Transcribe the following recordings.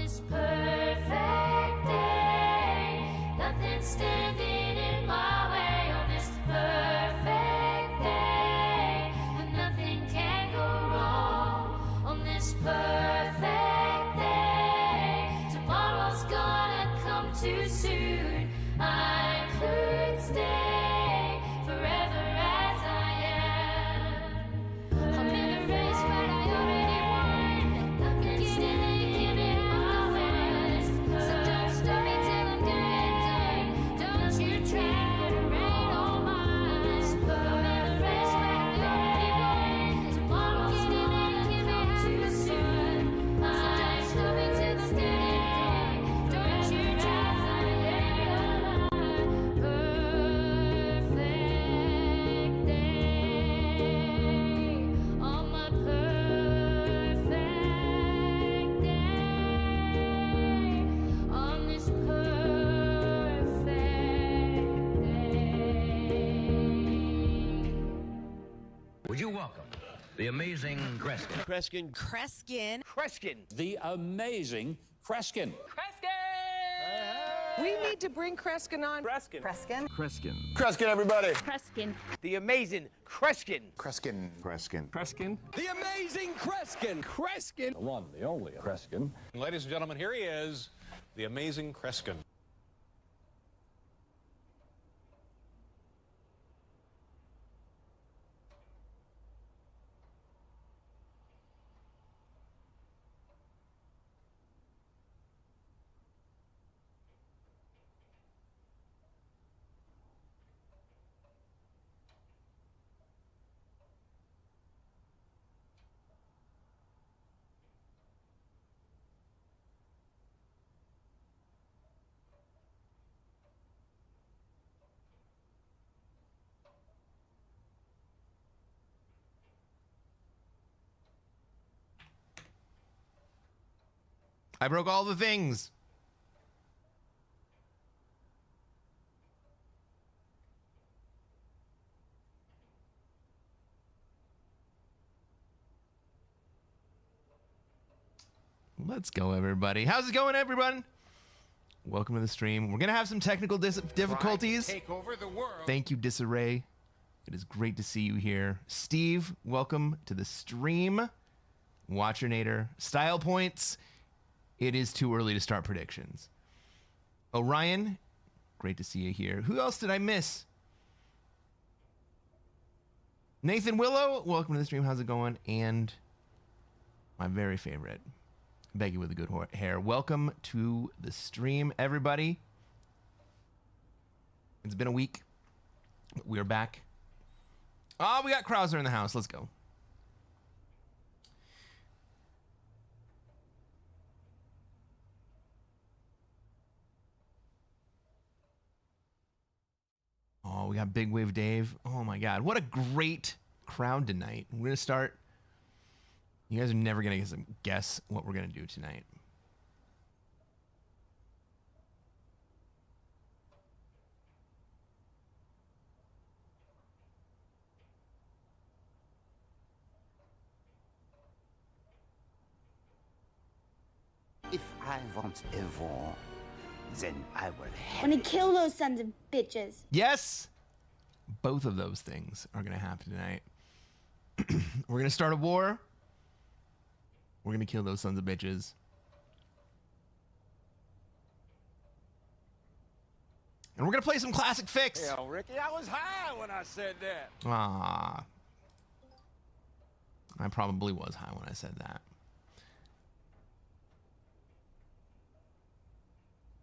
this perfect day. Nothing standing in my way on this perfect day. And nothing can go wrong on this perfect day. Tomorrow's gonna come too soon. I could stay forever as I am. I'm in a race, but I already won. Nothing standing in my way. So don't stop me till I'm done. Don't you try to rain on mine. I'm in a race, but I already won. Tomorrow's gonna come too soon. So don't stop me till I'm done. Don't you try to rain on mine. Perfect day. On my perfect day. On this perfect day. Would you welcome the amazing Cresquin? Cresquin. Cresquin. Cresquin. The amazing Cresquin. We need to bring Cresquin on. Cresquin. Cresquin. Cresquin, everybody. Cresquin. The amazing Cresquin. Cresquin. Cresquin. The amazing Cresquin. Cresquin. The one, the only Cresquin. Ladies and gentlemen, here he is, the amazing Cresquin. I broke all the things. Let's go, everybody. How's it going, everyone? Welcome to the stream. We're going to have some technical difficulties. Take over the world. Thank you, Disarray. It is great to see you here. Steve, welcome to the stream. Watchernator. Style points. It is too early to start predictions. Orion, great to see you here. Who else did I miss? Nathan Willow, welcome to the stream. How's it going? And my very favorite, Becky with the good hair. Welcome to the stream, everybody. It's been a week. We're back. Oh, we got Krauser in the house. Let's go. Oh, we got Big Wave Dave. Oh my God, what a great crowd tonight. We're gonna start. You guys are never gonna guess what we're gonna do tonight. If I want a war, then I will have Want to it. kill those sons of bitches. Yes, both of those things are gonna happen tonight. We're gonna start a war. We're gonna kill those sons of bitches. And we're gonna play some classic fix. Hell, Ricky, I was high when I said that. Ah, I probably was high when I said that.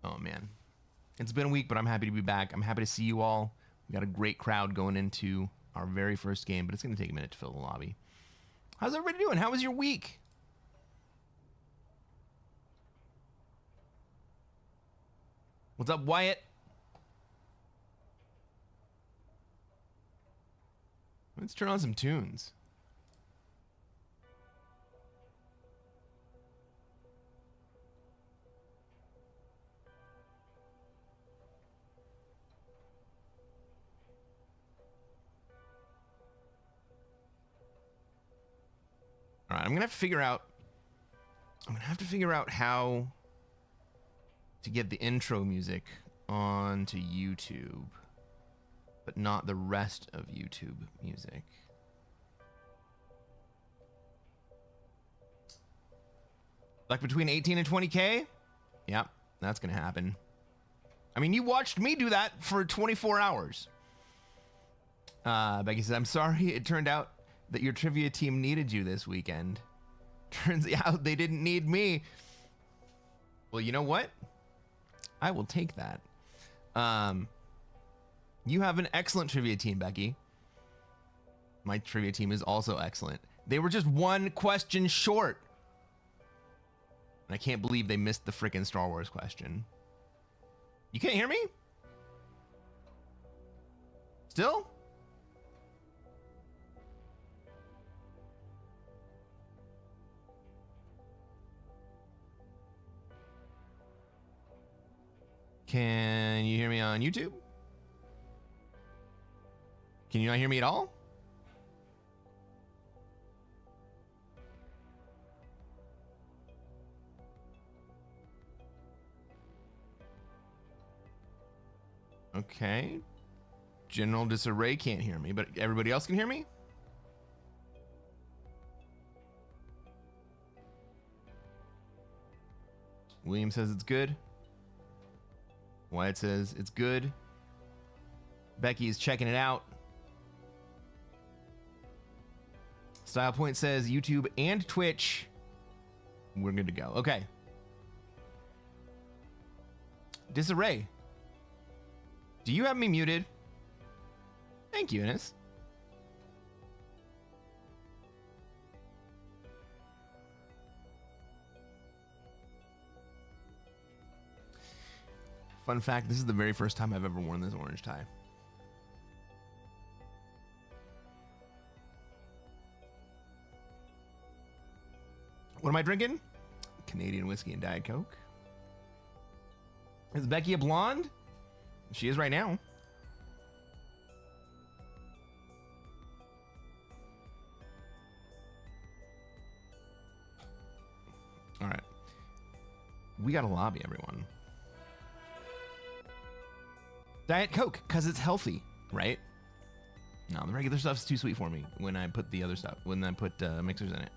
Oh man, it's been a week, but I'm happy to be back. I'm happy to see you all. We got a great crowd going into our very first game, but it's gonna take a minute to fill the lobby. How's everybody doing? How was your week? What's up, Wyatt? Let's turn on some tunes. All right, I'm gonna have to figure out how to get the intro music onto YouTube, but not the rest of YouTube music. Like between 18 and 20K? Yep, that's gonna happen. I mean, you watched me do that for 24 hours. Becky says, I'm sorry it turned out that your trivia team needed you this weekend. Turns out they didn't need me. Well, you know what? I will take that. You have an excellent trivia team, Becky. My trivia team is also excellent. They were just one question short. And I can't believe they missed the freaking Star Wars question. You can't hear me? Still? Can you hear me on YouTube? Can you not hear me at all? Okay. General Disarray can't hear me, but everybody else can hear me? William says it's good. Wyatt says it's good. Becky is checking it out. Style Point says YouTube and Twitch. We're good to go. Okay. Disarray. Do you have me muted? Thank you, Ines. Fun fact, this is the very first time I've ever worn this orange tie. What am I drinking? Canadian whiskey and Diet Coke. Is Becky a blonde? She is right now. All right. We got a lobby, everyone. Diet Coke, because it's healthy, right? No, the regular stuff's too sweet for me when I put the other stuff, when I put mixers in it.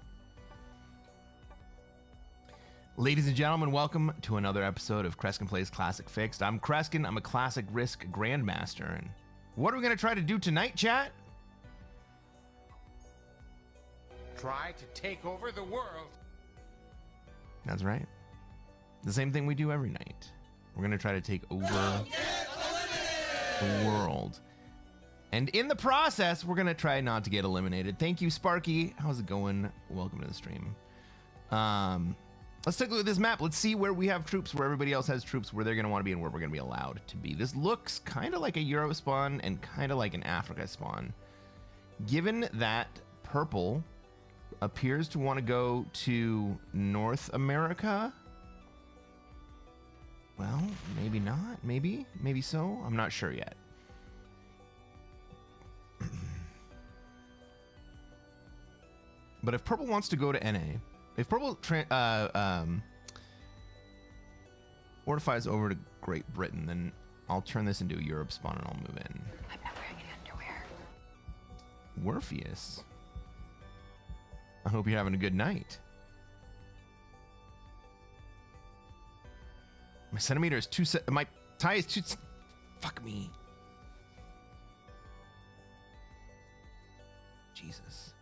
Ladies and gentlemen, welcome to another episode of Cresquin Plays Classic Fixed. I'm Cresquin, I'm a Classic Risk Grandmaster, and what are we going to try to do tonight, chat? Try to take over the world. That's right. The same thing we do every night. We're going to try to take over the world. And in the process, we're going to try not to get eliminated. Thank you, Sparky. How's it going? Welcome to the stream. Let's take a look at this map. Let's see where we have troops, where everybody else has troops, where they're going to want to be, and where we're going to be allowed to be. This looks kind of like a Euro spawn and kind of like an Africa spawn. Given that purple appears to want to go to North America, well, maybe not. Maybe so. I'm not sure yet. But if purple wants to go to NA, if purple fortifies over to Great Britain, then I'll turn this into a Europe spawn and I'll move in. I'm not wearing any underwear. Werpheus. I hope you're having a good night. My centimeter is my tie is 2. Fuck me. Jesus.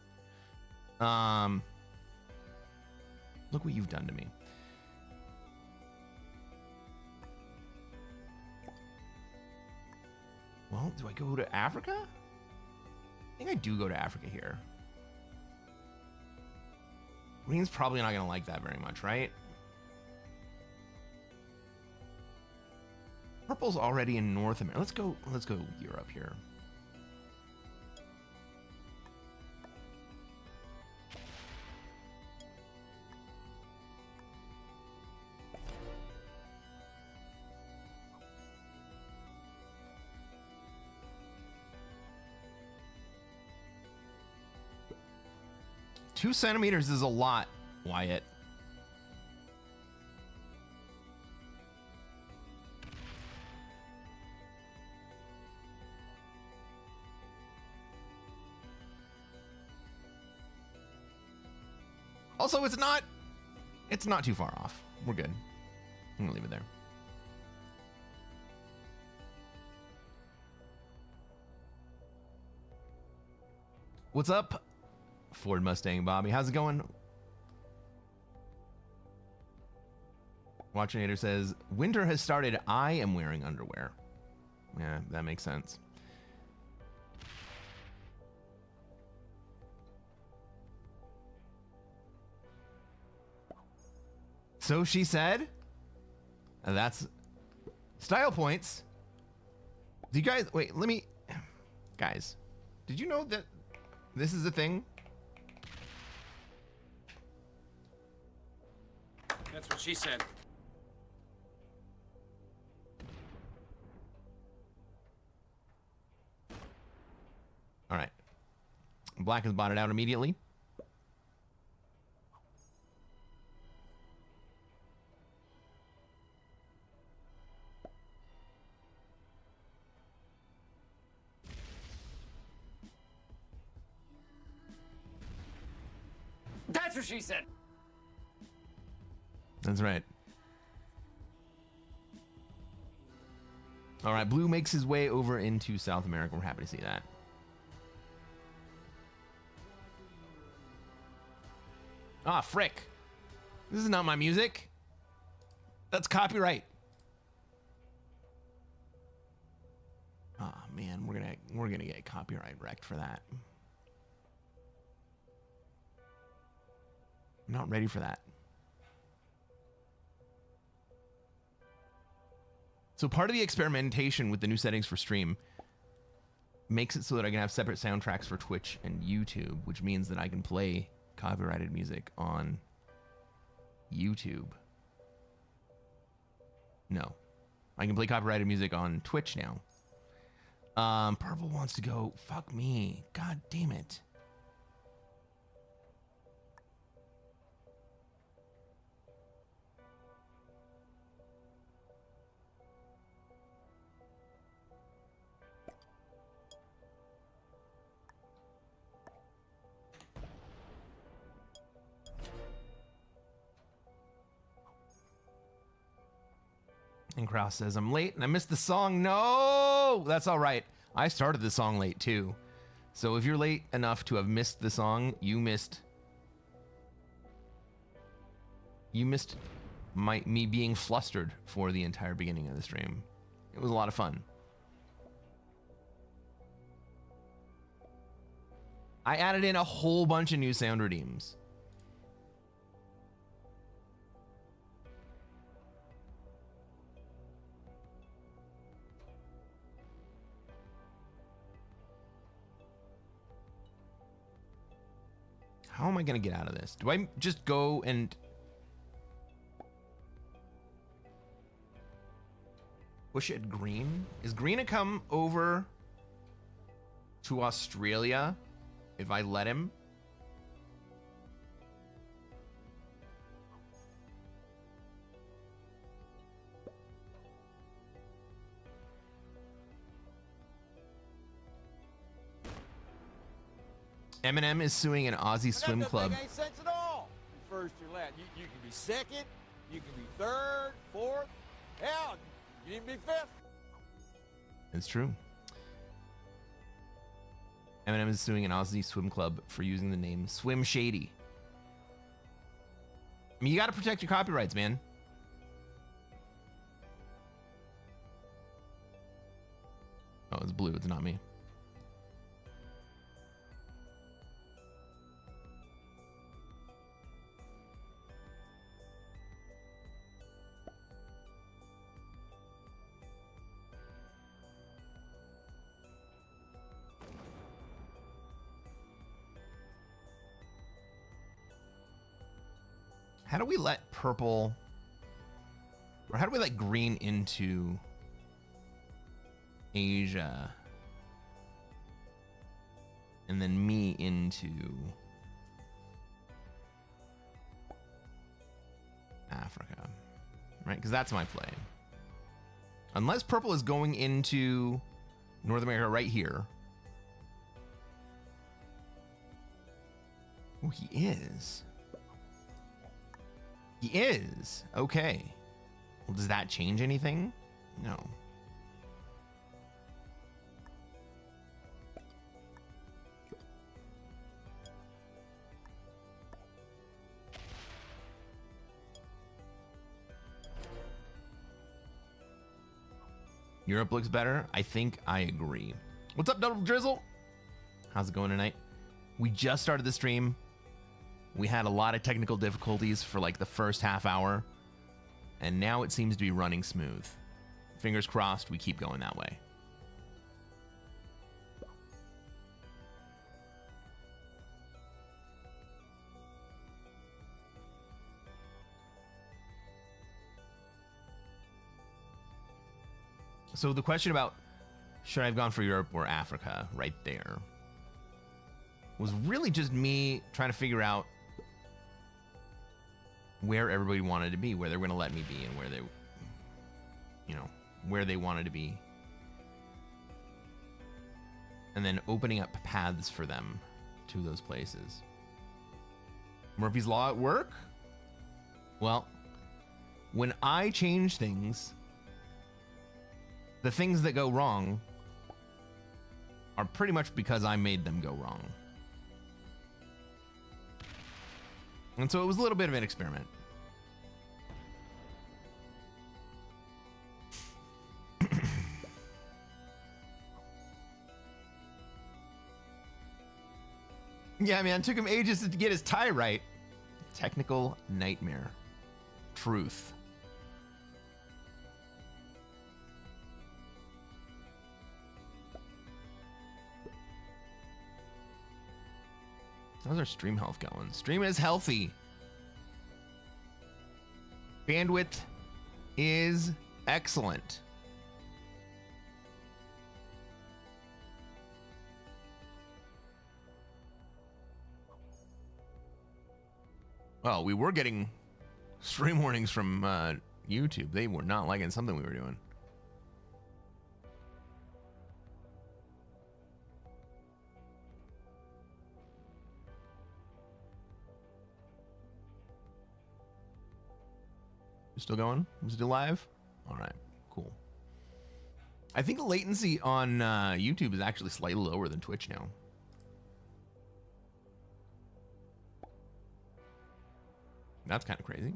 Look what you've done to me. Well, do I go to Africa? I think I do go to Africa here. Green's probably not going to like that very much, right? Purple's already in North America. Let's go Europe here. Two centimeters is a lot, Wyatt. Also, it's not too far off. We're good. I'm gonna leave it there. What's up, Ford Mustang Bobby? How's it going? Watchinator says, winter has started. I am wearing underwear. Yeah, that makes sense. So she said, that's style points. Do you guys, wait, guys, did you know that this is a thing? That's what she said. All right. Black is botted out immediately. That's what she said. That's right. All right, Blue makes his way over into South America. We're happy to see that. Ah, frick. This is not my music. That's copyright. Oh man, we're gonna get copyright wrecked for that. I'm not ready for that. So part of the experimentation with the new settings for stream makes it so that I can have separate soundtracks for Twitch and YouTube, which means that I can play copyrighted music on YouTube. No, I can play copyrighted music on Twitch now. Purple wants to go. Fuck me. God damn it. And Kraus says, I'm late and I missed the song. No, that's all right. I started the song late too. So if you're late enough to have missed the song, you missed me being flustered for the entire beginning of the stream. It was a lot of fun. I added in a whole bunch of new sound redeems. How am I going to get out of this? Do I just go and push it green? Is green to come over to Australia if I let him? Eminem is suing an Aussie swim club. That ain't sense at all. First or last. You can be second, you can be third, fourth. Hell, you can be fifth. It's true. Eminem is suing an Aussie swim club for using the name Swim Shady. I mean, you got to protect your copyrights, man. Oh, it's blue. It's not me. How do we let purple, or how do we let green into Asia? And then me into Africa, right? Because that's my play. Unless purple is going into North America right here. Oh, he is. He is. Okay. Well, does that change anything? No. Europe looks better. I think I agree. What's up, Double Drizzle? How's it going tonight? We just started the stream. We had a lot of technical difficulties for like the first half hour, and now it seems to be running smooth. Fingers crossed we keep going that way. So the question about should I have gone for Europe or Africa right there was really just me trying to figure out where everybody wanted to be, where they were going to let me be, and where they, you know, where they wanted to be. And then opening up paths for them to those places. Murphy's Law at work? Well, when I change things, the things that go wrong are pretty much because I made them go wrong. And so it was a little bit of an experiment. Yeah, man, it took him ages to get his tie right. Technical nightmare. Truth. How's our stream health going? Stream is healthy. Bandwidth is excellent. Well, we were getting stream warnings from YouTube. They were not liking something we were doing. Still going? Still live? All right, cool. I think the latency on YouTube is actually slightly lower than Twitch now. That's kind of crazy.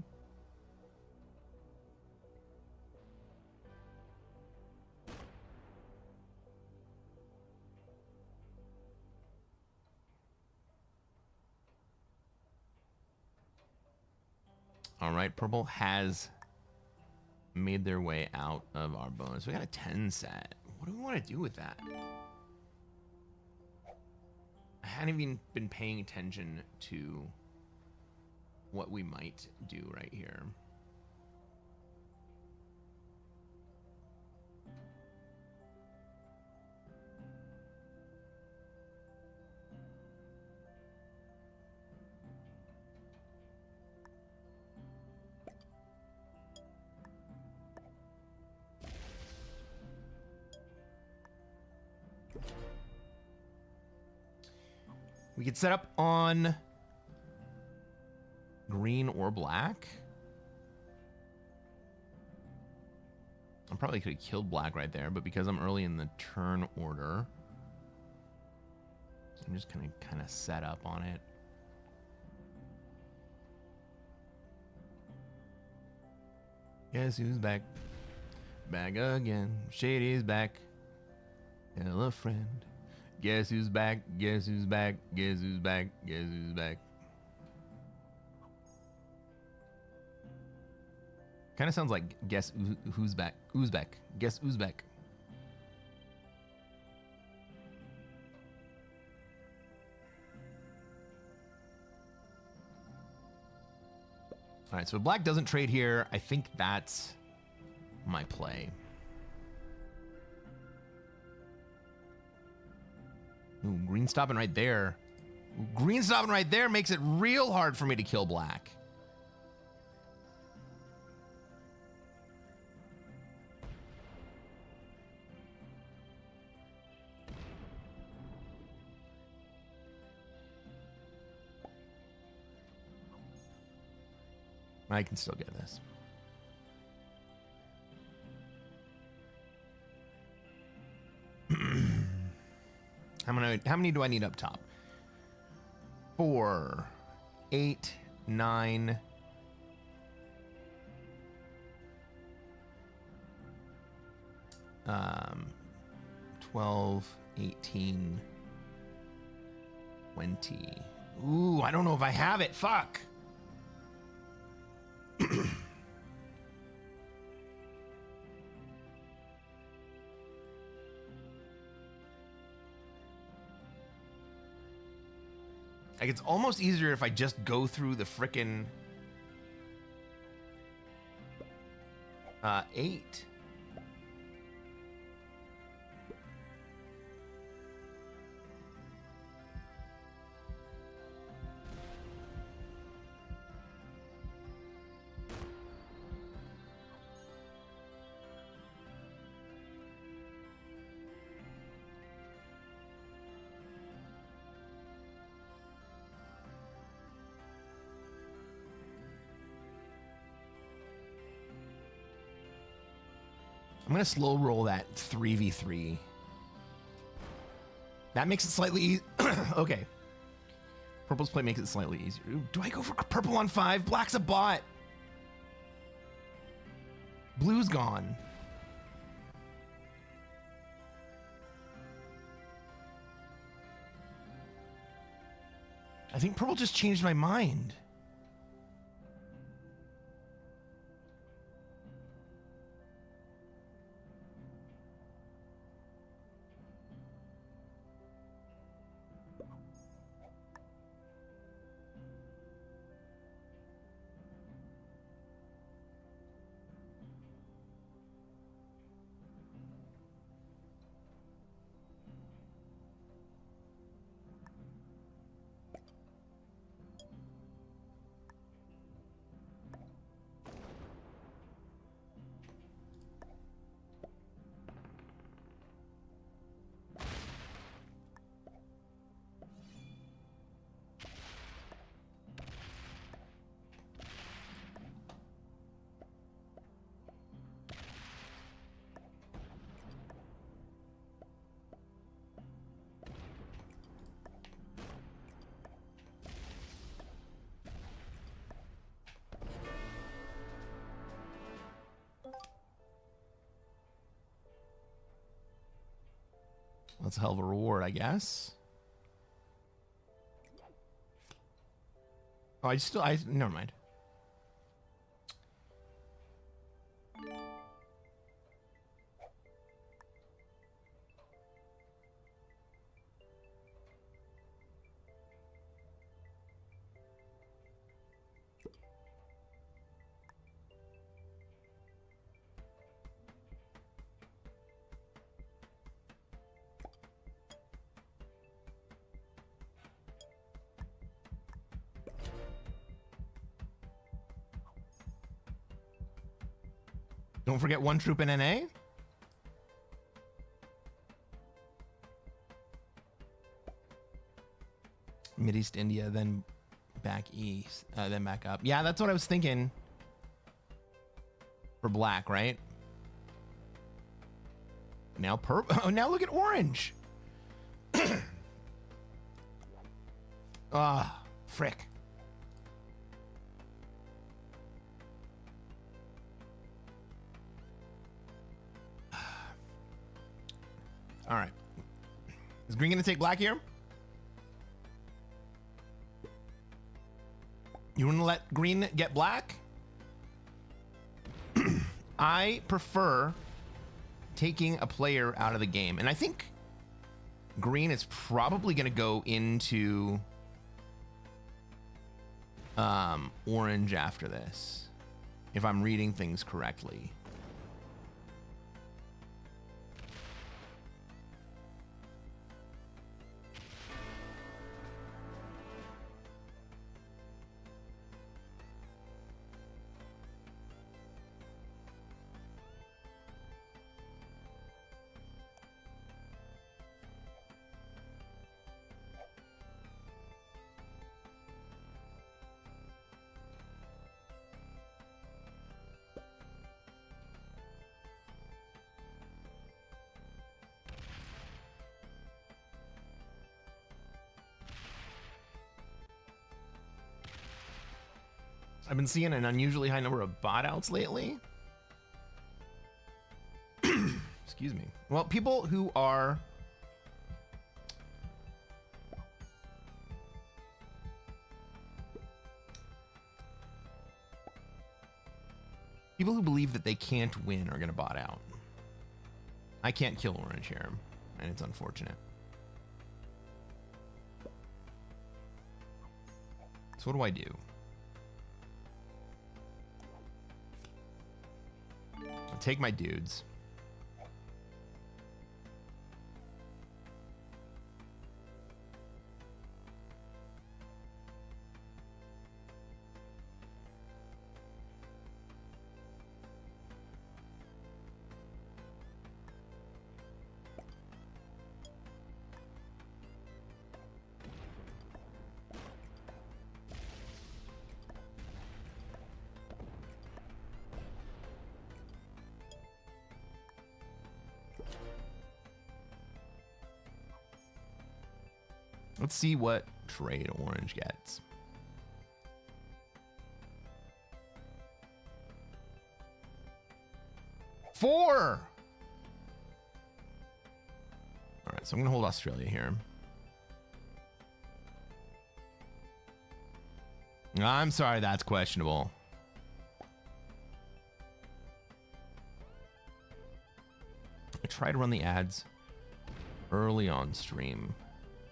All right, purple has made their way out of our bonus. We got a 10 set. What do we want to do with that? I hadn't even been paying attention to what we might do right here. We could set up on green or black. I probably could have killed black right there, but because I'm early in the turn order, I'm just gonna kind of set up on it. Guess who's back? Back again. Shady's back. Tell a friend. Guess who's back? Guess who's back? Guess who's back? Guess who's back? Kind of sounds like guess who's back? Uzbek. Guess Uzbek. All right, so if black doesn't trade here, I think that's my play. Ooh, green stopping right there. Ooh, green stopping right there makes it real hard for me to kill black. I can still get this. How many do I need up top? 4, 8, 9. 12, 18, 20. Ooh, I don't know if I have it. Fuck. Like, it's almost easier if I just go through the frickin' 8. I'm going to slow roll that 3v3. That makes it slightly okay. Purple's play makes it slightly easier. Ooh, do I go for purple on 5? Black's a bot. Blue's gone. I think purple just changed my mind. That's a hell of a reward, I guess. Oh, never mind. Don't forget one troop in NA. Mideast India, then back east, then back up. Yeah, that's what I was thinking. For black, right? Now purple. Oh, now look at orange. Ah, frick. All right. Is green going to take black here? You want to let green get black? I prefer taking a player out of the game. And I think green is probably going to go into orange after this, if I'm reading things correctly. I've been seeing an unusually high number of bot outs lately. Excuse me. Well, people who are people who believe that they can't win are going to bot out. I can't kill orange here, and it's unfortunate. So what do I do? I'll take my dudes. Let's see what trade orange gets. Four. All right, so I'm gonna hold Australia here. I'm sorry, that's questionable. I try to run the ads early on stream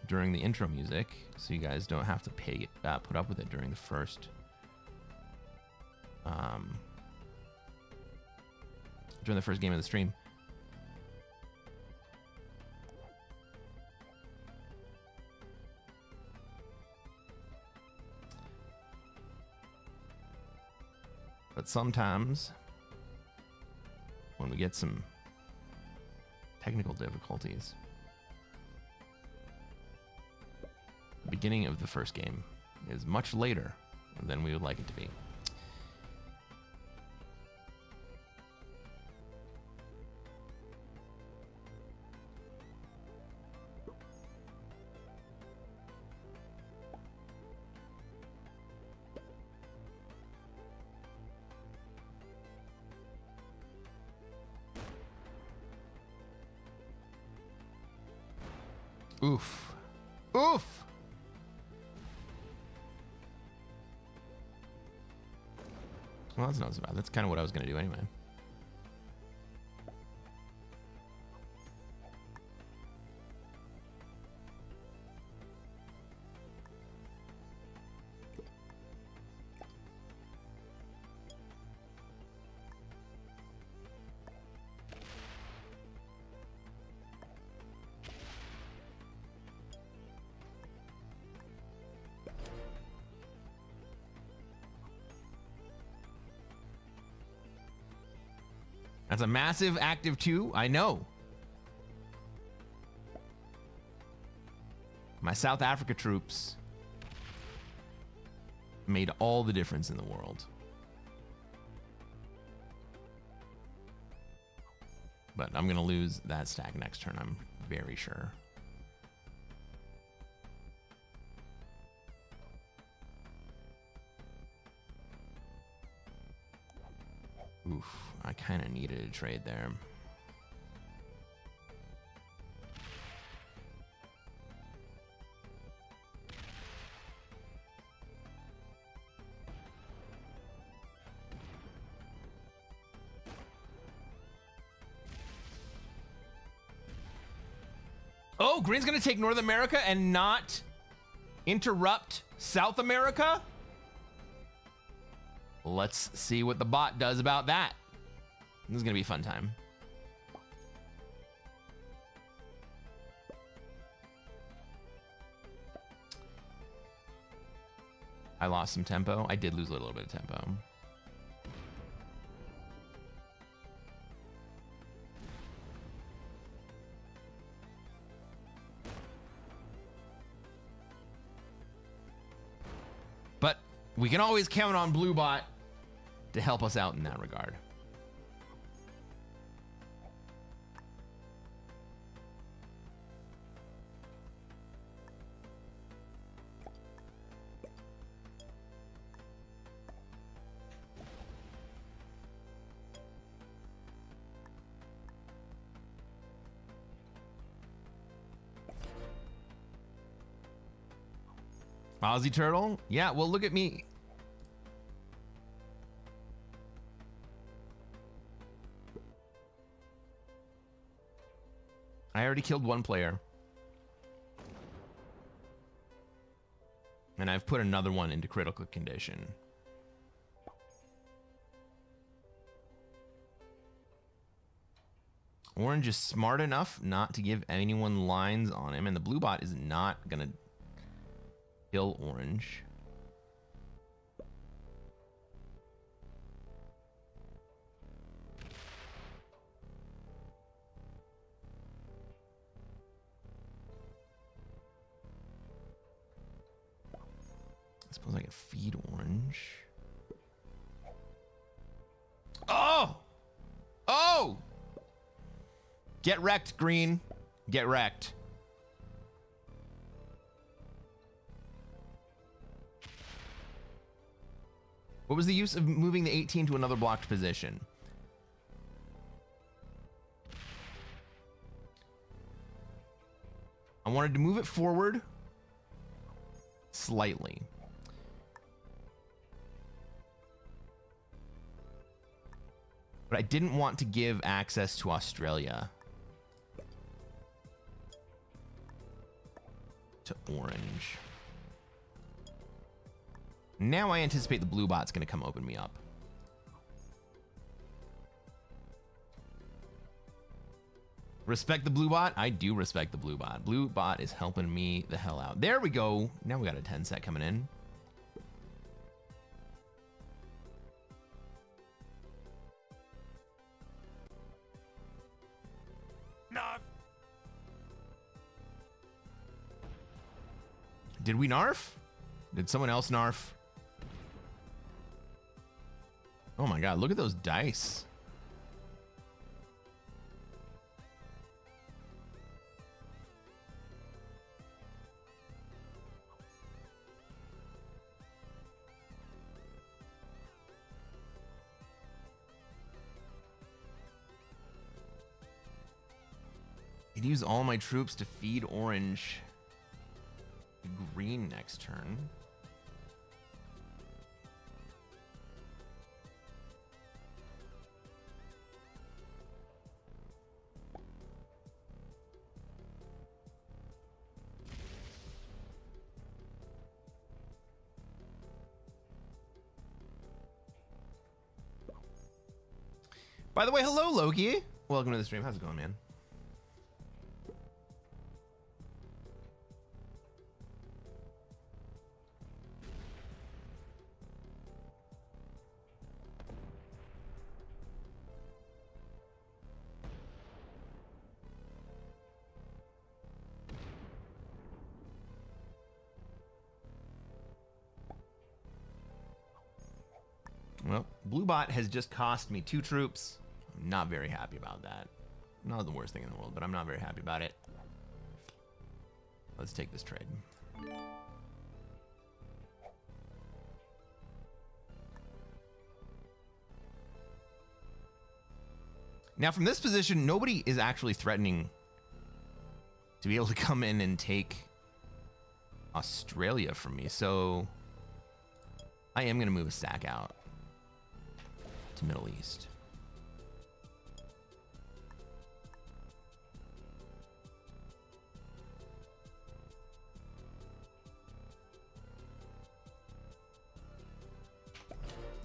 during the intro music, so you guys don't have to put up with it during the first game of the stream. But sometimes when we get some technical difficulties, the beginning of the first game is much later than we would like it to be. Oof. Oof! Well, that's not so bad. That's kind of what I was going to do anyway. That's a massive active 2, I know. My South Africa troops made all the difference in the world. But I'm gonna lose that stack next turn, I'm very sure. Oof, I kind of needed a trade there. Oh, Green's gonna take North America and not interrupt South America? Let's see what the bot does about that. This is gonna be a fun time. I lost some tempo. I did lose a little bit of tempo. But we can always count on Bluebot to help us out in that regard. Aussie Turtle? Yeah, well, look at me. I already killed one player. And I've put another one into critical condition. Orange is smart enough not to give anyone lines on him, and the blue bot is not gonna kill orange. I suppose I could feed orange. Oh! Oh! Get wrecked, green. Get wrecked. What was the use of moving the 18 to another blocked position? I wanted to move it forward slightly. But I didn't want to give access to Australia to orange. Now I anticipate the blue bot's going to come open me up. Respect the blue bot? I do respect the blue bot. Blue bot is helping me the hell out. There we go. Now we got a 10 set coming in. Did we narf? Did someone else narf? Oh my god, look at those dice. I'd use all my troops to feed orange. Green next turn. By the way, hello Loki. Welcome to the stream. How's it going, man? Well, blue bot has just cost me 2 troops. I'm not very happy about that. Not the worst thing in the world, but I'm not very happy about it. Let's take this trade. Now, from this position, nobody is actually threatening to be able to come in and take Australia from me, so I am going to move a stack out to Middle East.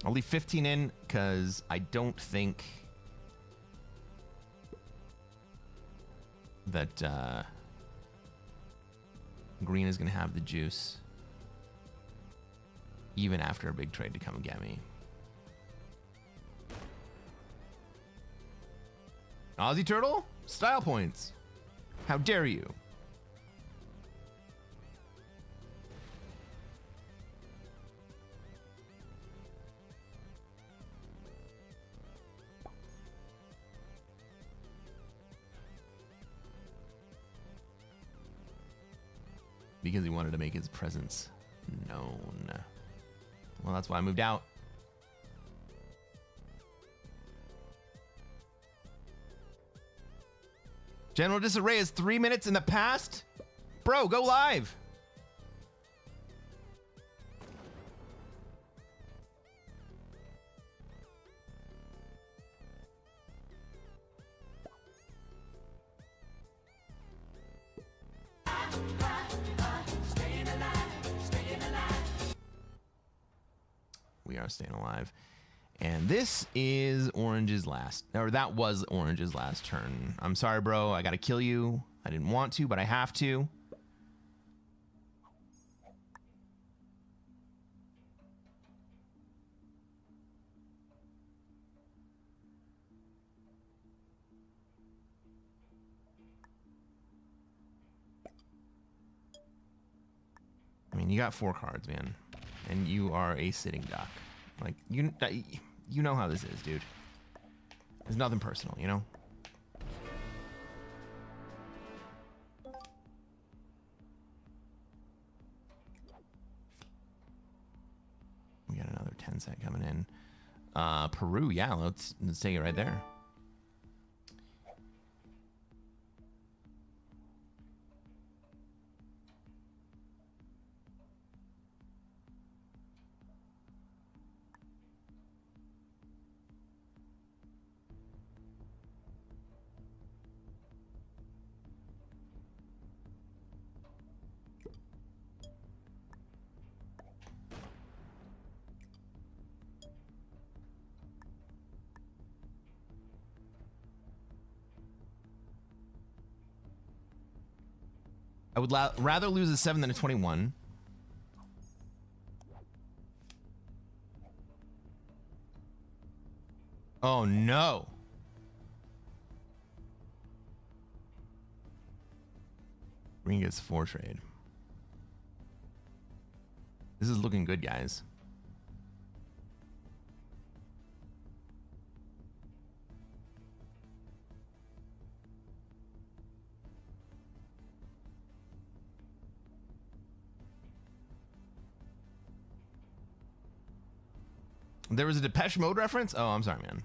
I'll leave 15 in because I don't think that green is going to have the juice even after a big trade to come and get me. Aussie Turtle? Style points. How dare you? Because he wanted to make his presence known. Well, that's why I moved out. General Disarray is 3 minutes in the past? Bro, go live. of staying alive. And this is Orange's last, or that was Orange's last turn. I'm sorry, bro. I gotta kill you. I didn't want to, but I have to. I mean, you got 4 cards, man. And you are a sitting duck. Like, you know how this is, dude. There's nothing personal, you know? We got another 10 set coming in. Peru, yeah, let's take it right there. I would rather lose a 7 than a 21. Oh no. Green gets 4 trade. This is looking good, guys. There was a Depeche Mode reference? Oh, I'm sorry, man.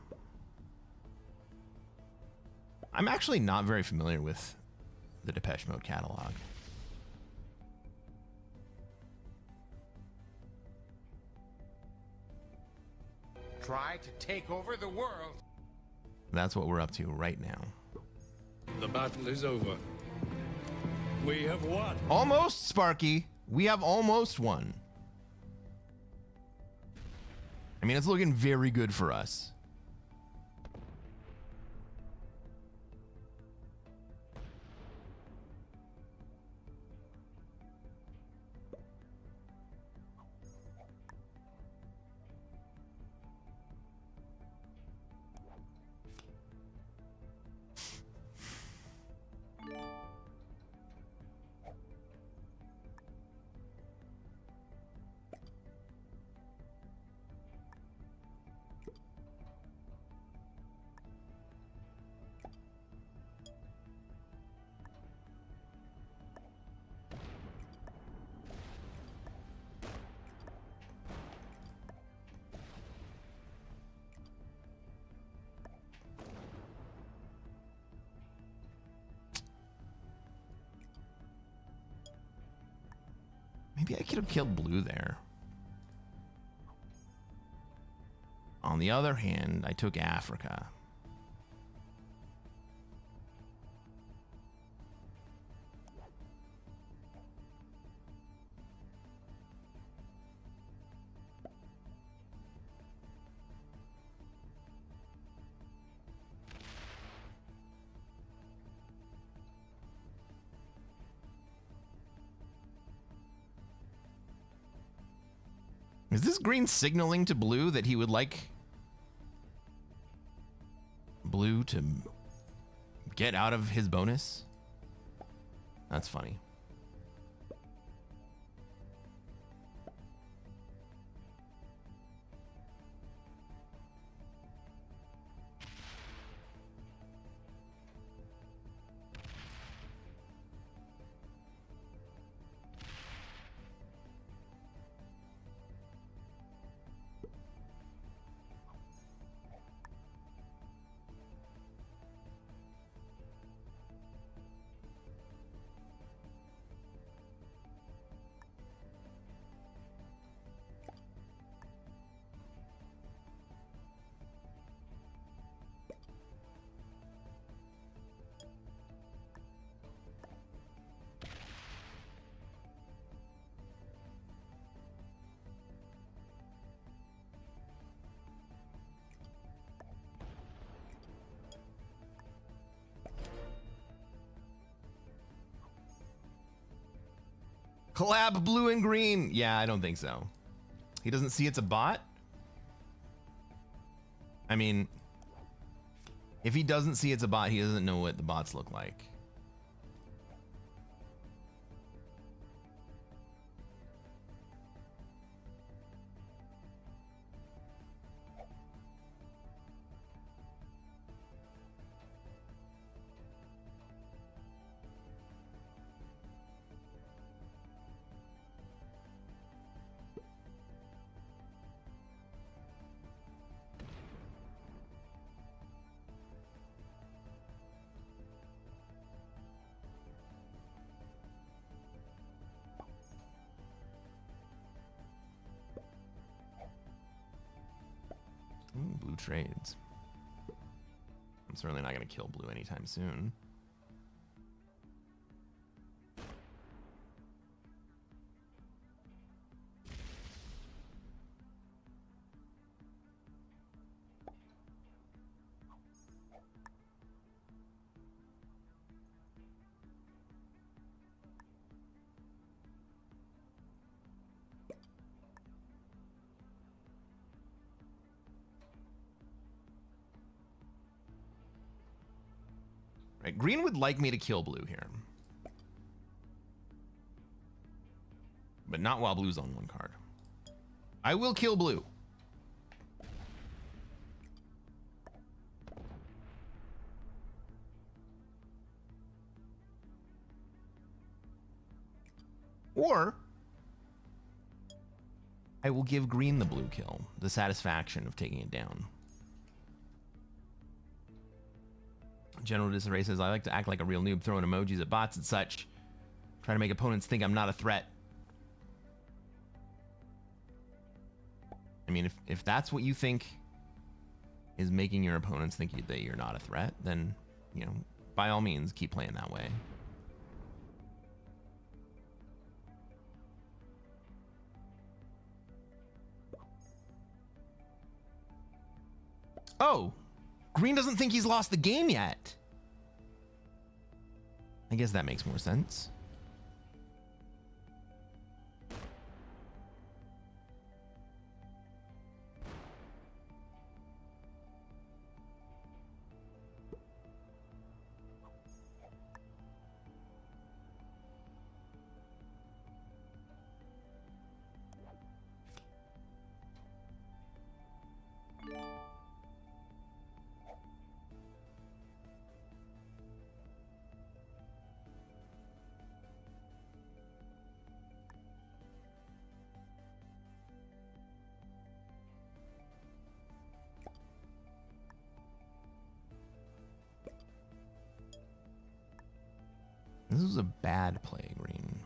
I'm actually not very familiar with the Depeche Mode catalog. Try to take over the world. That's what we're up to right now. The battle is over. We have won. Almost, Sparky. We have almost won. I mean, it's looking very good for us. Maybe I could have killed blue there. On the other hand, I took Africa. Is this green signaling to blue that he would like blue to get out of his bonus? That's funny. Collab blue and green. Yeah, I don't think so. He doesn't see it's a bot? I mean, if he doesn't see it's a bot, he doesn't know what the bots look like. Ooh, blue trades. I'm certainly not going to kill blue anytime soon. Right, green would like me to kill blue here. But not while blue's on one card. I will kill blue. Or I will give green the blue kill, the satisfaction of taking it down. General Disarray says, I like to act like a real noob, throwing emojis at bots and such. Try to make opponents think I'm not a threat. I mean, if that's what you think is making your opponents think that you're not a threat, then, you know, by all means, keep playing that way. Oh, green doesn't think he's lost the game yet. I guess that makes more sense. This was a bad play, green.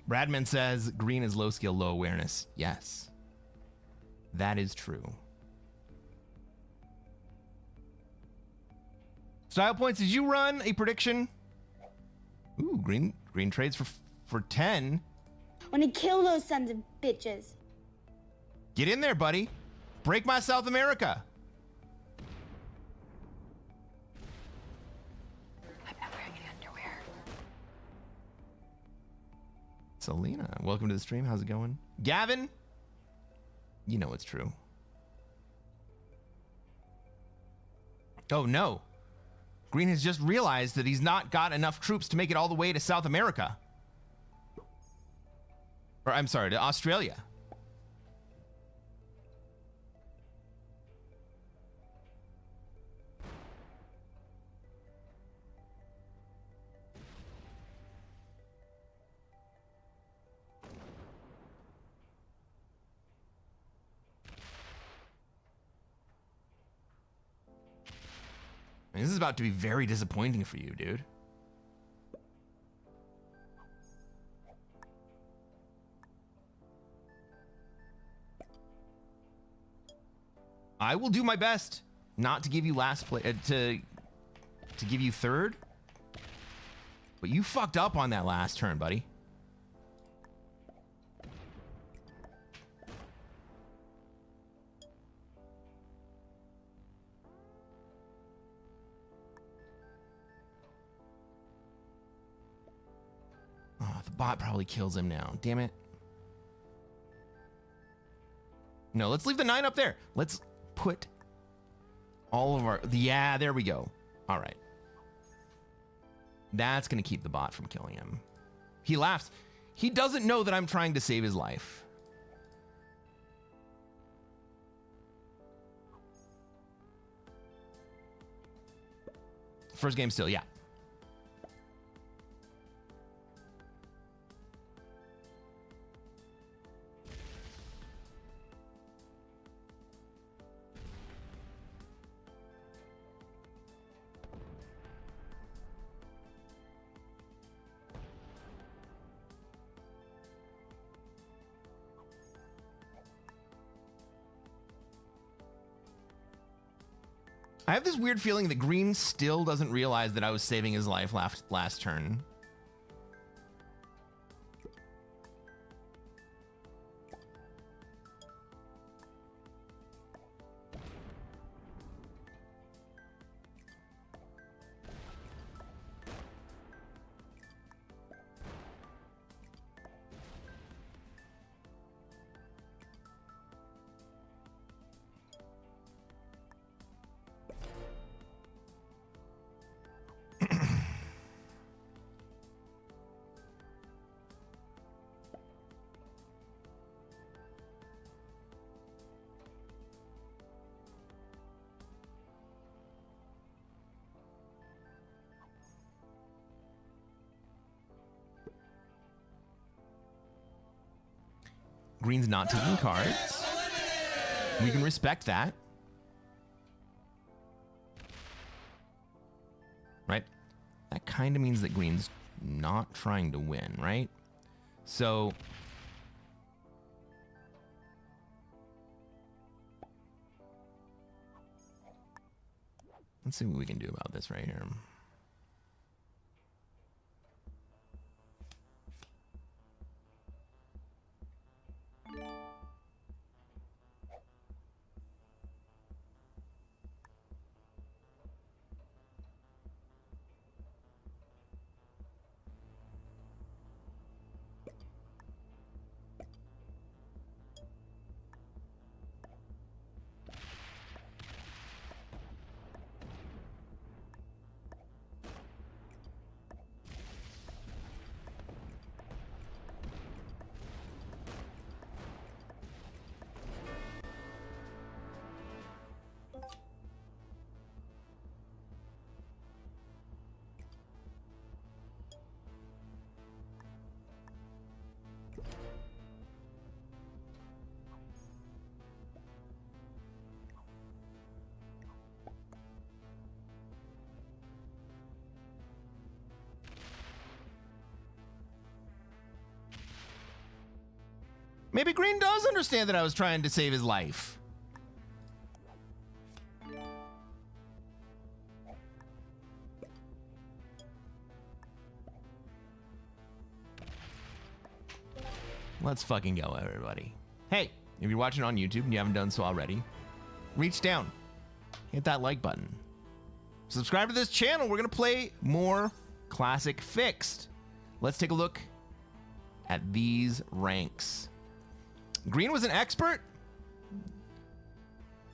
Bradman says green is low skill, low awareness. Yes, that is true. Style points, did you run a prediction? Ooh, green trades for 10. Wanna kill those sons of bitches. Get in there, buddy. Break my South America. I'm not wearing any underwear. Selena, welcome to the stream. How's it going? Gavin, you know it's true. Oh no. Green has just realized that he's not got enough troops to make it all the way to South America. Or I'm sorry, to Australia. This is about to be very disappointing for you, dude. I will do my best not to give you last place, to give you third. But you fucked up on that last turn, buddy. Oh, the bot probably kills him now. Damn it. No, let's leave the 9 up there. Let's put all of our... Yeah, there we go. All right. That's going to keep the bot from killing him. He laughs. He doesn't know that I'm trying to save his life. First game still, yeah. I have this weird feeling that Green still doesn't realize that I was saving his life last turn. Green's not taking cards. We can respect that. Right? That kind of means that Green's not trying to win, right? So... let's see what we can do about this right here. Maybe Green does understand that I was trying to save his life. Let's fucking go, everybody. Hey, if you're watching on YouTube and you haven't done so already, reach down, hit that like button. Subscribe to this channel. We're going to play more Classic Fixed. Let's take a look at these ranks. Green was an expert.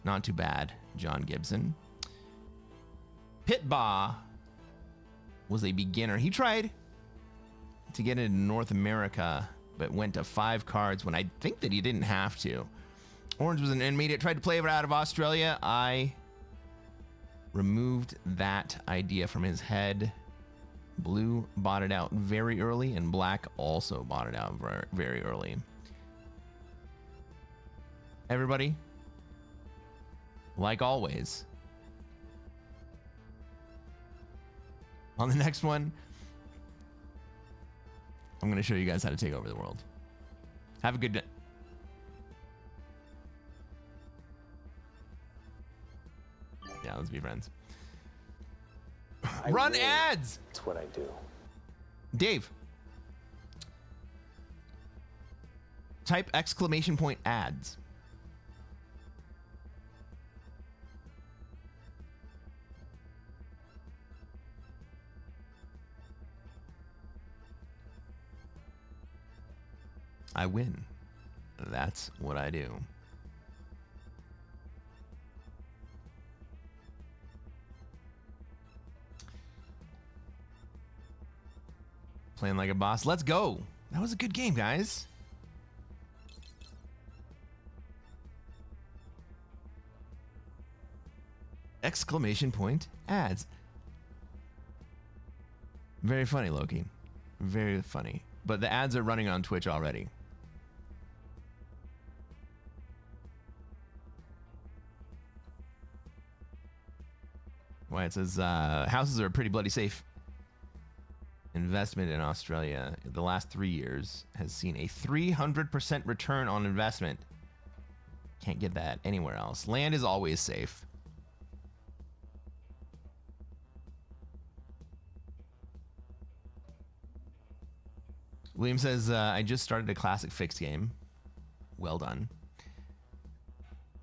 Not too bad, John Gibson. Pitbaugh was a beginner. He tried to get into North America, but went to 5 cards when I think that he didn't have to. Orange was an intermediate, tried to play it out of Australia. I removed that idea from his head. Blue bought it out very early, and black also bought it out very early. Everybody, like always, On the next one, I'm going to show you guys how to take over the world. Have a good day. Yeah, let's be friends. Run ads! That's what I do. Dave. Type exclamation point ads. I win. That's what I do. Playing like a boss. Let's go. That was a good game, guys. Exclamation point ads. Very funny, Loki. Very funny. But the ads are running on Twitch already. Why it says houses are pretty bloody safe. Investment in Australia the last 3 years has seen a 300% return on investment. Can't get that anywhere else. Land is always safe. William says, I just started a classic fixed game. Well done.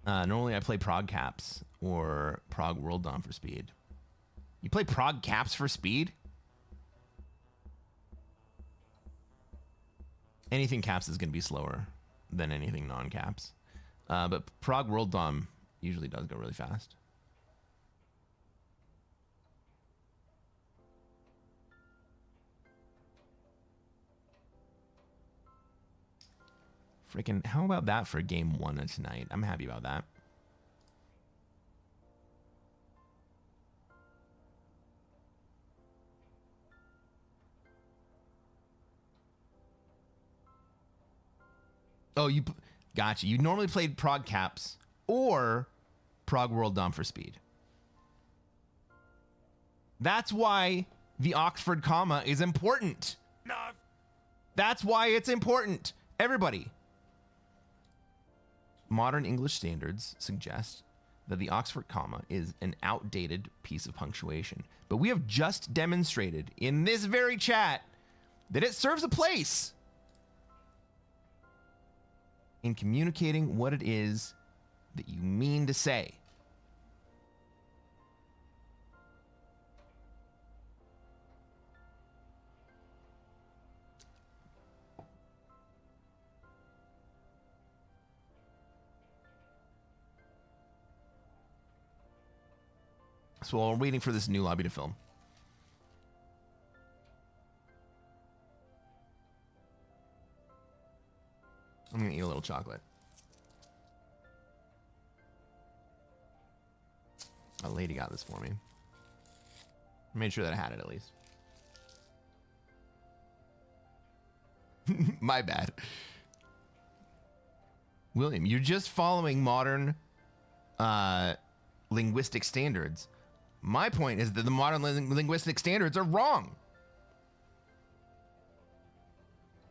Normally I play Prog Caps or Prog World Dawn for speed. You play Prog Caps for speed? Anything caps is going to be slower than anything non-caps. But Prog World Dawn usually does go really fast. Freaking, how about that for game 1 of tonight? I'm happy about that. Oh, you gotcha. You normally played Prog Caps or Prog World Dawn for speed. That's why the Oxford comma is important. No. That's why it's important. Everybody. Modern English standards suggest that the Oxford comma is an outdated piece of punctuation. But we have just demonstrated in this very chat that it serves a place in communicating what it is that you mean to say. So while we're waiting for this new lobby to film, I'm gonna eat a little chocolate. A lady got this for me. I made sure that I had it at least. My bad. William, you're just following modern linguistic standards. My point is that the modern linguistic standards are wrong.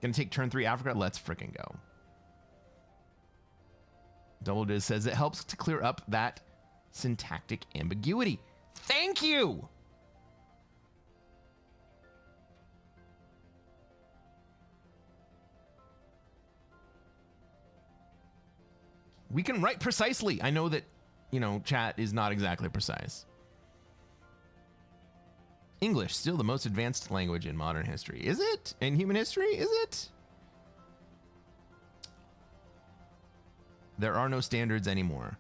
Gonna take turn 3 Africa? Let's frickin' go. Double Diz says it helps to clear up that syntactic ambiguity. Thank you! We can write precisely. I know that, you know, chat is not exactly precise. English, still the most advanced language in modern history. Is it? In human history? Is it? There are no standards anymore.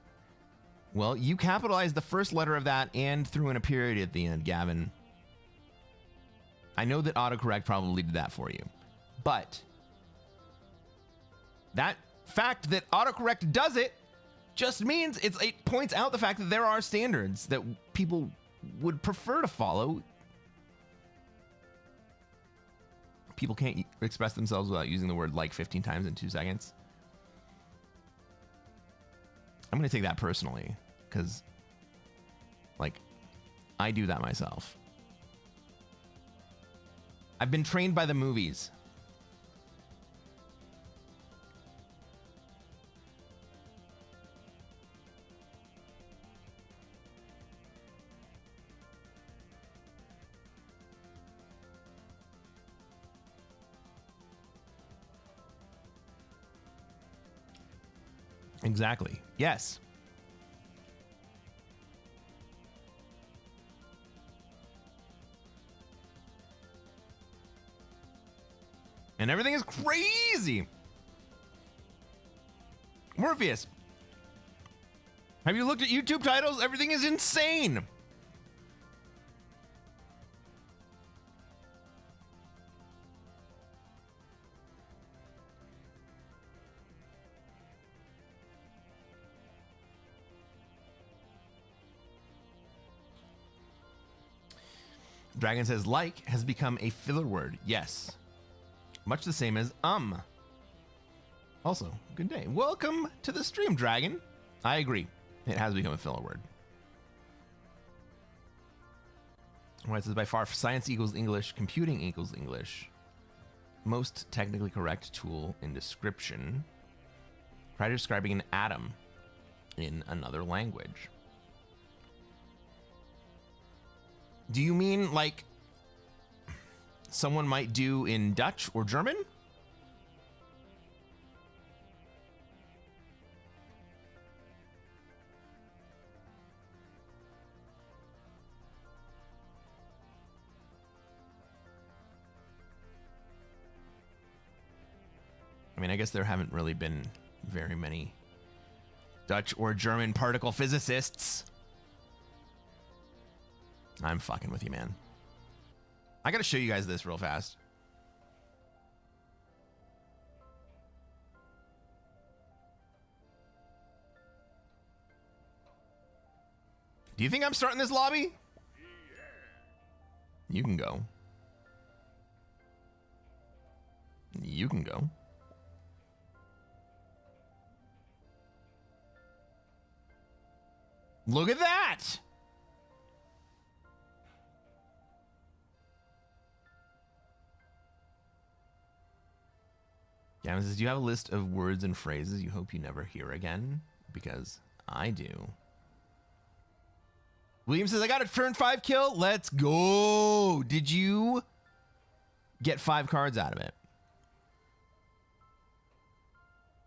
Well, you capitalized the first letter of that and threw in a period at the end, Gavin. I know that autocorrect probably did that for you. But that fact that autocorrect does it just means it points out the fact that there are standards that people would prefer to follow. People can't express themselves without using the word like 15 times in 2 seconds. I'm going to take that personally because, like, I do that myself. I've been trained by the movies. Exactly. Yes. And everything is crazy. Morpheus, have you looked at YouTube titles? Everything is insane. Dragon says, like has become a filler word. Yes. Much the same as Also, good day. Welcome to the stream, Dragon. I agree. It has become a filler word. Well, it says by far science equals English, computing equals English. Most technically correct tool in description. Try describing an atom in another language. Do you mean like someone might do in Dutch or German? I mean, I guess there haven't really been very many Dutch or German particle physicists. I'm fucking with you, man. I gotta show you guys this real fast. Do you think I'm starting this lobby? You can go. You can go. Look at that! Gavin says, do you have a list of words and phrases you hope you never hear again? Because I do. William says, I got a turn 5 kill. Let's go. Did you get 5 cards out of it?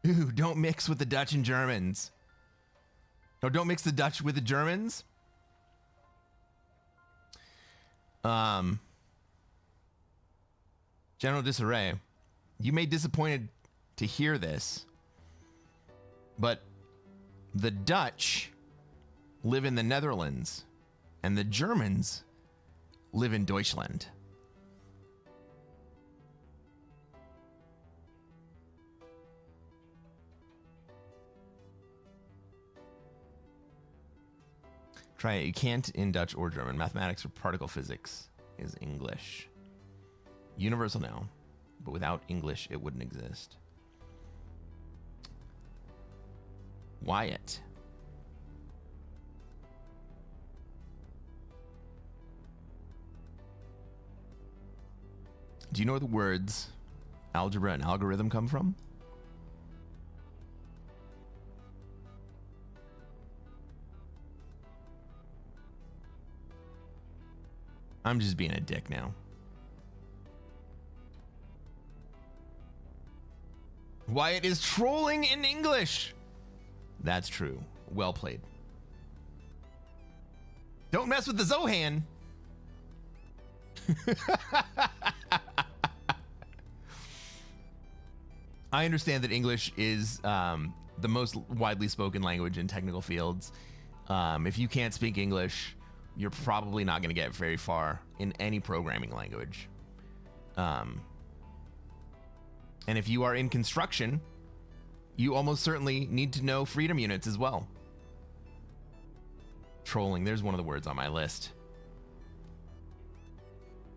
Ooh, don't mix with the Dutch and Germans. No, don't mix the Dutch with the Germans. General Disarray, you may be disappointed to hear this, but the Dutch live in the Netherlands and the Germans live in Deutschland. Try it. You can't in Dutch or German. Mathematics or particle physics is English. Universal now, but without English, it wouldn't exist. Wyatt. Do you know where the words algebra and algorithm come from? I'm just being a dick now. Wyatt is trolling in English. That's true. Well played. Don't mess with the Zohan. I understand that English is the most widely spoken language in technical fields. If you can't speak English, you're probably not going to get very far in any programming language. And if you are in construction, you almost certainly need to know freedom units as well. Trolling, there's one of the words on my list.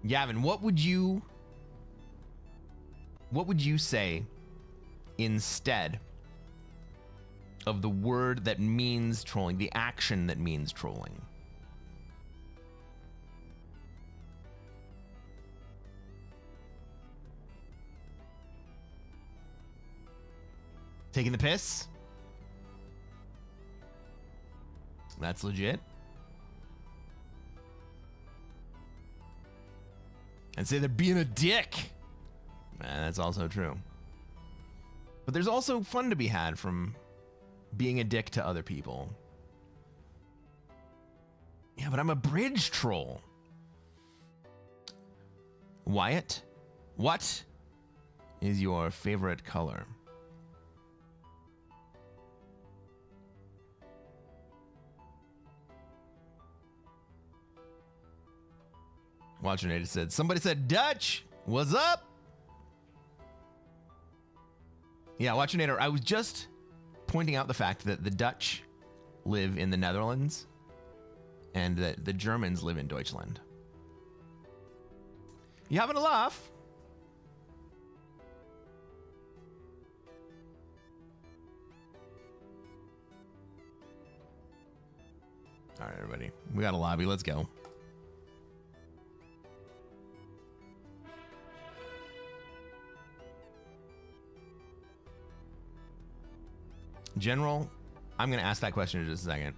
Gavin, what would you say instead of the word that means trolling, the action that means trolling? Taking the piss? That's legit. And say they're being a dick. That's also true. But there's also fun to be had from being a dick to other people. Yeah, but I'm a bridge troll. Wyatt, what is your favorite color? Watchinator said, somebody said Dutch. What's up? Yeah, Watchinator, I was just pointing out the fact that the Dutch live in the Netherlands and that the Germans live in Deutschland. You having a laugh? All right, everybody. We got a lobby. Let's go. General, I'm going to ask that question in just a second.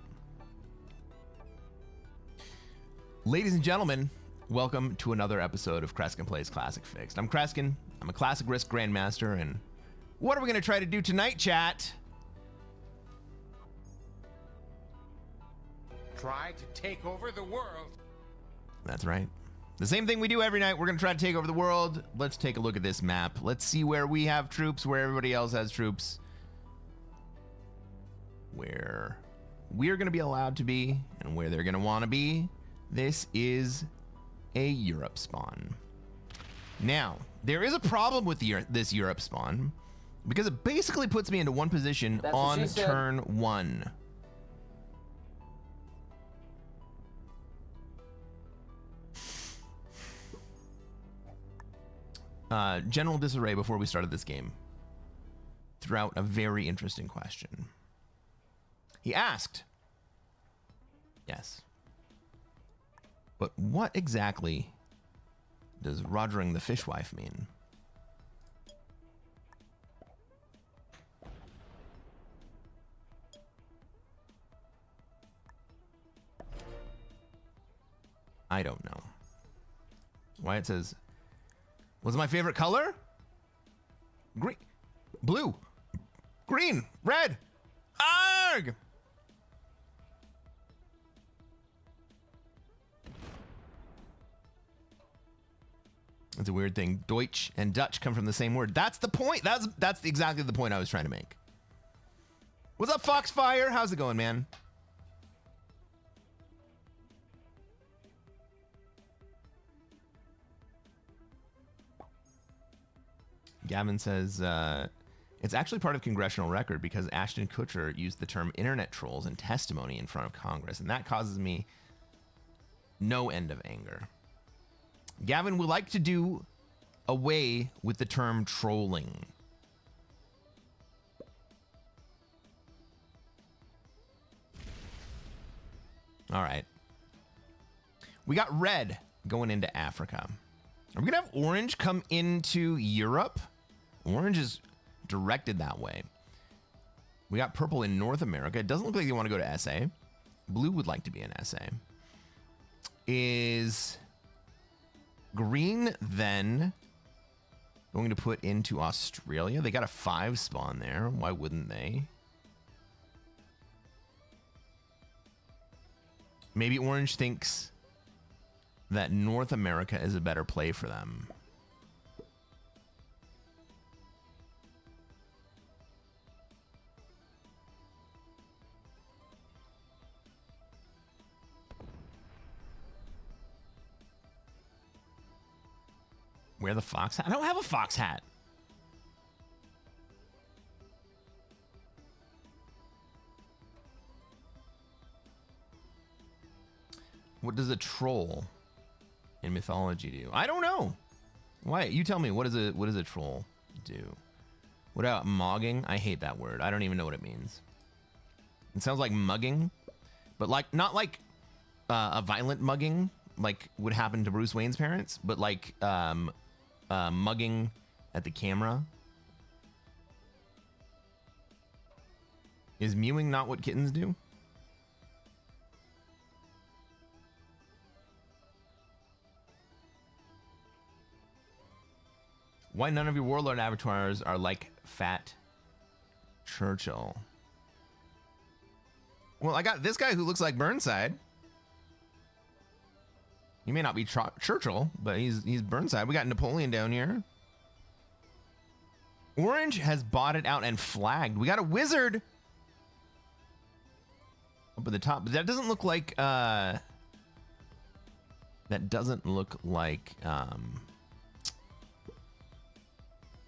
Ladies and gentlemen, welcome to another episode of Cresquin Plays Classic Fixed. I'm Cresquin. I'm a Classic Risk Grandmaster, and what are we going to try to do tonight, chat? Try to take over the world. That's right. The same thing we do every night. We're going to try to take over the world. Let's take a look at this map. Let's see where we have troops, where everybody else has troops, where we're going to be allowed to be, and where they're going to want to be. This is a Europe spawn. Now, there is a problem with this Europe spawn, because it basically puts me into one position on turn one. General disarray before we started this game threw out a very interesting question. He asked, yes, but what exactly does Rogering the Fishwife mean? I don't know. Wyatt says, what's my favorite color? Green, blue, green, red. Arg! That's a weird thing. Deutsch and Dutch come from the same word. That's the point. That's exactly the point I was trying to make. What's up, Foxfire? How's it going, man? Gavin says, it's actually part of congressional record because Ashton Kutcher used the term internet trolls in testimony in front of Congress, and that causes me no end of anger. Gavin would like to do away with the term trolling. All right. We got red going into Africa. Are we going to have orange come into Europe? Orange is directed that way. We got purple in North America. It doesn't look like they want to go to SA. Blue would like to be in SA. Is green then going to put into Australia? They got a 5 spawn there. Why wouldn't they? Maybe orange thinks that North America is a better play for them. Wear the fox hat? I don't have a fox hat. What does a troll in mythology do? I don't know. Why? You tell me. What does a troll do? What about mogging? I hate that word. I don't even know what it means. It sounds like mugging, but like not like a violent mugging like would happen to Bruce Wayne's parents, but like mugging at the camera. Is mewing not what kittens do? Why none of your warlord avatars are like Fat Churchill? Well, I got this guy who looks like Burnside. He may not be Churchill, but he's Burnside. We got Napoleon down here. Orange has bought it out and flagged. We got a wizard up at the top, but that doesn't look like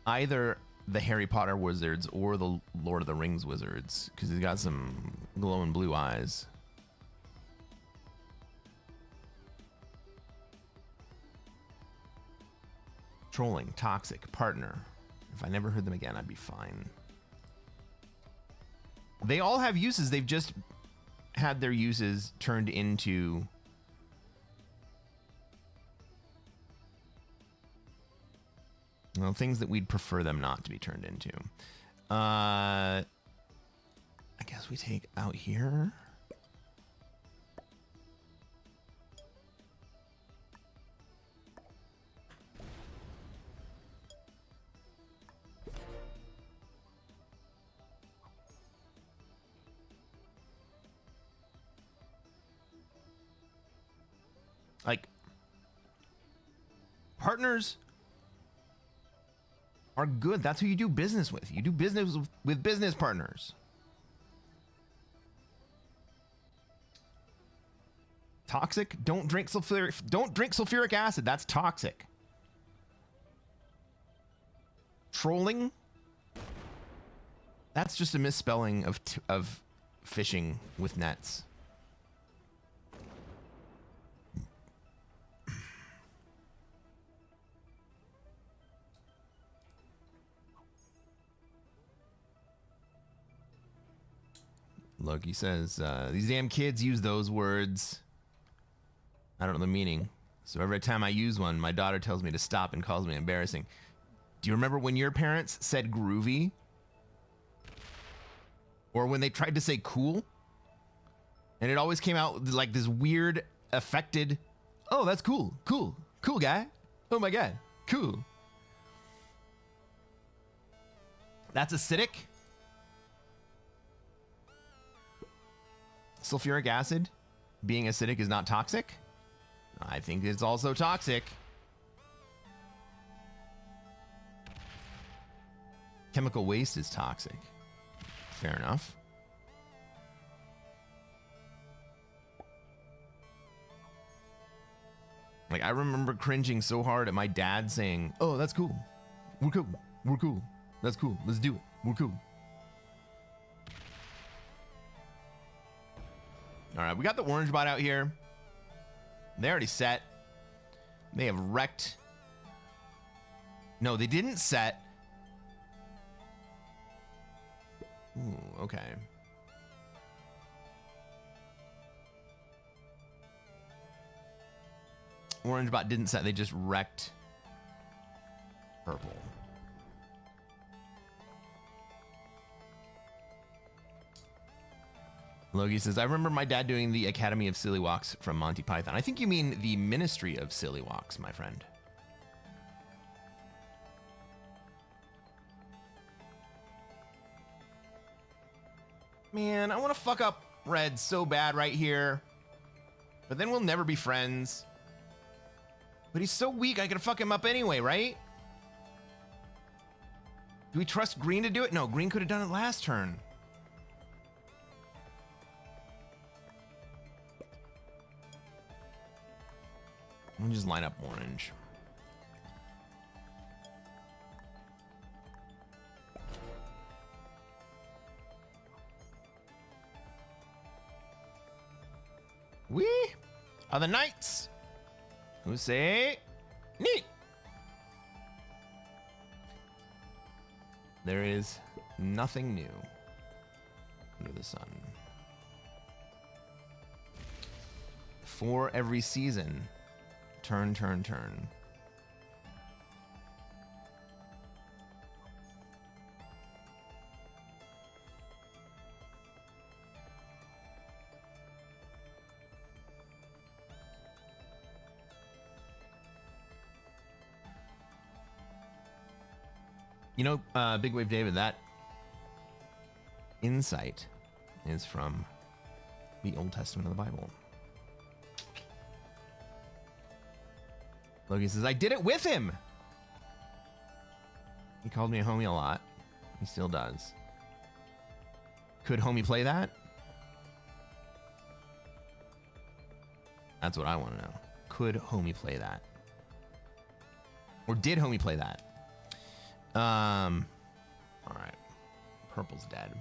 either the Harry Potter wizards or the Lord of the Rings wizards, because he's got some glowing blue eyes. Trolling, toxic, partner. If I never heard them again, I'd be fine. They all have uses. They've just had their uses turned into well, things that we'd prefer them not to be turned into. I guess we take out here. Like, partners are good. That's who you do business with. You do business with business partners. Toxic. Don't drink sulfuric acid. That's toxic. Trolling. That's just a misspelling of fishing with nets. Look, he says, these damn kids use those words. I don't know the meaning. So every time I use one, my daughter tells me to stop and calls me embarrassing. Do you remember when your parents said groovy? Or when they tried to say cool? And it always came out like this weird, affected, oh, that's cool, cool, cool guy. Oh my God, cool. That's acidic. Sulfuric acid being acidic is not toxic. I think it's also toxic. Chemical waste is toxic. Fair enough. Like, I remember cringing so hard at my dad saying, oh, that's cool. We're cool. We're cool. That's cool. Let's do it. We're cool. All right, we got the orange bot out here. They already set. They have wrecked. No, they didn't set. Ooh, okay. Orange bot didn't set. They just wrecked purple. Logie says, I remember my dad doing the Academy of Silly Walks from Monty Python. I think you mean the Ministry of Silly Walks, my friend. Man, I want to fuck up Red so bad right here. But then we'll never be friends. But he's so weak, I could fuck him up anyway, right? Do we trust Green to do it? No, Green could have done it last turn. Let me just line up orange. We are the knights who say neat. There is nothing new under the sun. For every season, turn, turn, turn. You know, Big Wave David, that insight is from the Old Testament of the Bible. Logan says, I did it with him. He called me a homie a lot. He still does. Could homie play that? That's what I want to know. Could homie play that? Or did homie play that? All right. Purple's dead.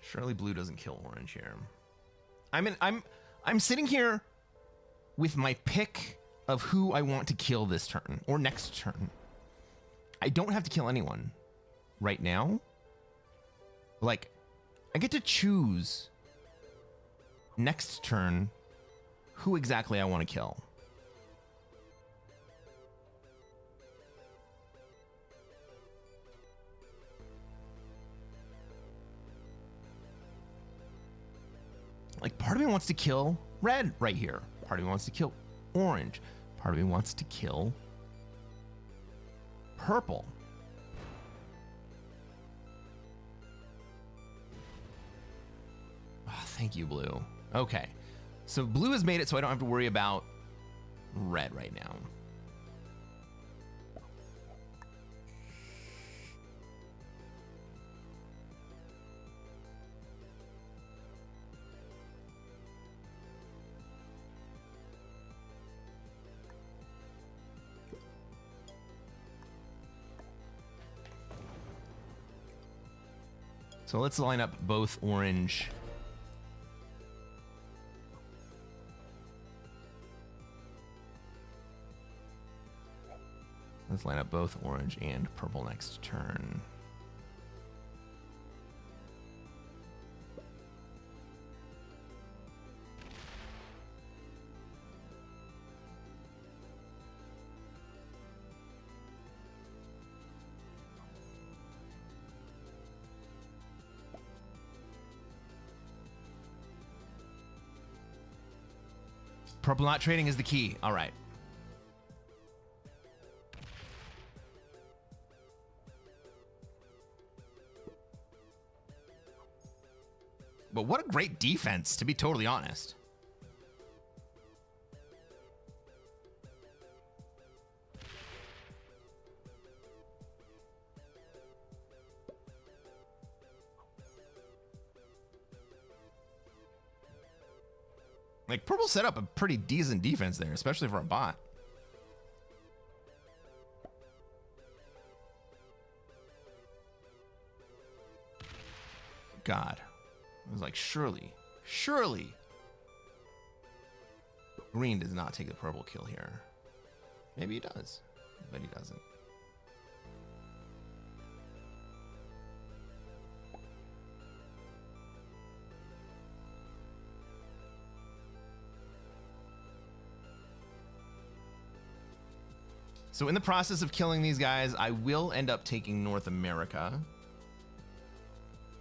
Surely blue doesn't kill orange here. I'm sitting here with my pick of who I want to kill this turn or next turn. I don't have to kill anyone right now. Like, I get to choose next turn who exactly I want to kill. Like, part of me wants to kill red right here. Part of me wants to kill orange. Part of me wants to kill purple. Oh, thank you, blue. Okay. So blue has made it so I don't have to worry about red right now. So let's line up both orange. Let's line up both orange and purple next turn. Purple not trading is the key. All right. But what a great defense, to be totally honest. Like, purple set up a pretty decent defense there, especially for a bot. God. I was like, surely. Green does not take the purple kill here. Maybe he does, but he doesn't. So in the process of killing these guys, I will end up taking North America.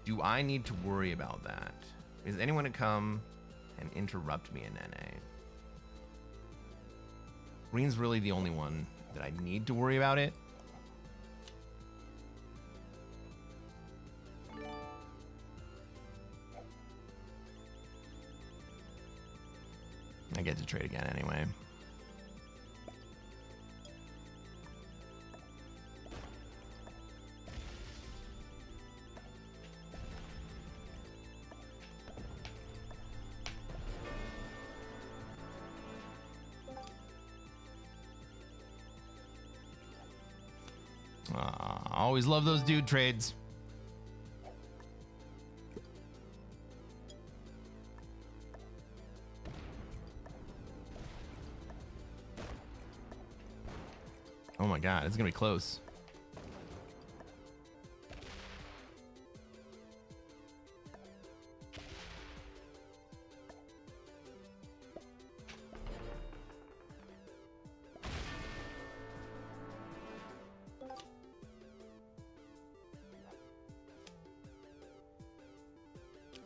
Do I need to worry about that? Is anyone to come and interrupt me in NA? Green's really the only one that I need to worry about it. I get to trade again anyway. Always love those dude trades. Oh my god, it's gonna be close.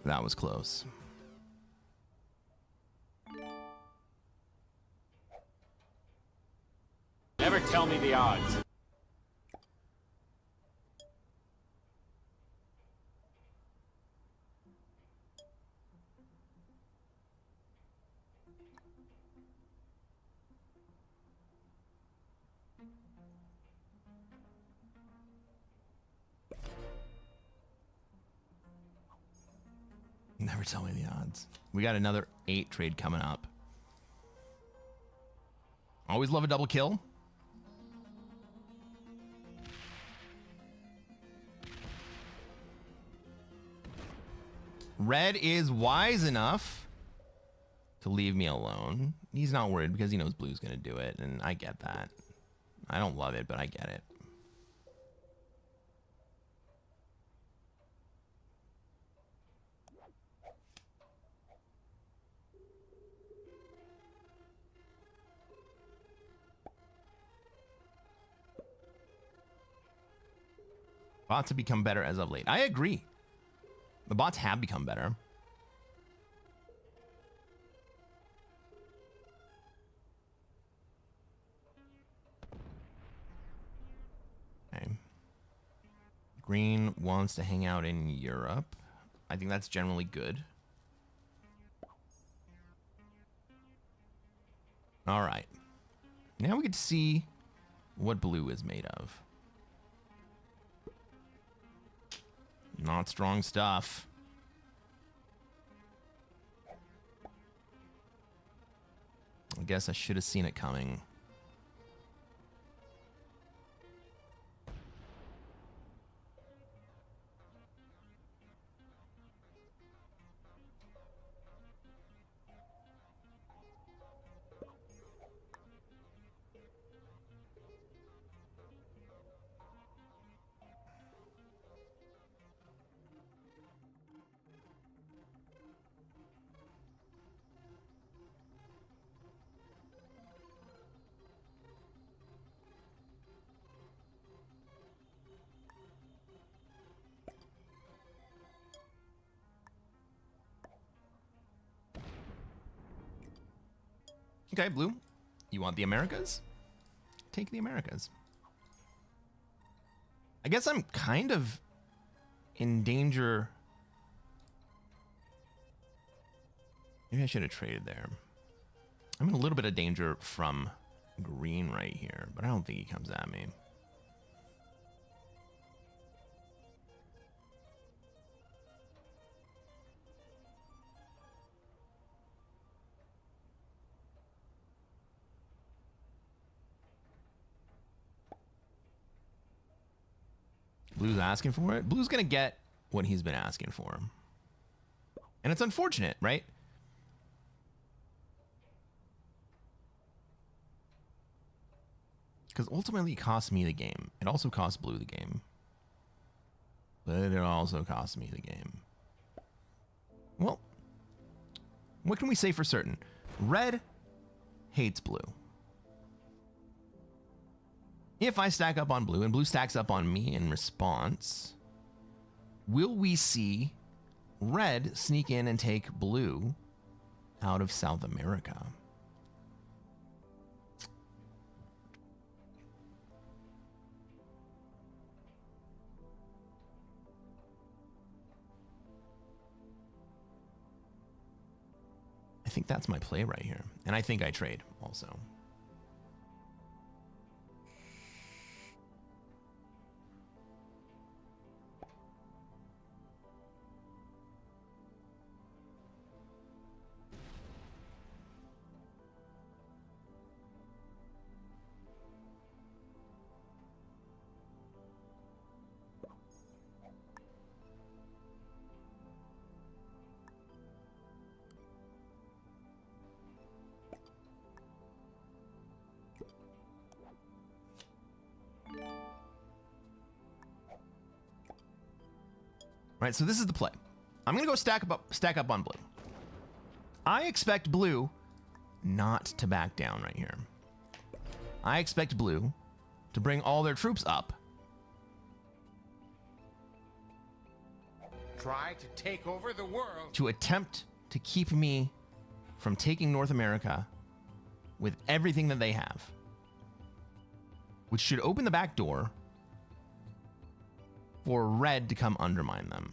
That was close. Never tell me the odds. Never tell me the odds. We got another 8 trade coming up. Always love a double kill. Red is wise enough to leave me alone. He's not worried because he knows blue's going to do it, and I get that. I don't love it, but I get it. Bots have become better as of late. I agree. The bots have become better. Okay. Green wants to hang out in Europe. I think that's generally good. All right. Now we get to see what blue is made of. Not strong stuff. I guess I should have seen it coming. Okay, blue. You want the Americas? Take the Americas. I guess I'm kind of in danger. Maybe I should have traded there. I'm in a little bit of danger from green right here, but I don't think he comes at me. Blue's asking for it. Blue's gonna get what he's been asking for. And it's unfortunate, right? Because ultimately it costs me the game. It also costs blue the game. But it also costs me the game. Well, what can we say for certain? Red hates blue. If I stack up on blue and blue stacks up on me in response, will we see red sneak in and take blue out of South America? I think that's my play right here. And I think I trade also. Right, so this is the play. I'm going to go stack up on blue. I expect blue not to back down right here. I expect blue to bring all their troops up. Try to take over the world. To attempt to keep me from taking North America with everything that they have. Which should open the back door for red to come undermine them.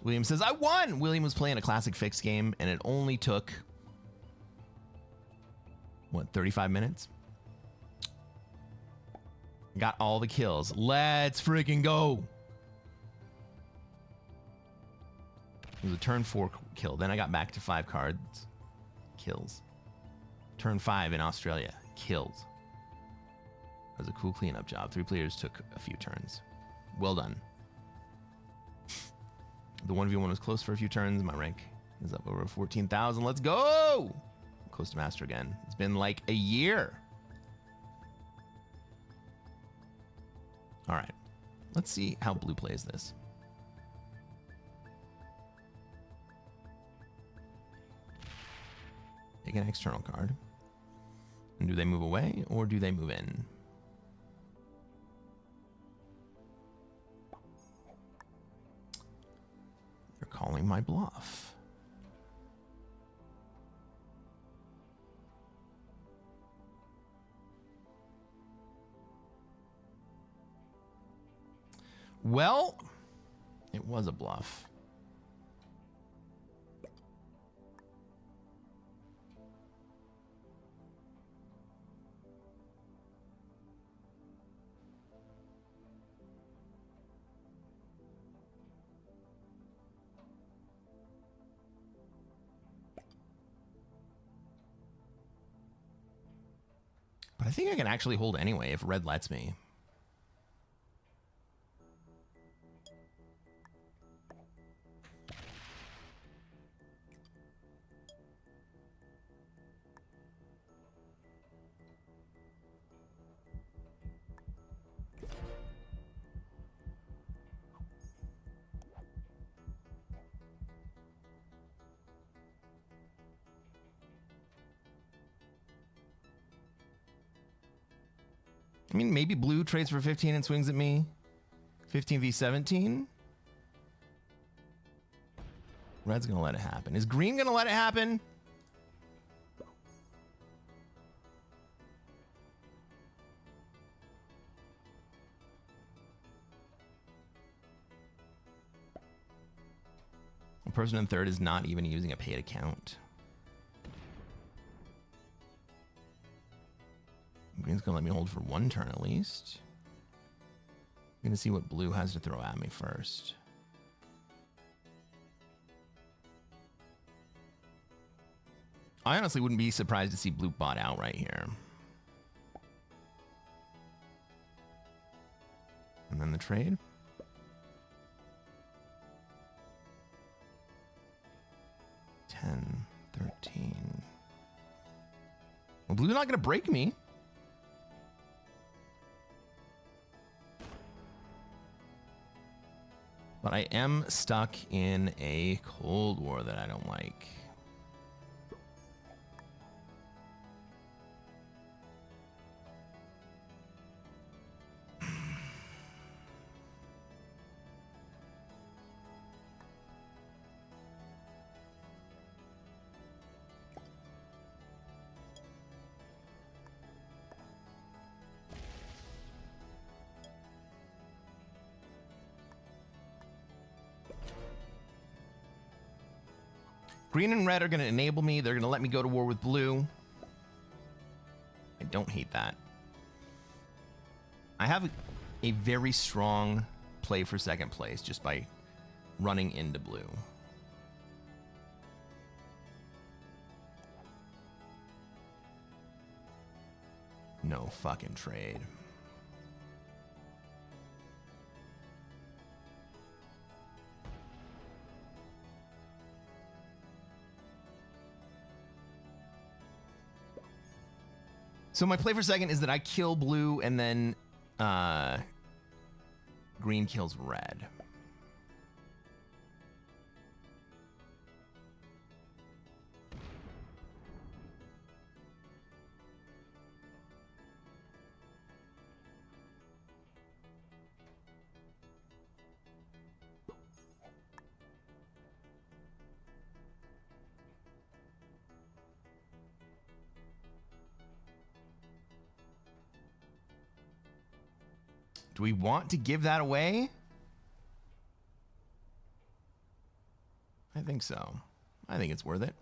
William says, I won! William was playing a classic fix game, and it only took, what, 35 minutes? Got all the kills. Let's freaking go! It was a turn 4 kill. Then I got back to 5 cards. Kills. Turn 5 in Australia. Kills. That was a cool cleanup job. 3 players took a few turns. Well done. The 1v1 was close for a few turns. My rank is up over 14,000. Let's go! Close to master again. It's been like a year. All right. Let's see how blue plays this. Take an external card. And do they move away or do they move in? They're calling my bluff. Well, it was a bluff. But I think I can actually hold anyway if red lets me. I mean, maybe blue trades for 15 and swings at me. 15 v 17. Red's gonna let it happen. Is green gonna let it happen? The person in third is not even using a paid account. Green's gonna let me hold for 1 turn at least. I'm gonna see what blue has to throw at me first. I honestly wouldn't be surprised to see blue bot out right here. And then the trade. $10, $13. Well, blue's not gonna break me. But I am stuck in a Cold War that I don't like. Green and red are going to enable me. They're going to let me go to war with blue. I don't hate that. I have a very strong play for second place just by running into blue. No fucking trade. So my play for second is that I kill blue and then green kills red. Do we want to give that away? I think so. I think it's worth it.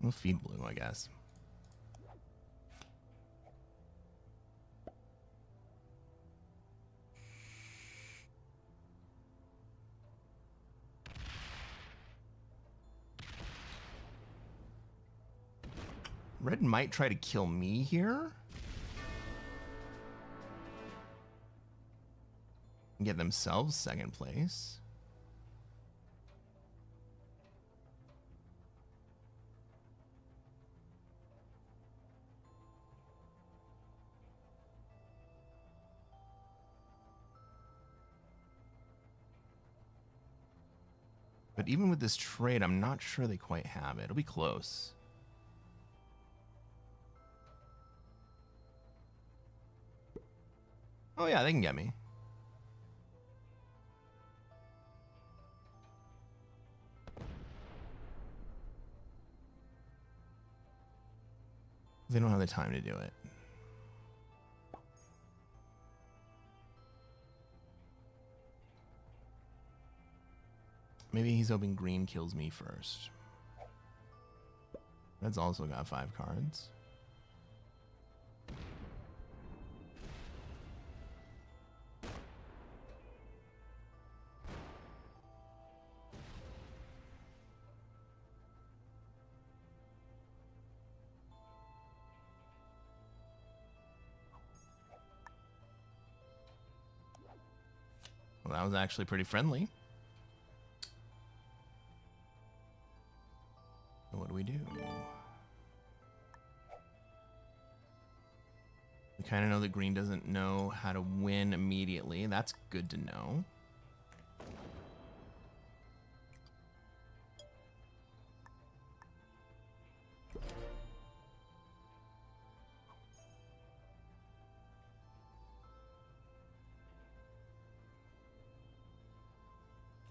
We'll feed blue, I guess. Red might try to kill me here. Get themselves second place. But even with this trade, I'm not sure they quite have it. It'll be close. Oh yeah, they can get me. They don't have the time to do it. Maybe he's hoping green kills me first. Red's also got 5 cards. Well, that was actually pretty friendly. What do we do? We kind of know that green doesn't know how to win immediately. That's good to know.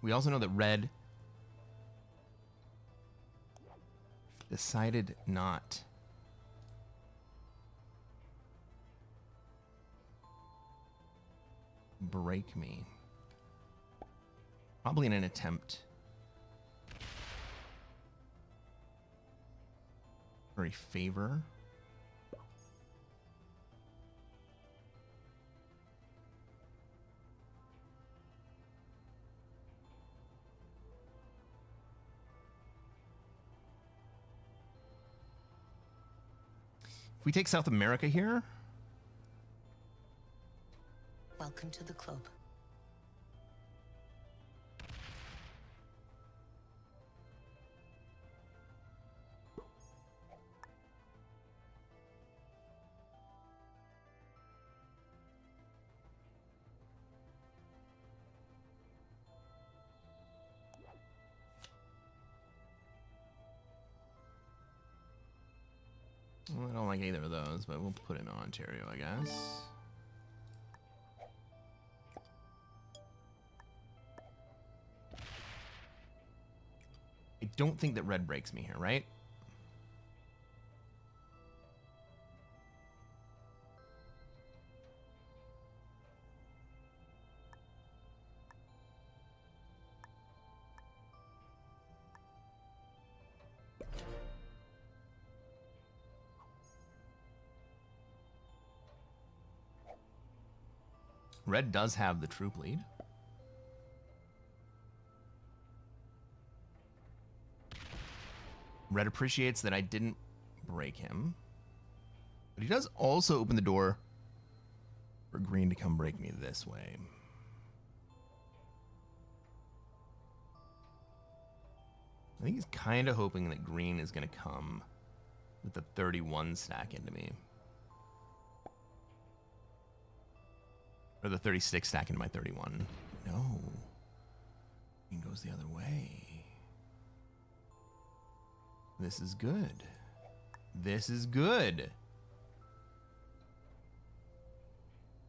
We also know that red decided not break me. Probably in an attempt for a favor. If we take South America here. Welcome to the club. Well, I don't like either of those, but we'll put in Ontario, I guess. I don't think that red breaks me here, right? Red does have the troop lead. Red appreciates that I didn't break him. But he does also open the door for green to come break me this way. I think he's kind of hoping that green is going to come with the 31 stack into me. Or the 36 stack into my 31. No. Green goes the other way. This is good. This is good.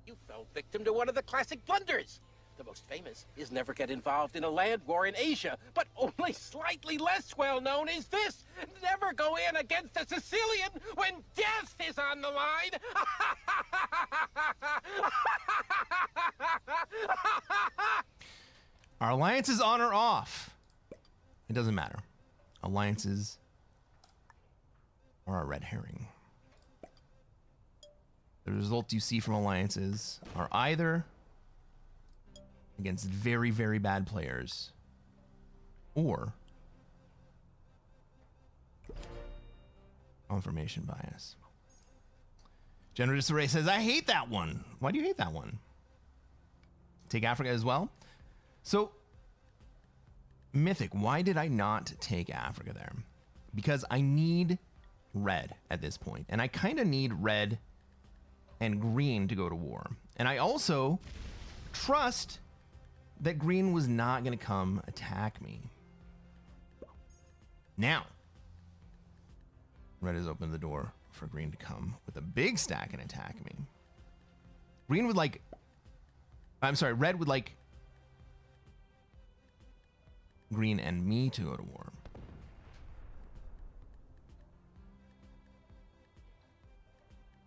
You fell victim to one of the classic blunders. The most famous is never get involved in a land war in Asia, but only slightly less well known is this: never go in against a Sicilian when death is on the line. Our alliance is on or off. It doesn't matter. Alliances are a red herring. The results you see from alliances are either against very, very bad players or confirmation bias. General Disarray says, I hate that one. Why do you hate that one? Take Africa as well? So, Mythic, why did I not take Africa there? Because I need red at this point, and I kind of need red and green to go to war. And I also trust that green was not going to come attack me. Now, red has opened the door for green to come with a big stack and attack me. Green would like... I'm sorry, red would like green and me to go to war.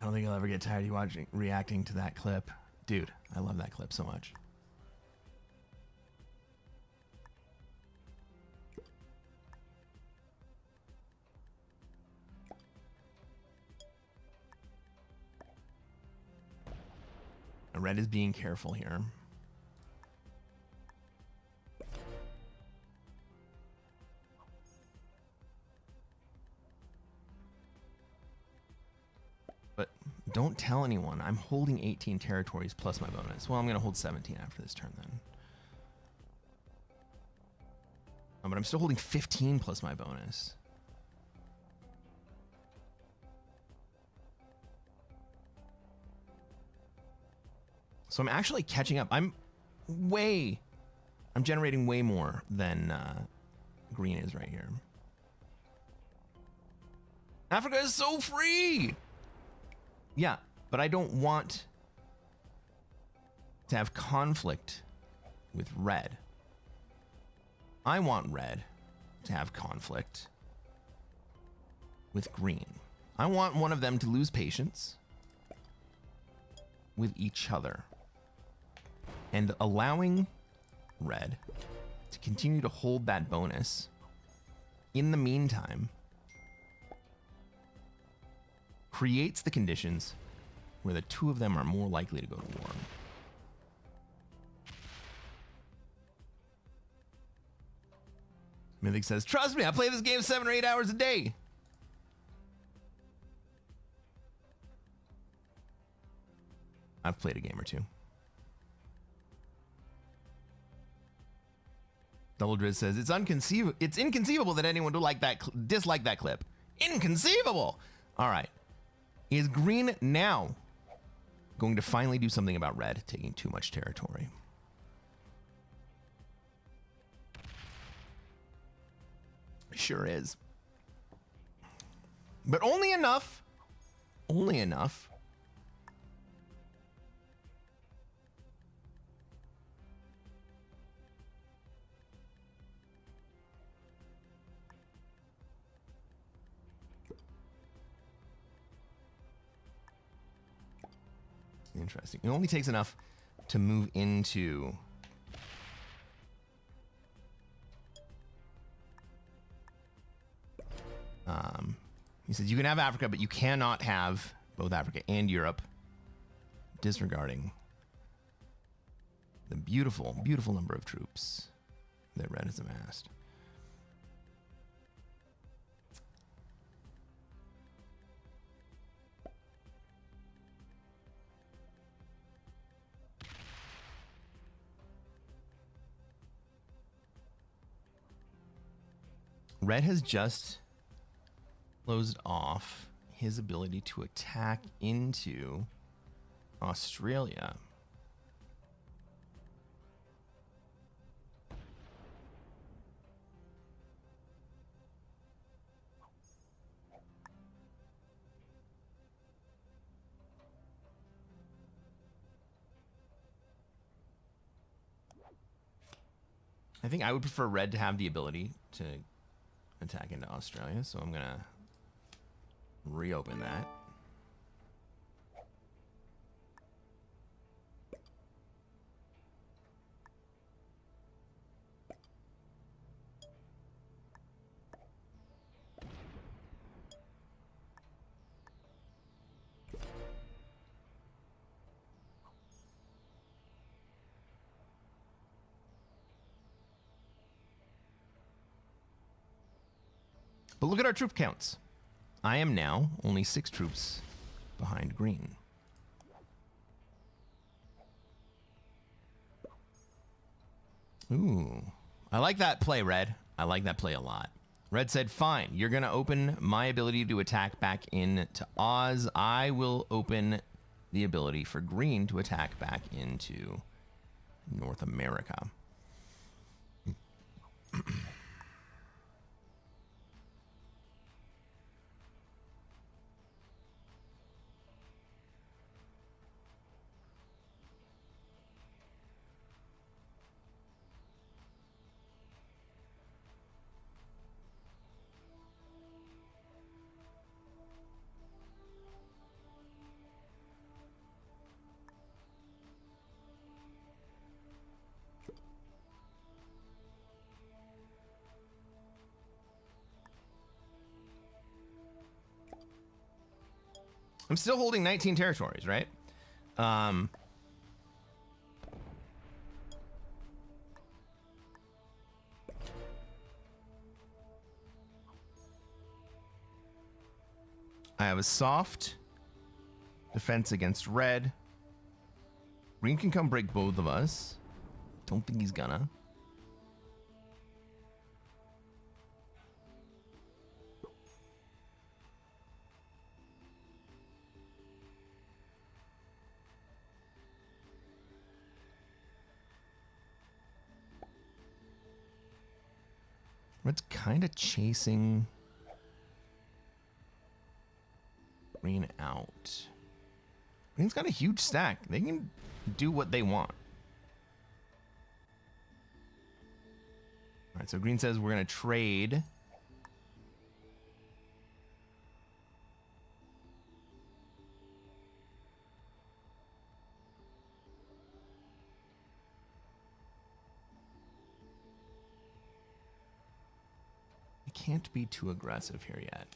I don't think I'll ever get tired of you reacting to that clip. Dude, I love that clip so much. Red is being careful here. But don't tell anyone. I'm holding 18 territories plus my bonus. Well, I'm going to hold 17 after this turn then. But I'm still holding 15 plus my bonus. So I'm actually catching up. I'm generating way more than green is right here. Africa is so free. Yeah, but I don't want to have conflict with red. I want red to have conflict with green. I want one of them to lose patience with each other. And allowing red to continue to hold that bonus in the meantime creates the conditions where the two of them are more likely to go to war. Mythic says, trust me, I play this game 7 or 8 hours a day. I've played a game or two. Double Driz says, it's inconceivable that anyone would dislike that clip. Inconceivable! All right. Is green now going to finally do something about red taking too much territory? Sure is. But only enough. Only enough. Interesting. It only takes enough to move into he says you can have Africa, but you cannot have both Africa and Europe, disregarding the beautiful, beautiful number of troops that Red has amassed. Red has just closed off his ability to attack into Australia. I think I would prefer Red to have the ability to attack into Australia, so I'm gonna reopen that. But look at our troop counts. I am now only 6 troops behind green. Ooh. I like that play, Red. I like that play a lot. Red said, fine, you're going to open my ability to attack back into Oz. I will open the ability for green to attack back into North America. I'm still holding 19 territories, right? I have a soft defense against red. Green can come break both of us. Don't think he's gonna. Red's kind of chasing green out. Green's got a huge stack. They can do what they want. All right, so green says we're going to trade. I can't be too aggressive here yet.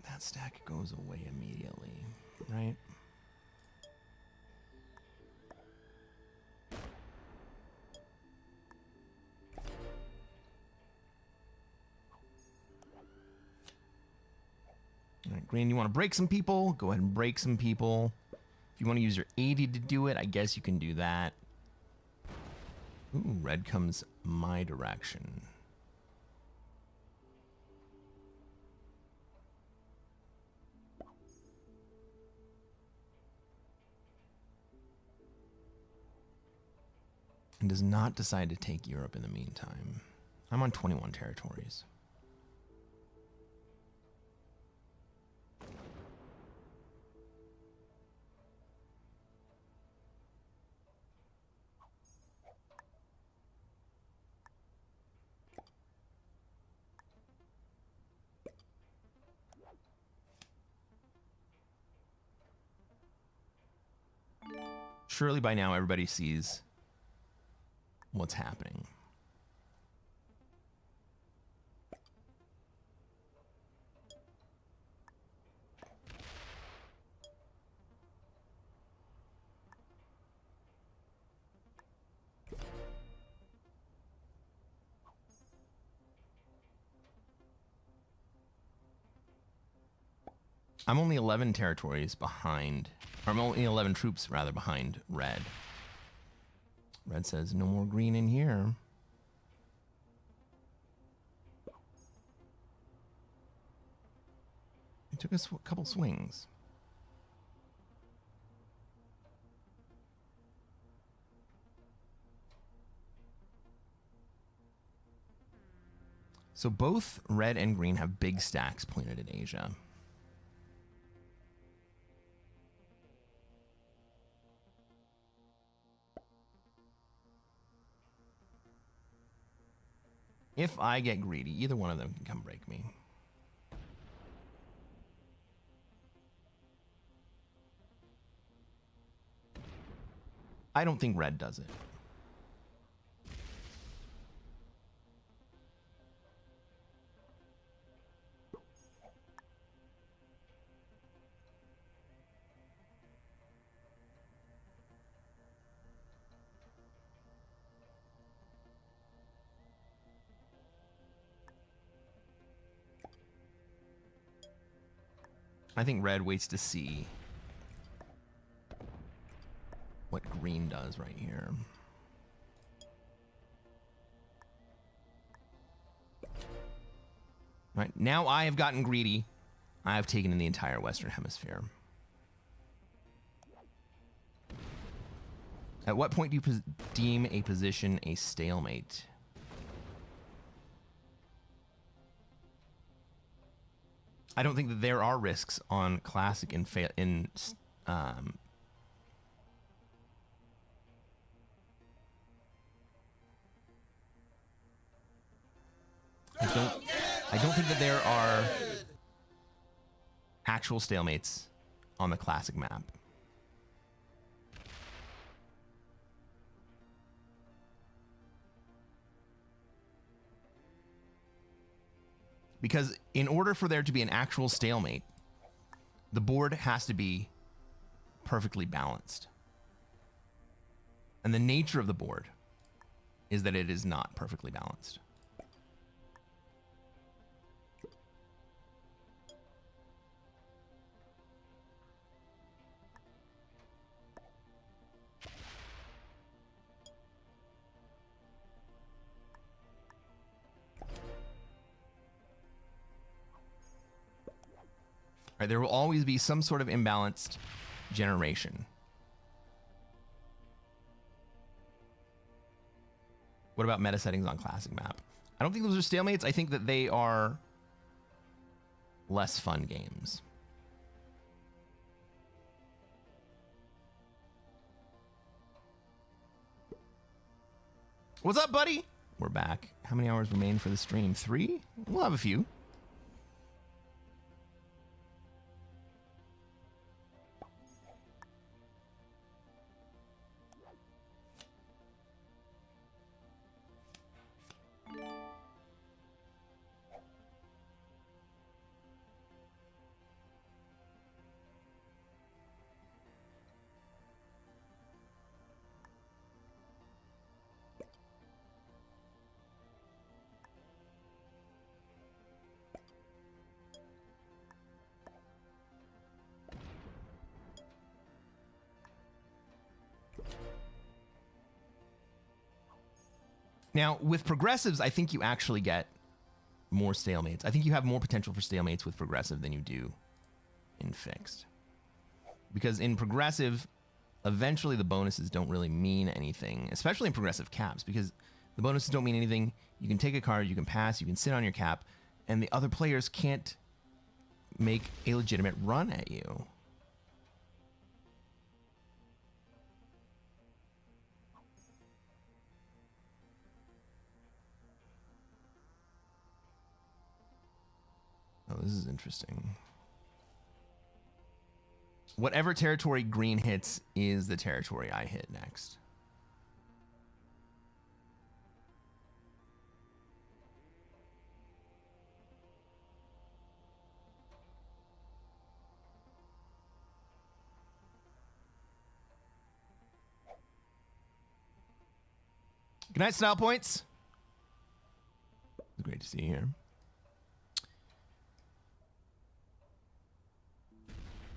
That stack goes away immediately, right? All right, green, you want to break some people? Go ahead and break some people. If you want to use your 80 to do it, I guess you can do that. Ooh, red comes my direction. And does not decide to take Europe in the meantime. I'm on 21 territories. Surely by now everybody sees what's happening. I'm only 11 territories behind, or I'm only 11 troops rather behind red. Red says no more green in here. It took us a couple swings. So both red and green have big stacks pointed at Asia. If I get greedy, either one of them can come break me. I don't think red does it. I think red waits to see what green does right here. Right, now I have gotten greedy. I have taken in the entire Western Hemisphere. At what point do you deem a position a stalemate? I don't think that there are risks on Classic I don't think that there are actual stalemates on the Classic map. Because in order for there to be an actual stalemate, the board has to be perfectly balanced. And the nature of the board is that it is not perfectly balanced. Right, there will always be some sort of imbalanced generation. What about meta settings on Classic map? I don't think those are stalemates. I think that they are less fun games. What's up, buddy? We're back. How many hours remain for the stream? 3? We'll have a few. Now, with progressives, I think you actually get more stalemates. I think you have more potential for stalemates with progressive than you do in fixed. Because in progressive, eventually the bonuses don't really mean anything, especially in progressive caps, because the bonuses don't mean anything. You can take a card, you can pass, you can sit on your cap, and the other players can't make a legitimate run at you. Oh, this is interesting. Whatever territory green hits is the territory I hit next. Good night, Style Points. It's great to see you here.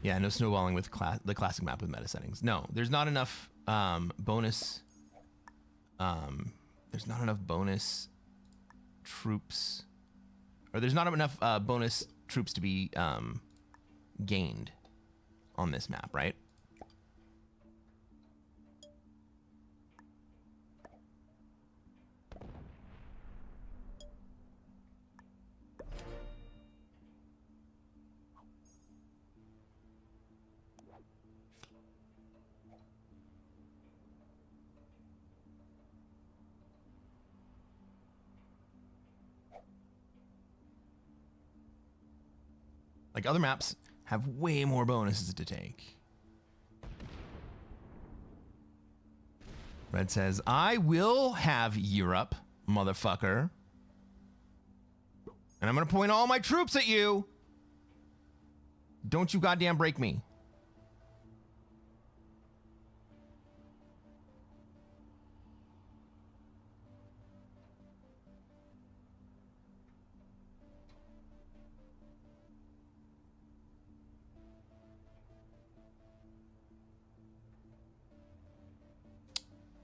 Yeah, no snowballing with the classic map with meta settings. No, there's not enough bonus. There's not enough bonus troops, or there's not enough bonus troops to be gained on this map, right? Like other maps have way more bonuses to take. Red says, I will have Europe, motherfucker. And I'm going to point all my troops at you. Don't you goddamn break me.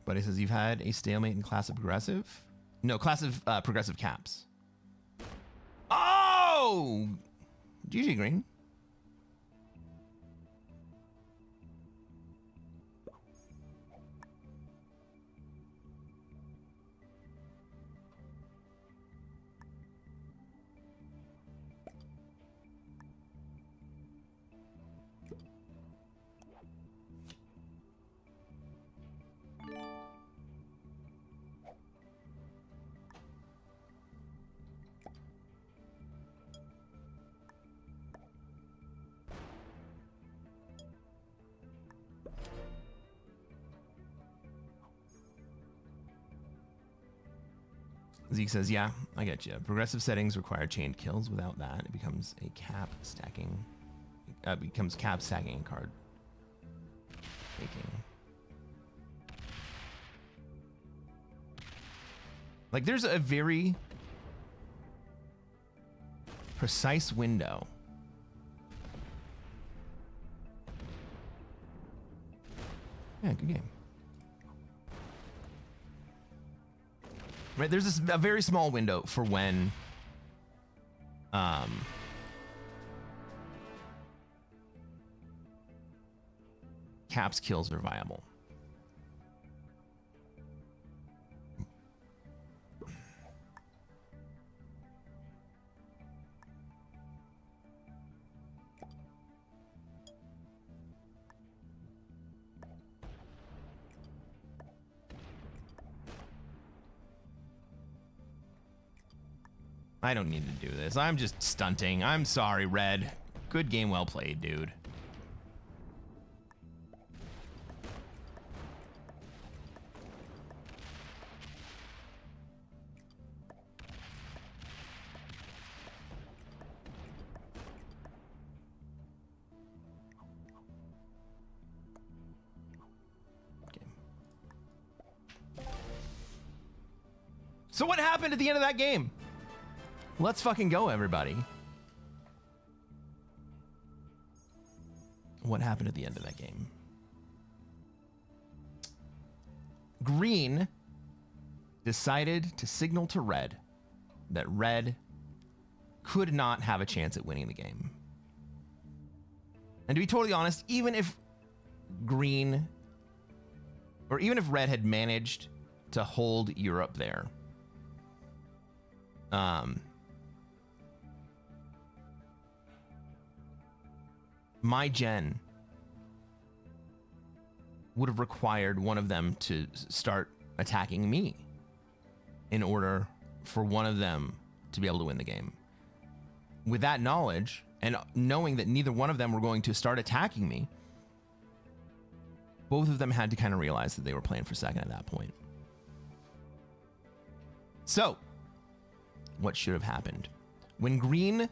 But he says you've had a stalemate in class of progressive? No, class of progressive caps. Oh! GG Green. Zeke says, yeah, I get you. Progressive settings require chained kills. Without that, it becomes a cap stacking. Becomes cap stacking and card taking. Like, there's a very precise window. Yeah, good game. Right, there's a very small window for when caps kills are viable. I don't need to do this. I'm just stunting. I'm sorry, Red. Good game, well played, dude. Okay. So what happened at the end of that game? Let's fucking go, everybody. What happened at the end of that game? Green decided to signal to Red that Red could not have a chance at winning the game. And to be totally honest, even if Green, or even if Red had managed to hold Europe there, my gen would have required one of them to start attacking me in order for one of them to be able to win the game. With that knowledge, and knowing that neither one of them were going to start attacking me, both of them had to kind of realize that they were playing for second at that point. So, what should have happened? When Green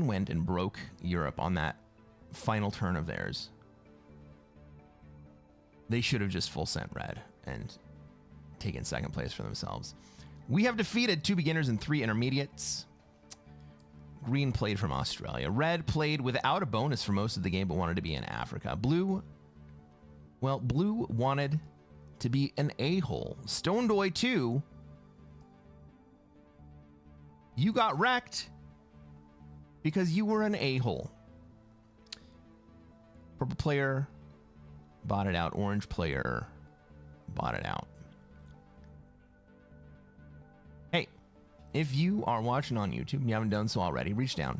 went and broke Europe on that final turn of theirs, they should have just full sent Red and taken second place for themselves. We have defeated 2 beginners and 3 intermediates. Green played from Australia. Red played without a bonus for most of the game but wanted to be in Africa. Blue wanted to be an a-hole. Stonedoy 2, you got wrecked because you were an a-hole. Purple player bought it out. Orange player bought it out. Hey, if you are watching on YouTube and you haven't done so already, reach down,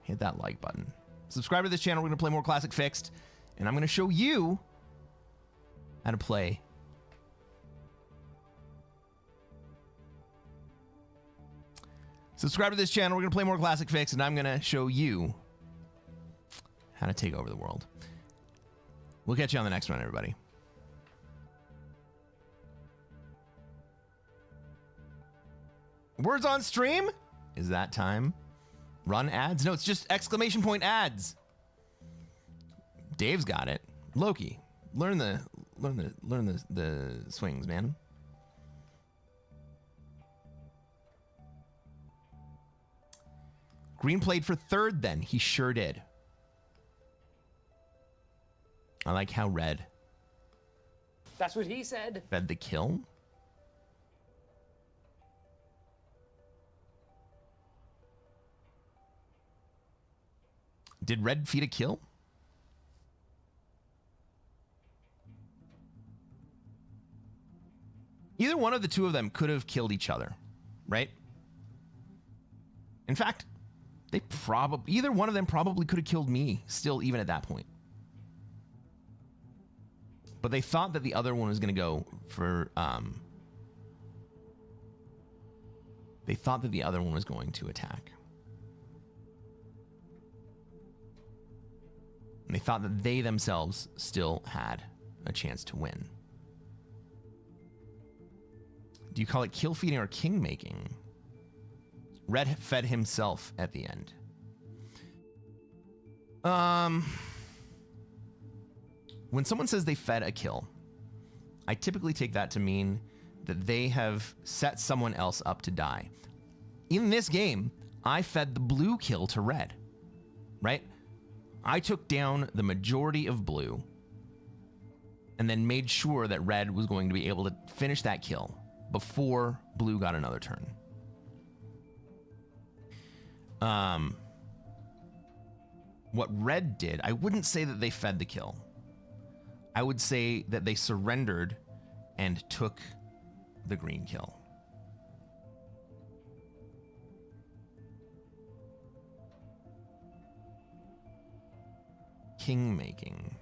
hit that like button. Subscribe to this channel. We're going to play more Classic Fixed, and I'm going to show you how to play Subscribe to this channel. We're going to play more Classic Fix, and I'm going to show you how to take over the world. We'll catch you on the next one, everybody. Words on stream? Is that time? Run ads? No, it's just exclamation point ads. Dave's got it. Loki, learn the swings, man. Green played for third then. He sure did. I like how red That's what he said. fed the kill. Did red feed a kill? Either one of the two of them could have killed each other, right? In fact, either one of them probably could have killed me still, even at that point. But they thought that the other one was going to go for, they thought that the other one was going to attack. And they thought that they themselves still had a chance to win. Do you call it kill feeding or king making? Red fed himself at the end. When someone says they fed a kill, I typically take that to mean that they have set someone else up to die. In this game, I fed the blue kill to red, right? I took down the majority of blue and then made sure that red was going to be able to finish that kill before blue got another turn. What red did, I wouldn't say that they fed the kill. I would say that they surrendered and took the green kill. King making.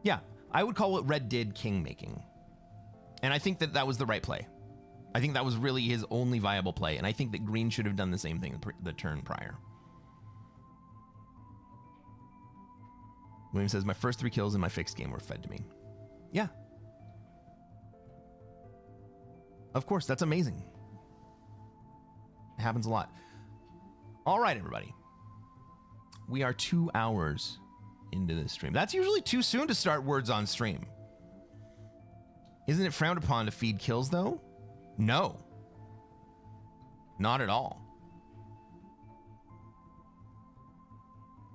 Yeah, I would call what red did king making. And I think that that was the right play. I think that was really his only viable play, and I think that green should have done the same thing the turn prior. William says, my first 3 kills in my fixed game were fed to me. Yeah. Of course, that's amazing. It happens a lot. All right, everybody. We are 2 hours into this stream. That's usually too soon to start words on stream. Isn't it frowned upon to feed kills, though? No. Not at all.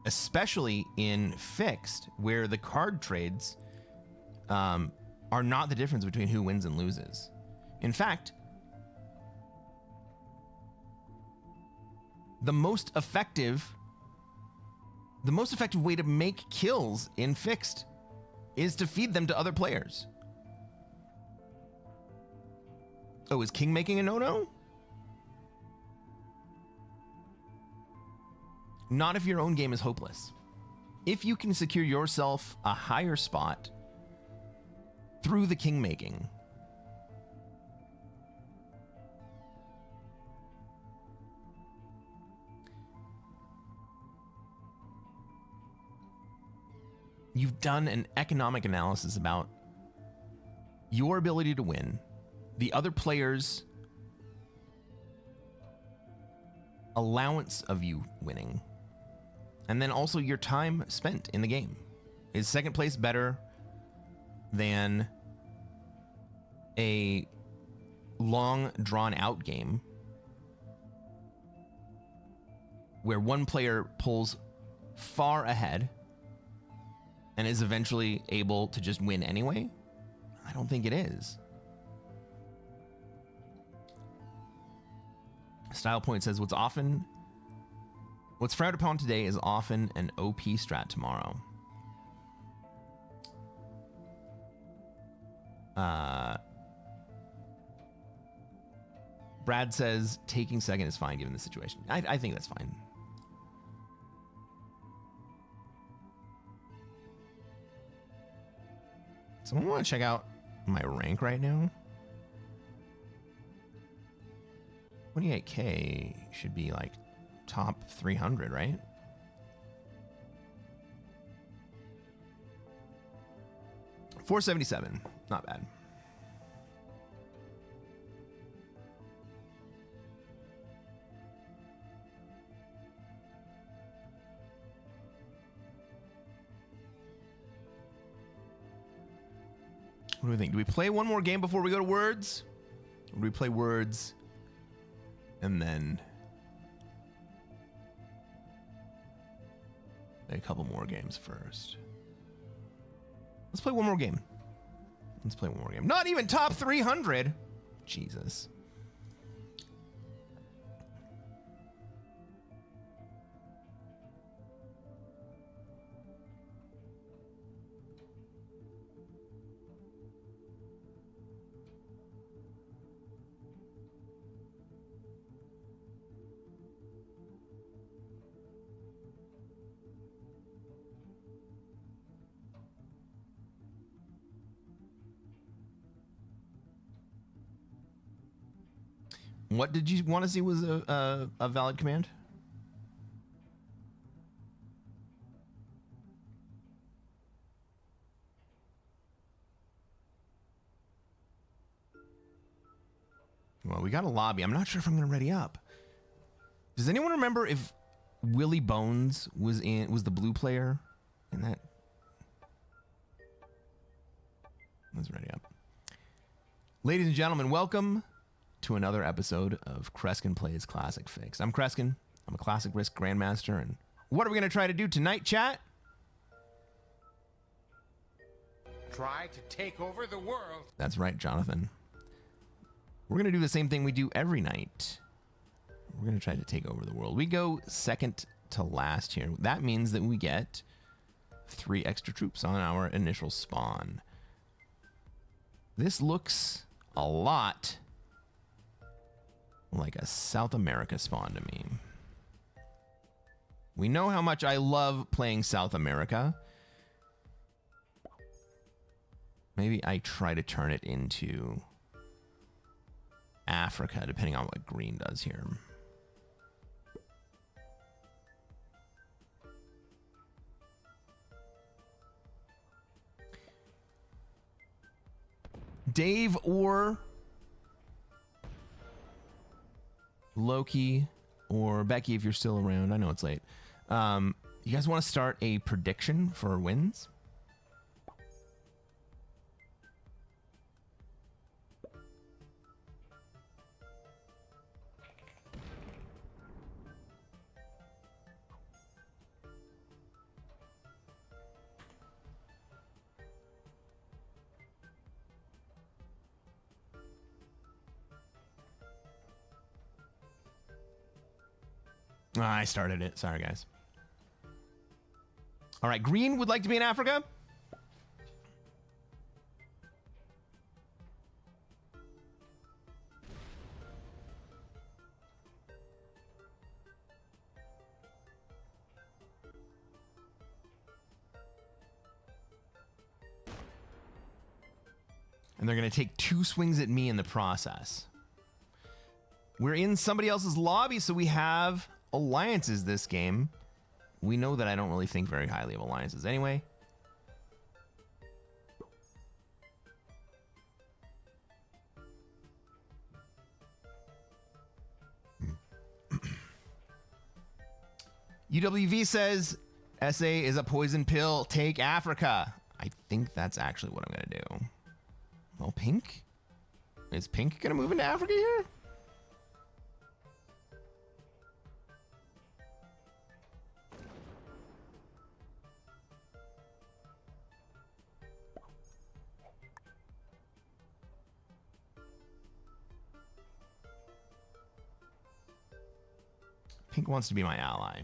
Especially in fixed, where the card trades are not the difference between who wins and loses. In fact, the most effective way to make kills in fixed is to feed them to other players. Oh, is king making a no-no? Not if your own game is hopeless. If you can secure yourself a higher spot through the king making, you've done an economic analysis about your ability to win, the other players' allowance of you winning, and then also your time spent in the game. Is second place better than a long drawn out game where one player pulls far ahead and is eventually able to just win anyway? I don't think it is. Style Point says what's frowned upon today is often an OP strat tomorrow. Brad says taking second is fine given the situation. I think that's fine. Someone want to check out my rank right now? 28K should be like top 300, right? $477, not bad. What do we think? Do we play one more game before we go to words? Or do we play words and then play a couple more games first? Let's play one more game. Let's play one more game. Not even top 300. Jesus. What did you want to see was a valid command? Well, we got a lobby. I'm not sure if I'm going to ready up. Does anyone remember if Willie Bones was the blue player in that? Let's ready up. Ladies and gentlemen, welcome to another episode of Cresquin Plays Classic Fix. I'm Cresquin. I'm a Classic Risk Grandmaster, and what are we going to try to do tonight, chat? Try to take over the world. That's right, Jonathan. We're going to do the same thing we do every night. We're going to try to take over the world. We go second to last here. That means that we get 3 extra troops on our initial spawn. This looks a lot like a South America spawn to me. We know how much I love playing South America. Maybe I try to turn it into Africa, depending on what green does here. Dave or Loki or Becky, if you're still around. I know it's late. You guys want to start a prediction for wins? I started it. Sorry, guys. All right, green would like to be in Africa. And they're going to take 2 swings at me in the process. We're in somebody else's lobby, so we have alliances this game. We know that I don't really think very highly of alliances anyway. UWV says, SA is a poison pill. Take Africa. I think that's actually what I'm going to do. Well, Pink? Is Pink going to move into Africa here? Pink wants to be my ally.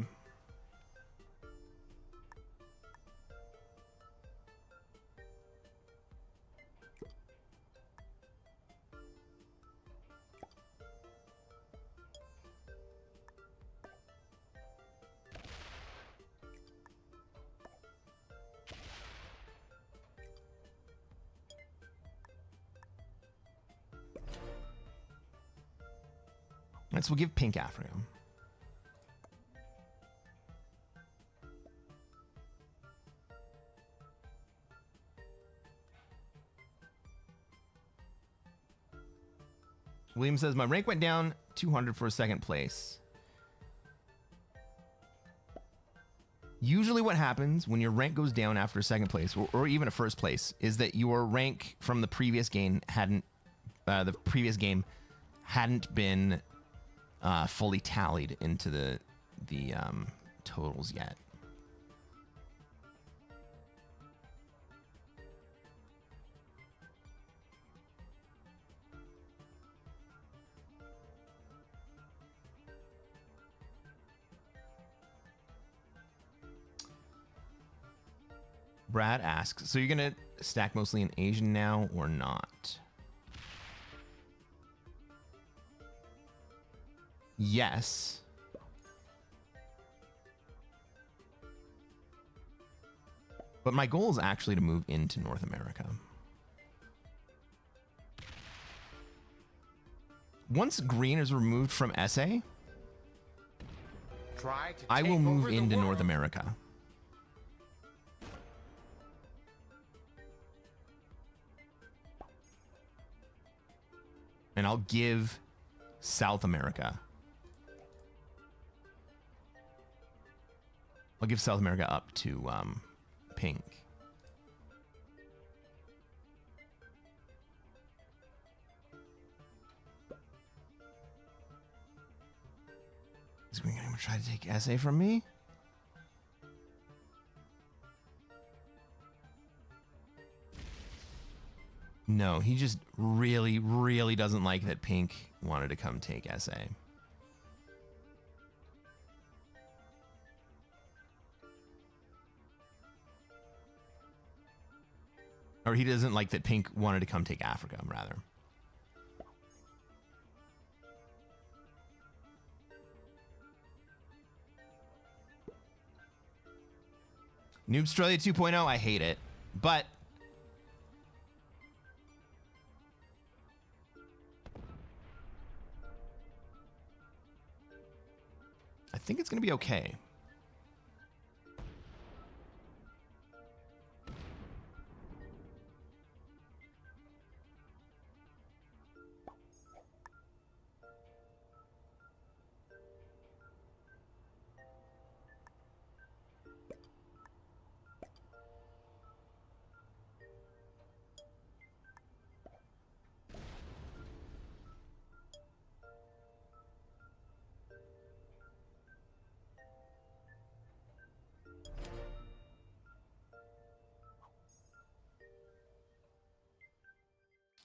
So we'll give Pink Africa. William says, my rank went down 200 for a second place. Usually what happens when your rank goes down after a second place, or even a first place, is that your rank from the previous game hadn't been fully tallied into the totals yet. Brad asks, so you're gonna stack mostly in Asian now or not? Yes. But my goal is actually to move into North America. Once green is removed from SA, I will move into North America. And I'll give South America. I'll give South America up to Pink. Is he going to try to take SA from me? No, he just really, really doesn't like that Pink wanted to come take SA. Or he doesn't like that Pink wanted to come take Africa, rather. Noobstralia 2.0, I hate it. But I think it's going to be okay.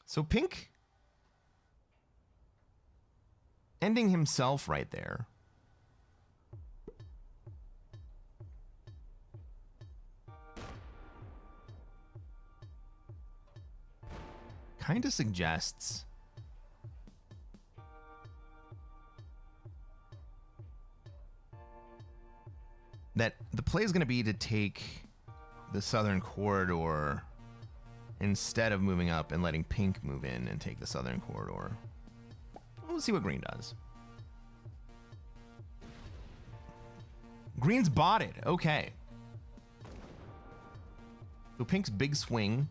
So Pink ending himself right there. Kind of suggests that the play is going to be to take the southern corridor instead of moving up and letting Pink move in and take the southern corridor. We'll see what green does. Green's botted. Okay. So Pink's big swing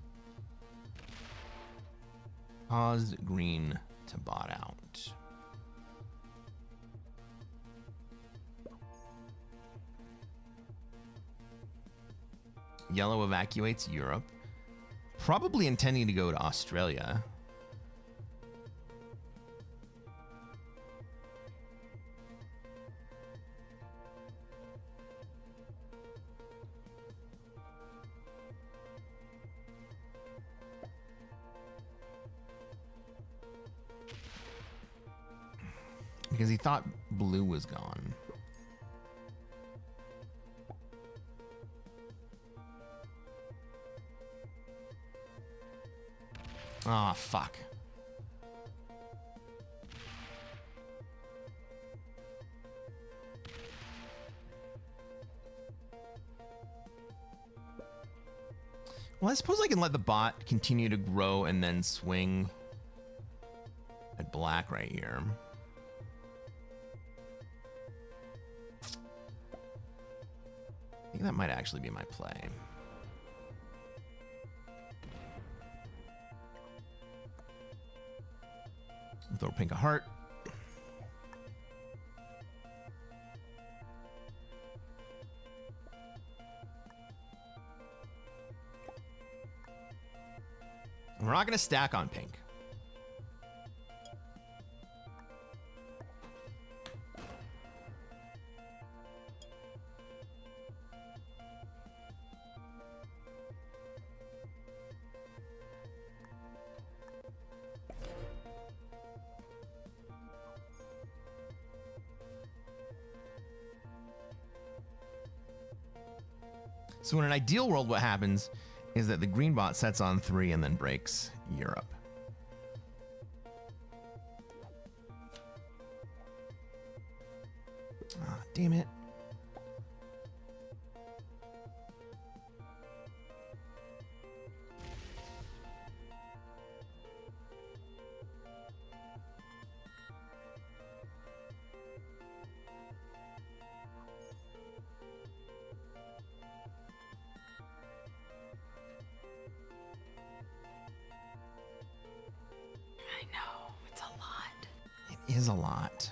caused green to bot out. Yellow evacuates Europe. Probably intending to go to Australia. Because he thought blue was gone. Ah, fuck. Well, I suppose I can let the bot continue to grow and then swing at black right here. I think that might actually be my play. Throw pink a heart. We're not going to stack on pink. So in an ideal world, what happens is that the green bot sets on 3 and then breaks Europe. Ah, damn it. I know, it's a lot. It is a lot.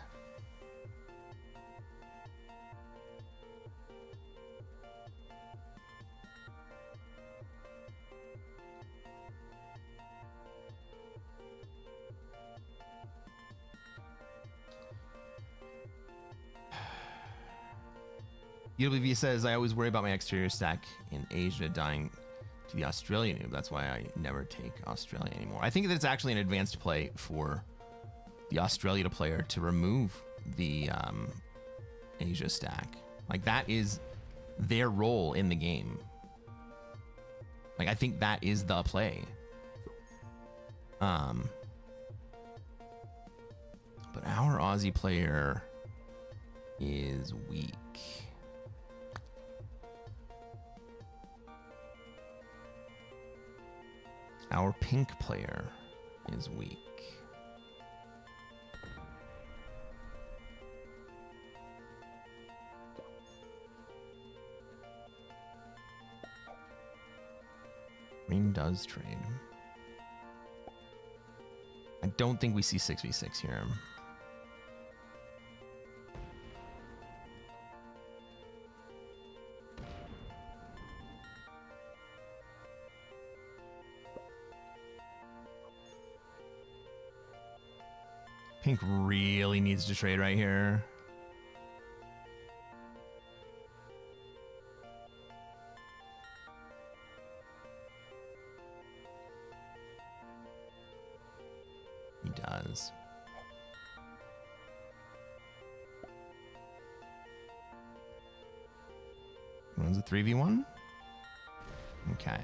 UWV says, I always worry about my exterior stack in Asia dying to the Australian noob. That's why I never take Australia anymore. I think that it's actually an advanced play for the Australia player to remove the Asia stack. Like, that is their role in the game. Like, I think that is the play. But our Aussie player is weak. Our pink player is weak. Green does trade. I don't think we see 6v6 here. Pink really needs to trade right here. He does. Runs a 3v1? Okay.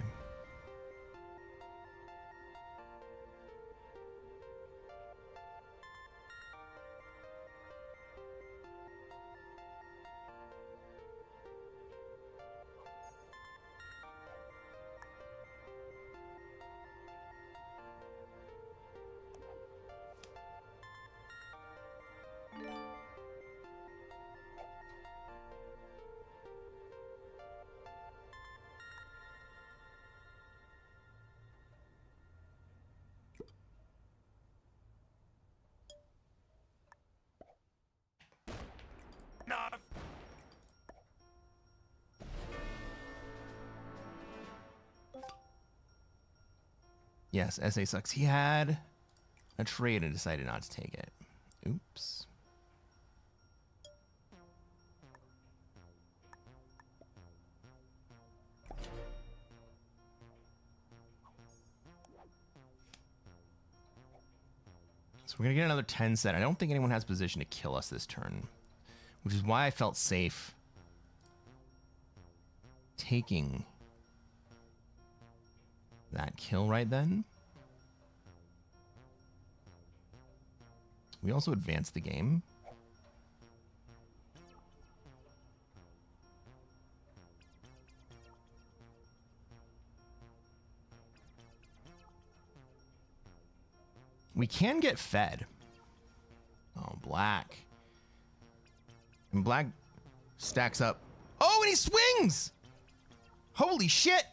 Yes, SA sucks. He had a trade and decided not to take it. Oops. So we're going to get another 10 set. I don't think anyone has position to kill us this turn, which is why I felt safe taking that kill right then. We also advance the game. We can get fed. Oh, black. And black stacks up. Oh, and he swings! Holy shit!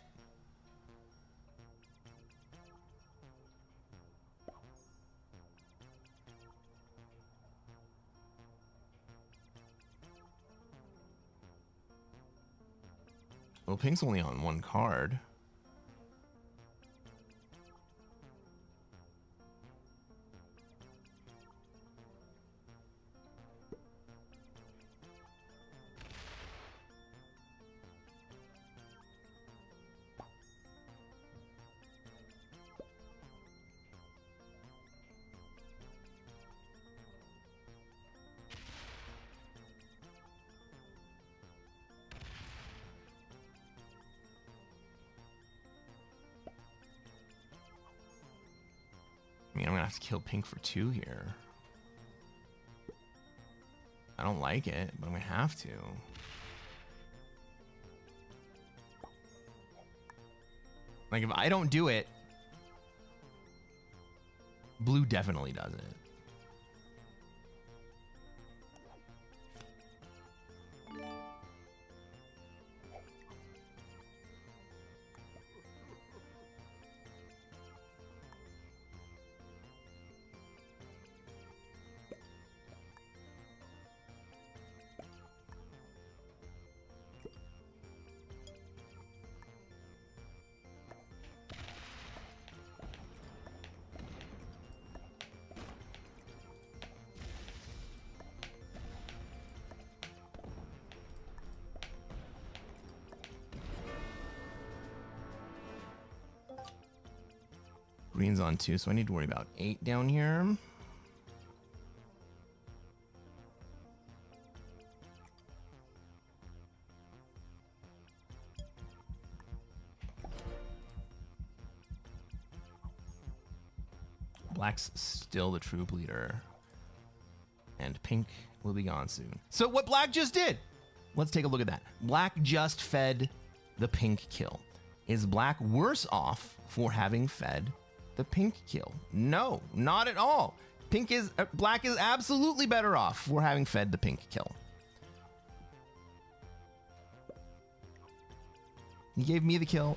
Well, pink's only on one card. I mean, I'm gonna have to kill pink for 2 here. I don't like it, but I'm gonna have to. Like, if I don't do it, blue definitely does it. Green's on 2, so I need to worry about 8 down here. Black's still the troop leader. And pink will be gone soon. So what black just did, let's take a look at that. Black just fed the pink kill. Is black worse off for having fed the pink kill? No, not at all. Black is absolutely better off for having fed the pink kill. He gave me the kill.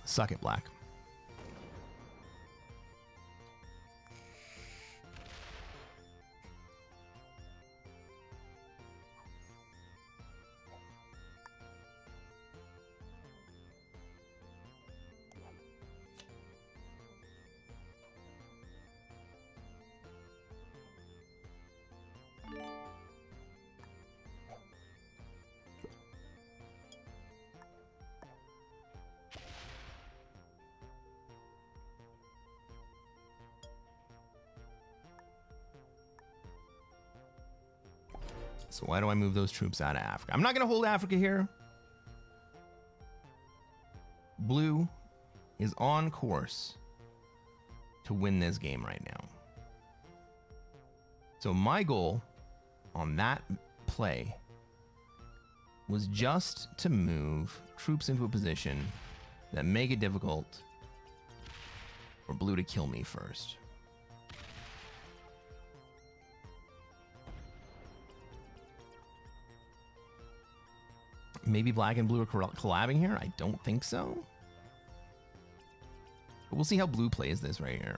Suck it, black. So why do I move those troops out of Africa? I'm not going to hold Africa here. Blue is on course to win this game right now. So my goal on that play was just to move troops into a position that make it difficult for blue to kill me first. Maybe black and blue are collabing here. I don't think so. But we'll see how blue plays this right here.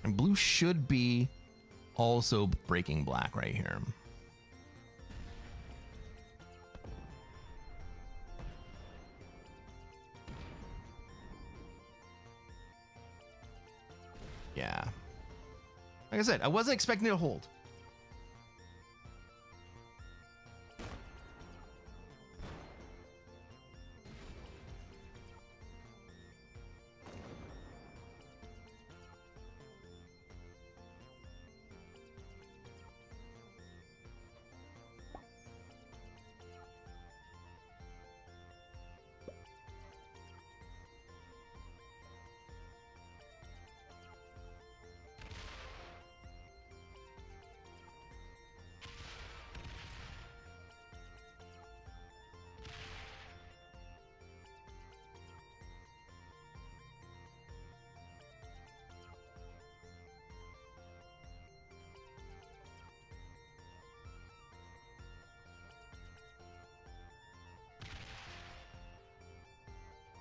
And blue should be also breaking black right here. Yeah. Like I said, I wasn't expecting it to hold.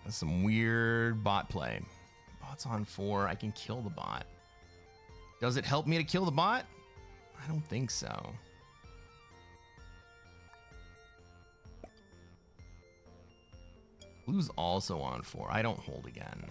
That's some weird bot play. Bot's on 4. I can kill the bot. Does it help me to kill the bot? I don't think so. Blue's also on 4. I don't hold again.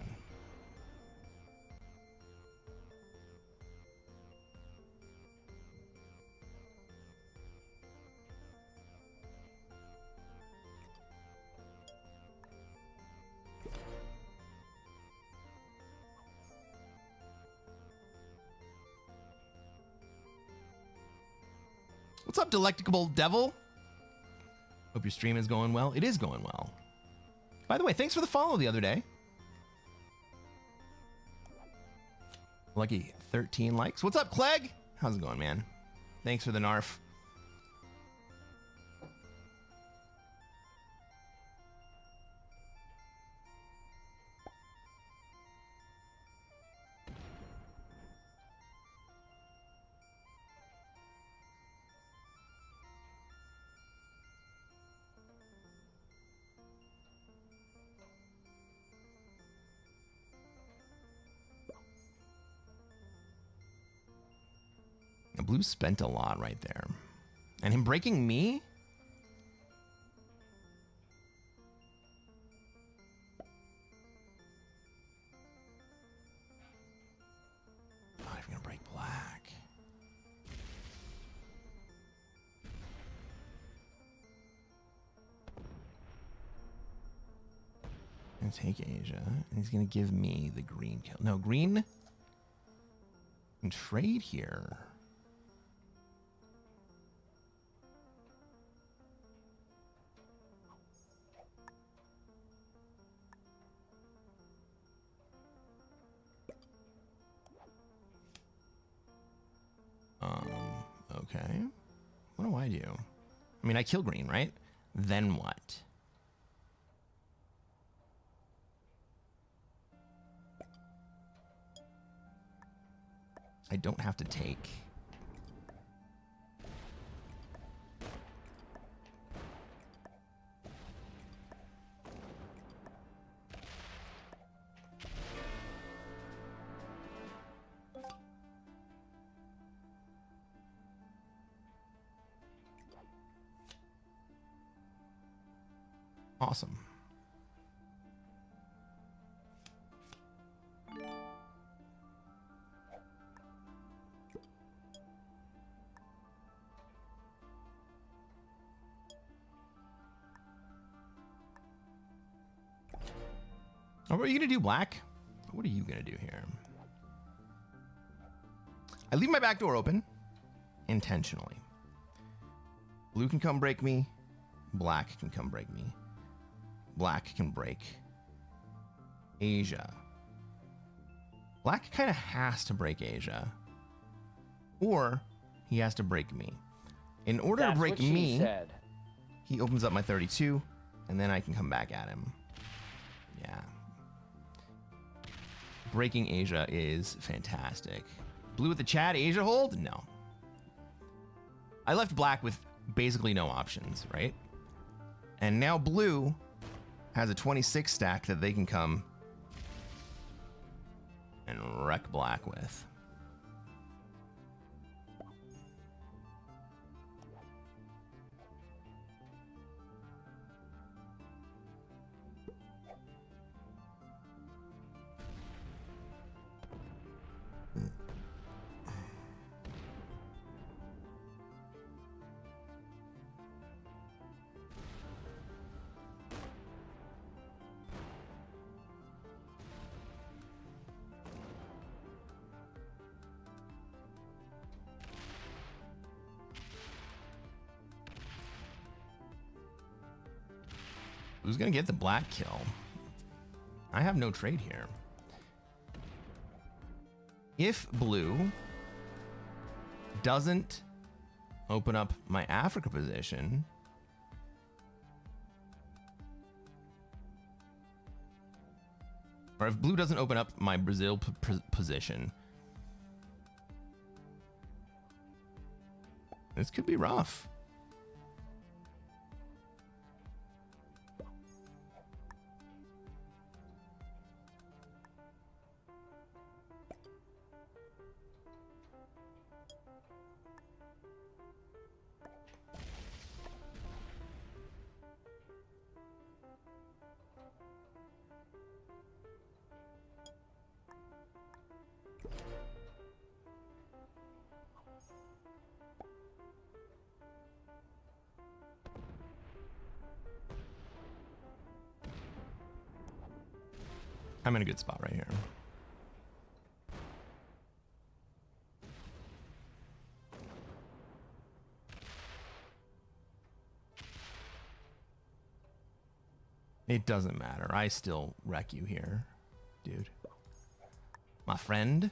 What's up, Delectable Devil? Hope your stream is going well. It is going well. By the way, thanks for the follow the other day. Lucky 13 likes. What's up, Clegg? How's it going, man? Thanks for the narf. Blue spent a lot right there. And him breaking me? Not even gonna break black. I'm gonna take Asia, and he's gonna give me the green kill. No, green can trade here. Okay. What do I do? I mean, I kill green, right? Then what? I don't have to take. Awesome. Oh, what are you gonna do, Black? What are you gonna do here? I leave my back door open intentionally. Blue can come break me. Black can come break me. Black can break Asia. Black kind of has to break Asia. Or he has to break me. In order to break me, he opens up my 32, and then I can come back at him. Yeah. Breaking Asia is fantastic. Blue with the Chad, Asia hold? No. I left black with basically no options, right? And now blue has a 26 stack that they can come and wreck black with. Who's gonna get the black kill? I have no trade here. If blue doesn't open up my Africa position, or if blue doesn't open up my Brazil position, this could be rough. I'm in a good spot right here. It doesn't matter. I still wreck you here, dude. My friend.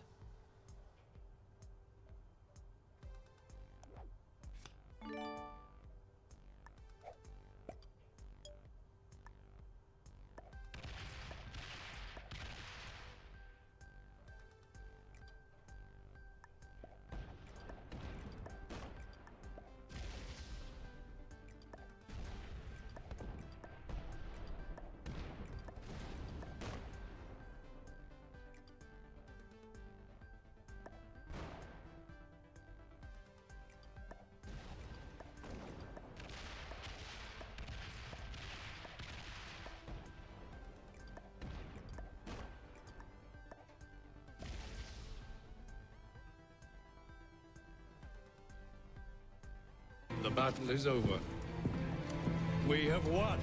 The battle is over. We have won.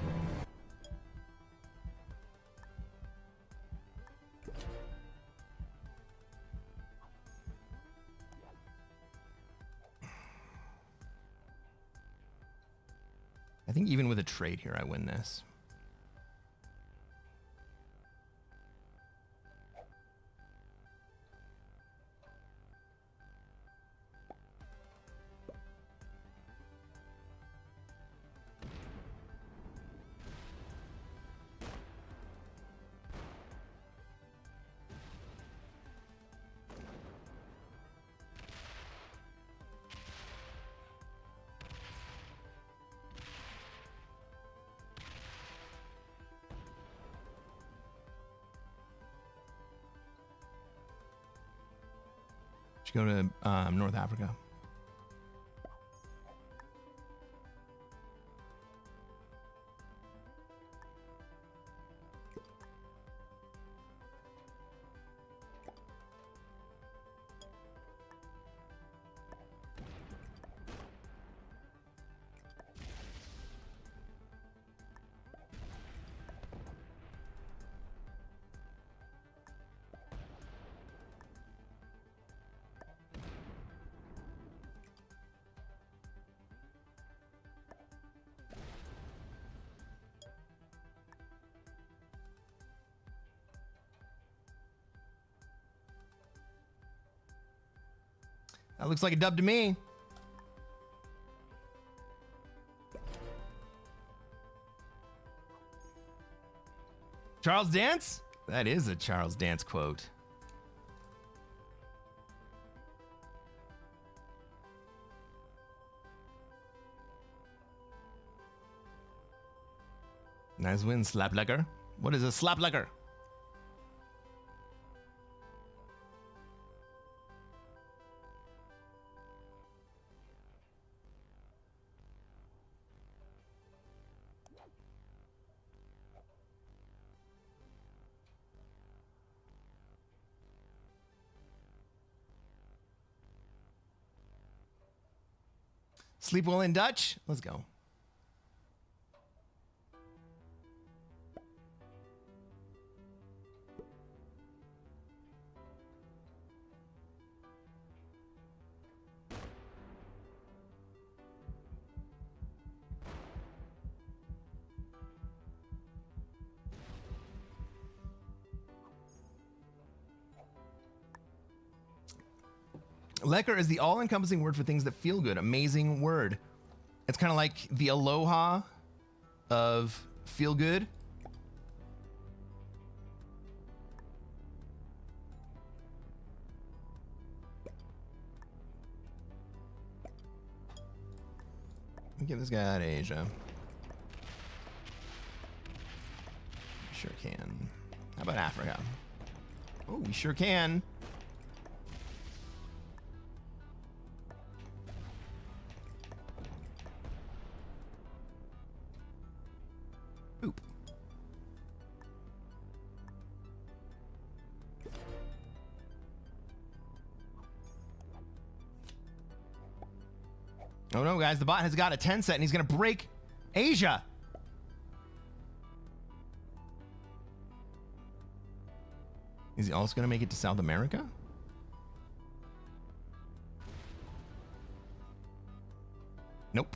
I think even with a trade here, I win this. Should go to North Africa. That looks like a dub to me. Charles Dance? That is a Charles Dance quote. Nice win, Slaplecker. What is a Slaplecker? Sleep well in Dutch? Let's go. Lekker is the all-encompassing word for things that feel good. Amazing word. It's kind of like the aloha of feel good. Get this guy out of Asia. Sure can. How about Africa? Oh, we sure can. Oop. Oh no, guys, the bot has got a 10 set and he's gonna break Asia. Is he also gonna make it to South America? Nope.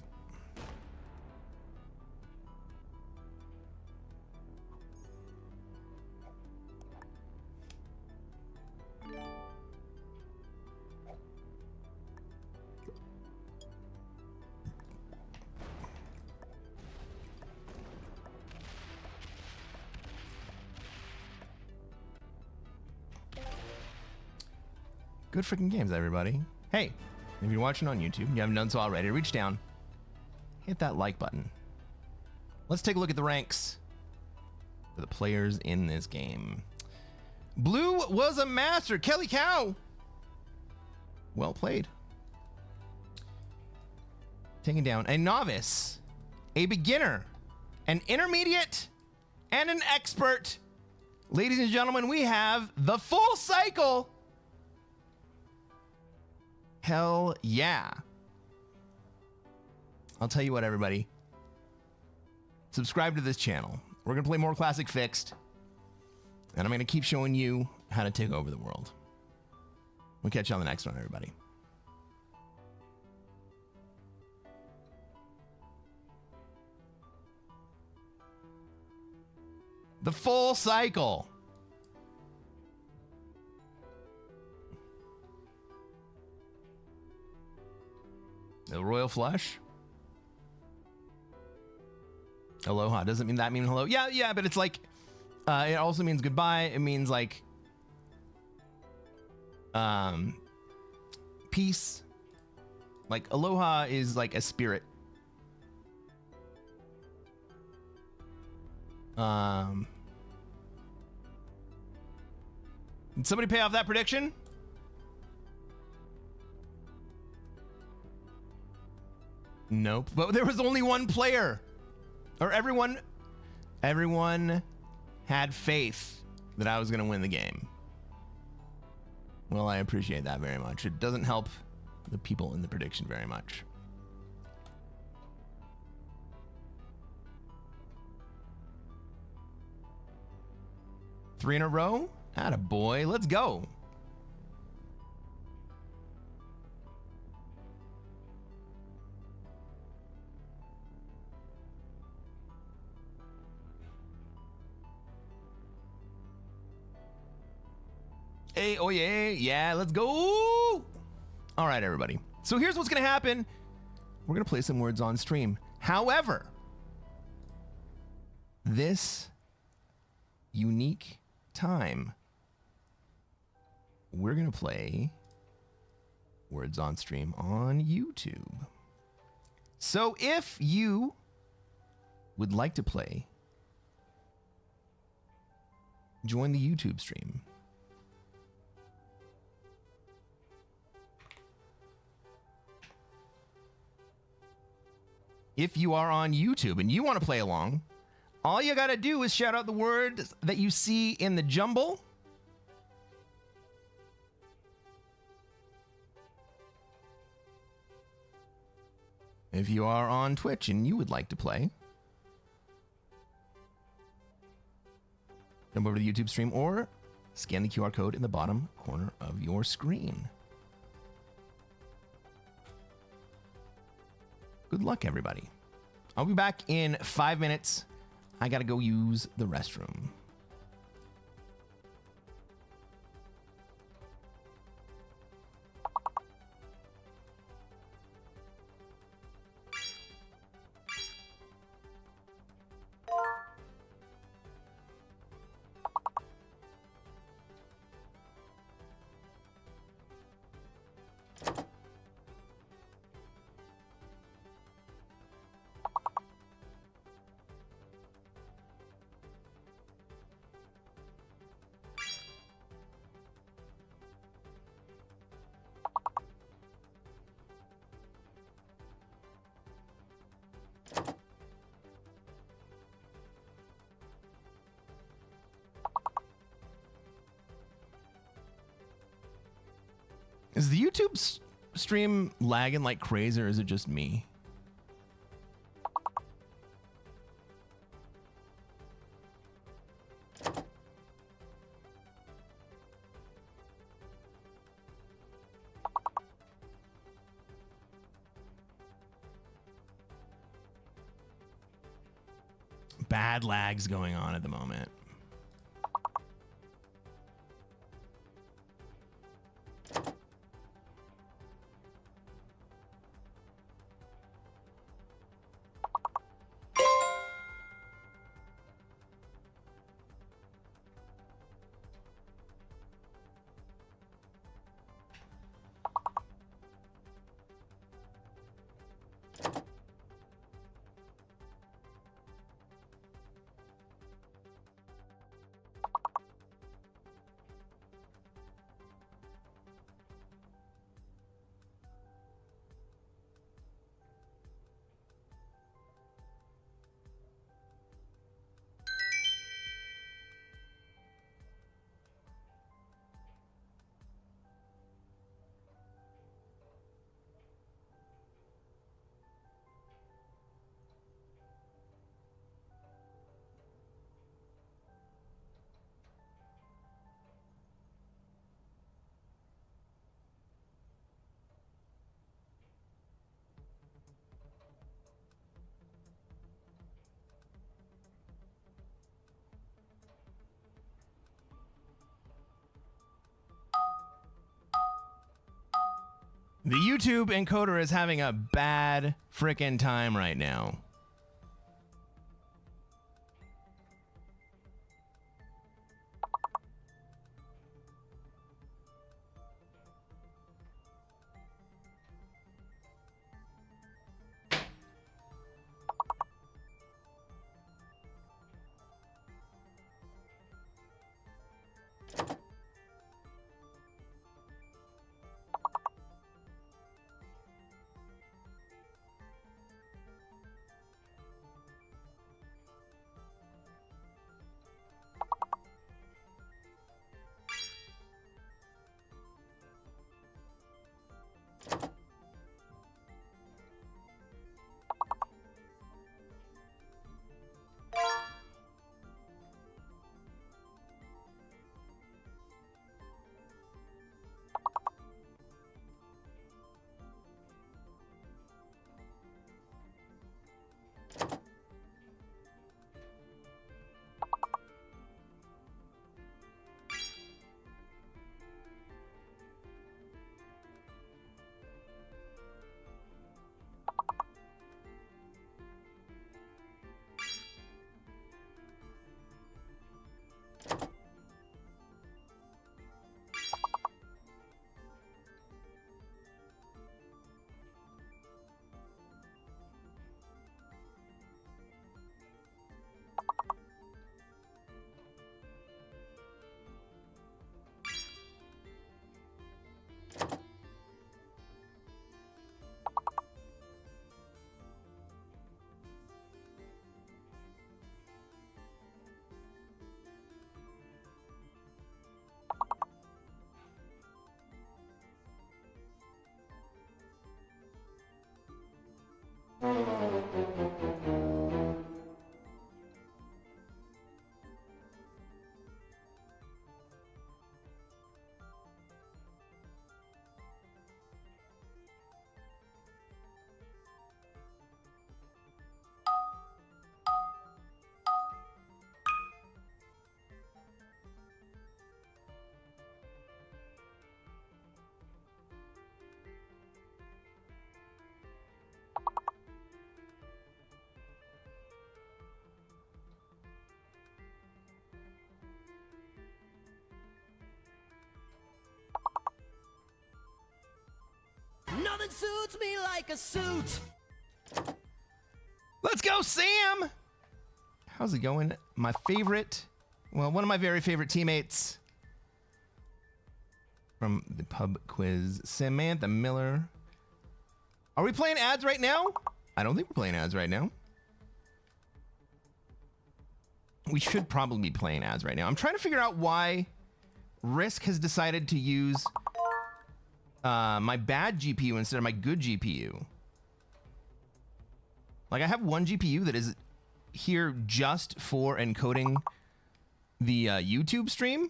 Good freaking games, everybody. Hey, if you're watching on YouTube and you haven't done so already, reach down, hit that like button. Let's take a look at the ranks for the players in this game. Blue was a master. Kelly Cow. Well played. Taking down a novice, a beginner, an intermediate, and an expert. Ladies and gentlemen, we have the full cycle. Hell yeah. I'll tell you what, everybody. Subscribe to this channel. We're going to play more Classic Fixed. And I'm going to keep showing you how to take over the world. We'll catch you on the next one, everybody. The full cycle. The royal flush. Aloha. Doesn't mean that mean hello? Yeah, but it's like it also means goodbye. It means like peace. Like aloha is like a spirit. Did somebody pay off that prediction? Nope. But there was only one player. Or everyone had faith that I was going to win the game. Well, I appreciate that very much. It doesn't help the people in the prediction very much. Three in a row? Attaboy. Let's go. Hey, oh yeah, let's go. All right, everybody. So here's what's going to happen. We're going to play some words on stream. However, this unique time, we're going to play words on stream on YouTube. So if you would like to play, join the YouTube stream. If you are on YouTube and you want to play along, all you got to do is shout out the words that you see in the jumble. If you are on Twitch and you would like to play, come over to the YouTube stream or scan the QR code in the bottom corner of your screen. Good luck, everybody. I'll be back in 5 minutes. I gotta go use the restroom. Is the YouTube stream lagging like crazy, or is it just me? Bad lags going on at the moment. The YouTube encoder is having a bad frickin' time right now. Nothing suits me like a suit. Let's go, Sam! How's it going? My favorite, well, one of my very favorite teammates from the pub quiz, Samantha Miller. Are we playing ads right now? I don't think we're playing ads right now. We should probably be playing ads right now. I'm trying to figure out why Risk has decided to use my bad GPU instead of my good GPU. Like, I have one GPU that is here just for encoding the YouTube stream.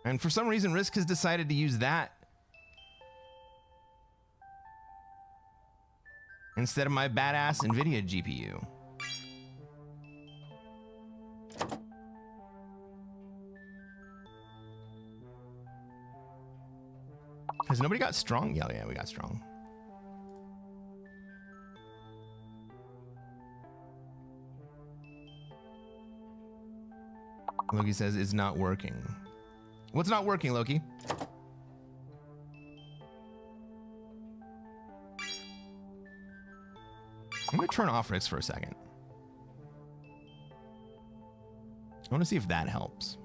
And for some reason, Risk has decided to use that instead of my badass NVIDIA GPU. Has nobody got strong? Yeah, we got strong. Loki says it's not working. What's not working, Loki? I'm gonna turn off Risk for a second. I want to see if that helps.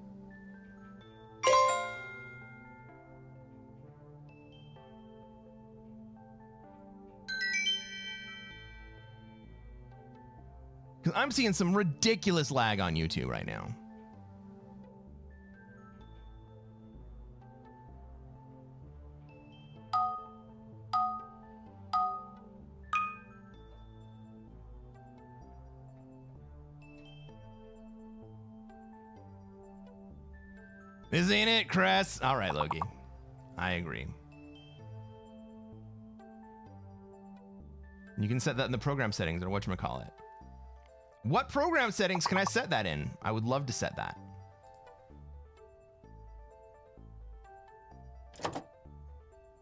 Because I'm seeing some ridiculous lag on YouTube right now. This ain't it, Cress. All right, Loki. I agree. You can set that in the program settings or whatchamacallit. What program settings can I set that in? I would love to set that.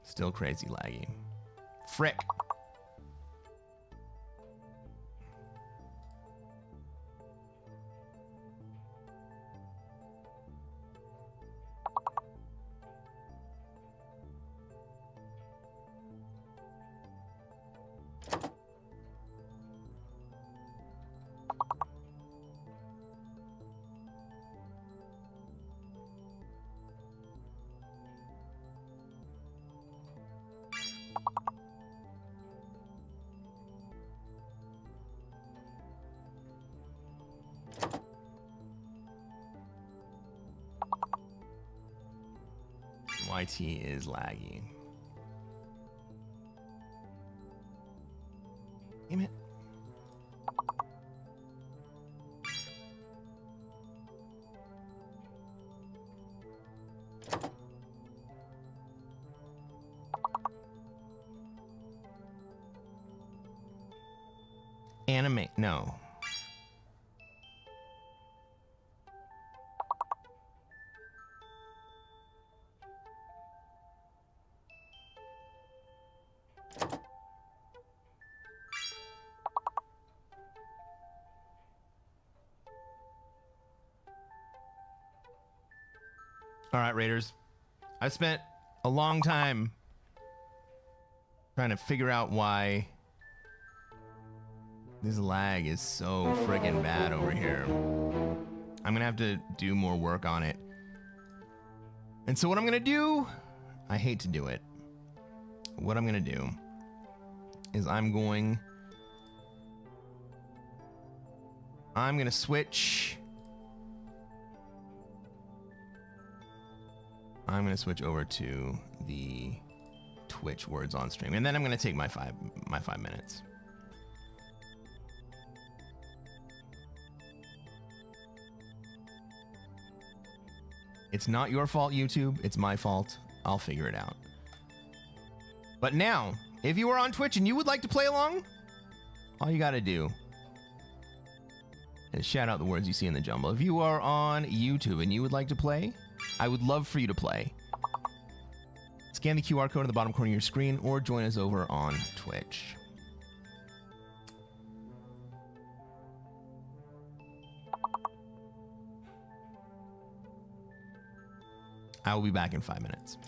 Still crazy laggy. Frick. YT is laggy. Damn it. Animate, no. All right, Raiders. I've spent a long time trying to figure out why this lag is so friggin' bad over here. I'm gonna have to do more work on it. And so what I'm gonna do, I hate to do it. What I'm gonna do is I'm gonna switch. I'm gonna switch over to the Twitch words on stream, and then I'm gonna take my five minutes. It's not your fault, YouTube. It's my fault. I'll figure it out. But now, if you are on Twitch and you would like to play along, all you gotta do is shout out the words you see in the jumble. If you are on YouTube and you would like to play, I would love for you to play. Scan the QR code in the bottom corner of your screen or join us over on Twitch. I will be back in 5 minutes.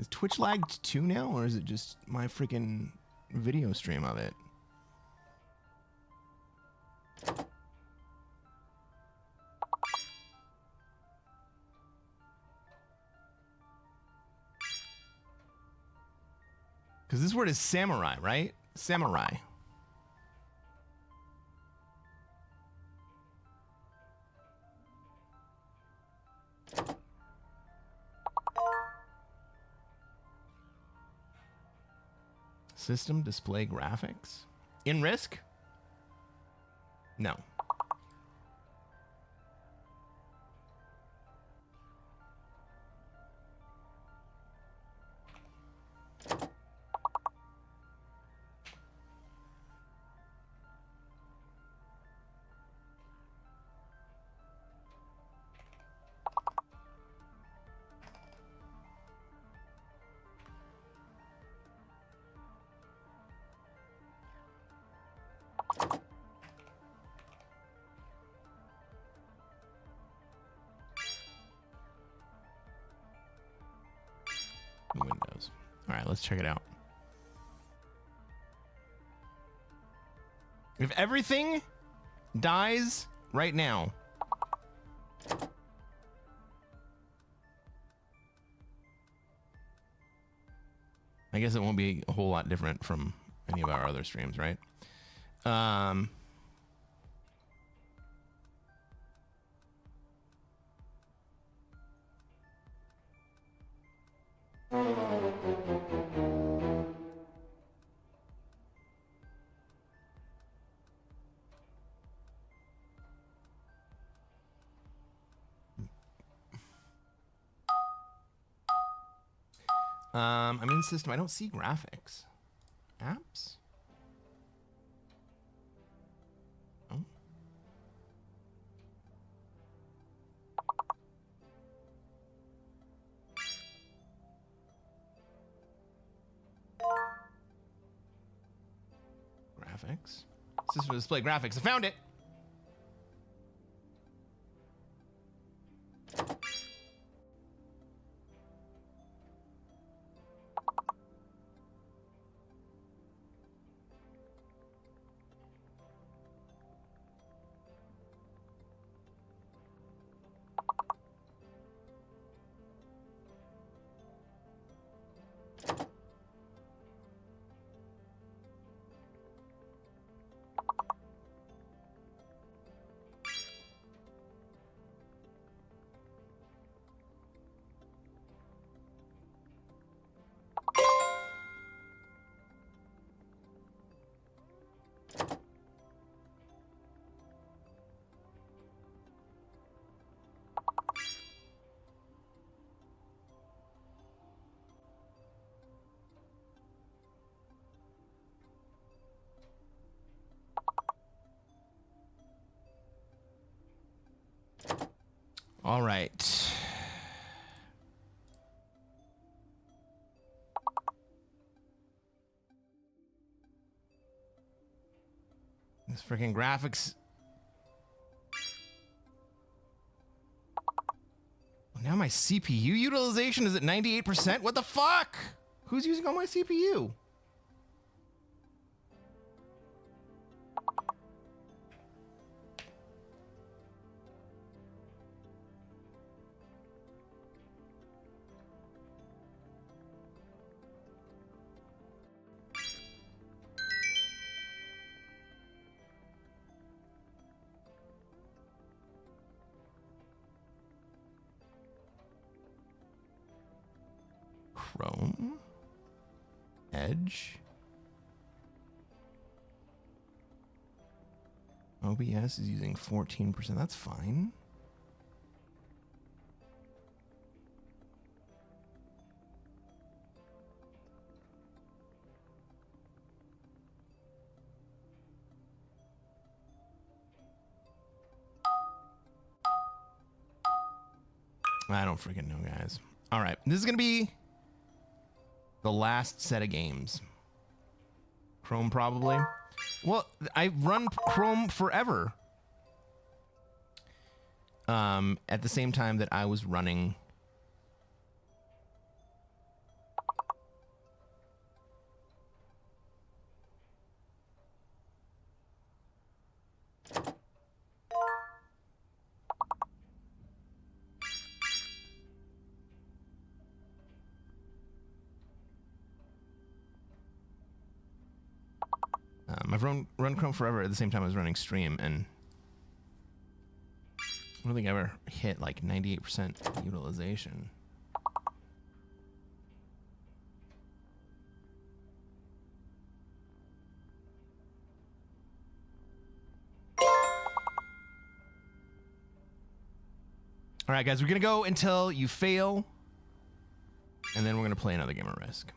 Is Twitch lagged too now, or is it just my freaking video stream of it? Because this word is samurai, right? Samurai. System display graphics. In Risk? No. Windows. All right, let's check it out. If everything dies right now, I guess it won't be a whole lot different from any of our other streams, right? I'm in system. I don't see graphics. Apps? Oh. Graphics. System display graphics. I found it. All right. This freaking graphics. Now my CPU utilization is at 98%. What the fuck? Who's using all my CPU? Chrome, Edge, OBS is using 14%. That's fine. I don't freaking know, guys. All right, this is gonna be the last set of games. Chrome probably. Well, I run Chrome forever. At the same time that I was running I've run Chrome forever at the same time I was running Stream, and I don't think I ever hit like 98% utilization. All right, guys, we're going to go until you fail, and then we're going to play another game of Risk.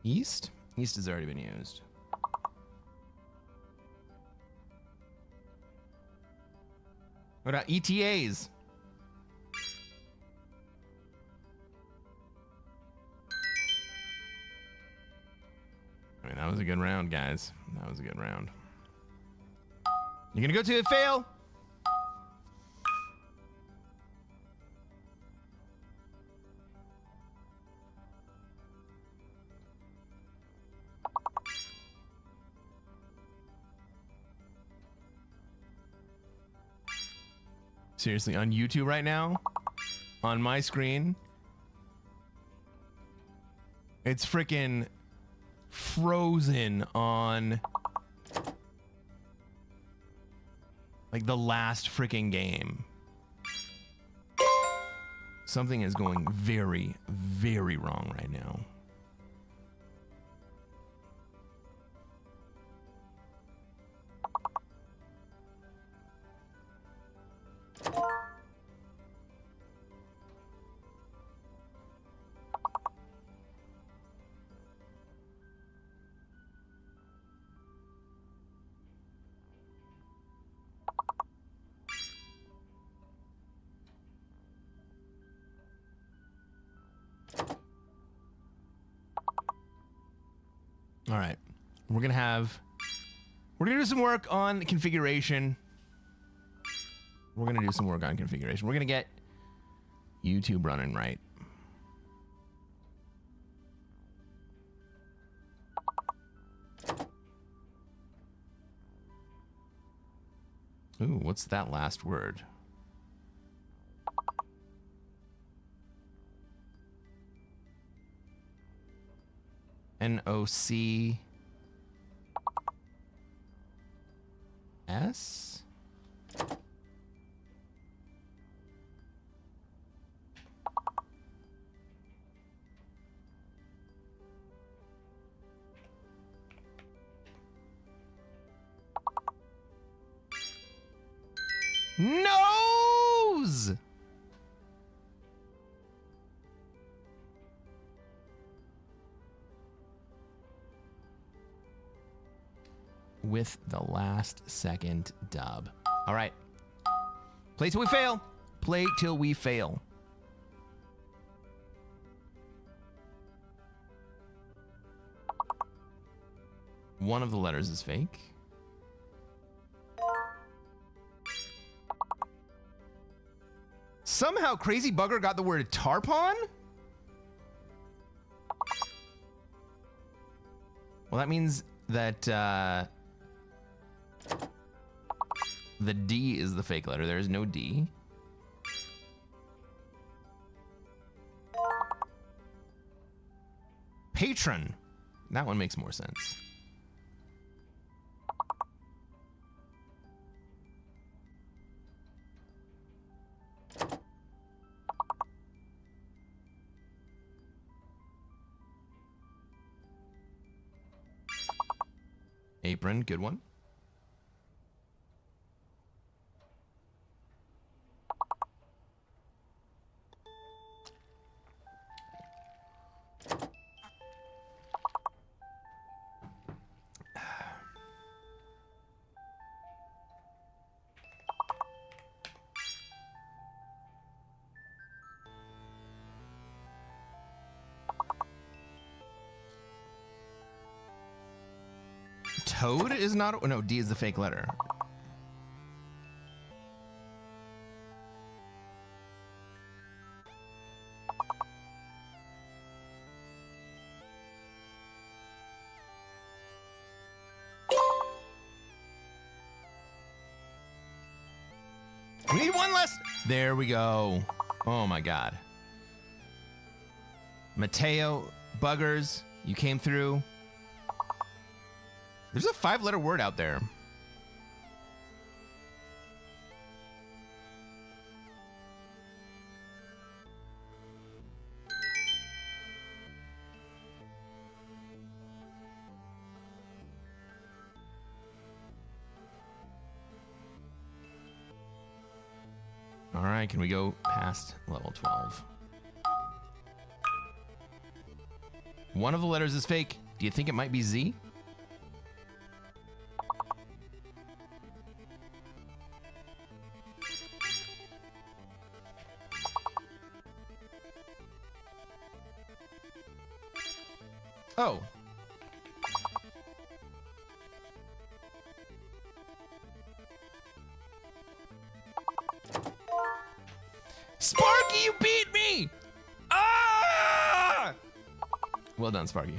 East? East has already been used. What about ETAs? I mean, that was a good round, guys. That was a good round. You're gonna go to a fail? Seriously, on YouTube right now, on my screen, it's freaking frozen on like the last freaking game. Something is going very, very wrong right now. All right, we're gonna do some work on configuration. We're gonna do some work on configuration. We're gonna get YouTube running right. Ooh, what's that last word? NOCS? Nose! With the last second dub. All right. Play till we fail. Play till we fail. One of the letters is fake. Somehow Crazy Bugger got the word tarpon? Well, that means that the D is the fake letter. There is no D. Patron. That one makes more sense. Apron, good one. code is not. No, D is the fake letter. We need one less. There we go. Oh my God. Mateo, buggers, you came through. There's a 5-letter word out there. All right, can we go past level 12? One of the letters is fake. Do you think it might be Z? Oh. Sparky, you beat me! Ah! Well done, Sparky.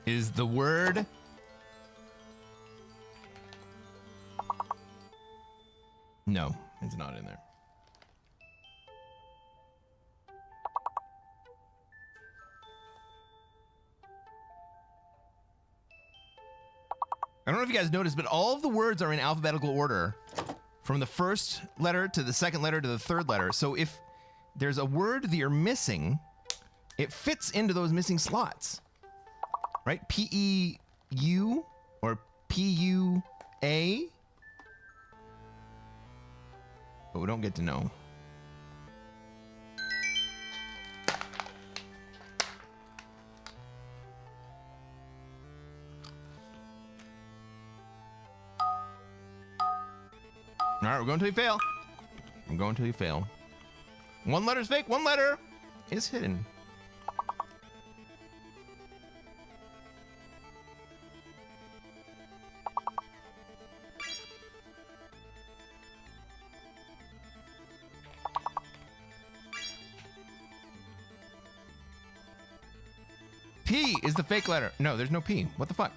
Is the word no, it's not in there. I don't know if you guys noticed, but all of the words are in alphabetical order from the first letter to the second letter to the third letter. So if there's a word that you're missing, it fits into those missing slots. Right? P-E-U or P-U-A. But we don't get to know. All right, we're going until you fail. I'm going until you fail. One letter's fake, one letter is hidden. P is the fake letter. No, there's no P. What the fuck?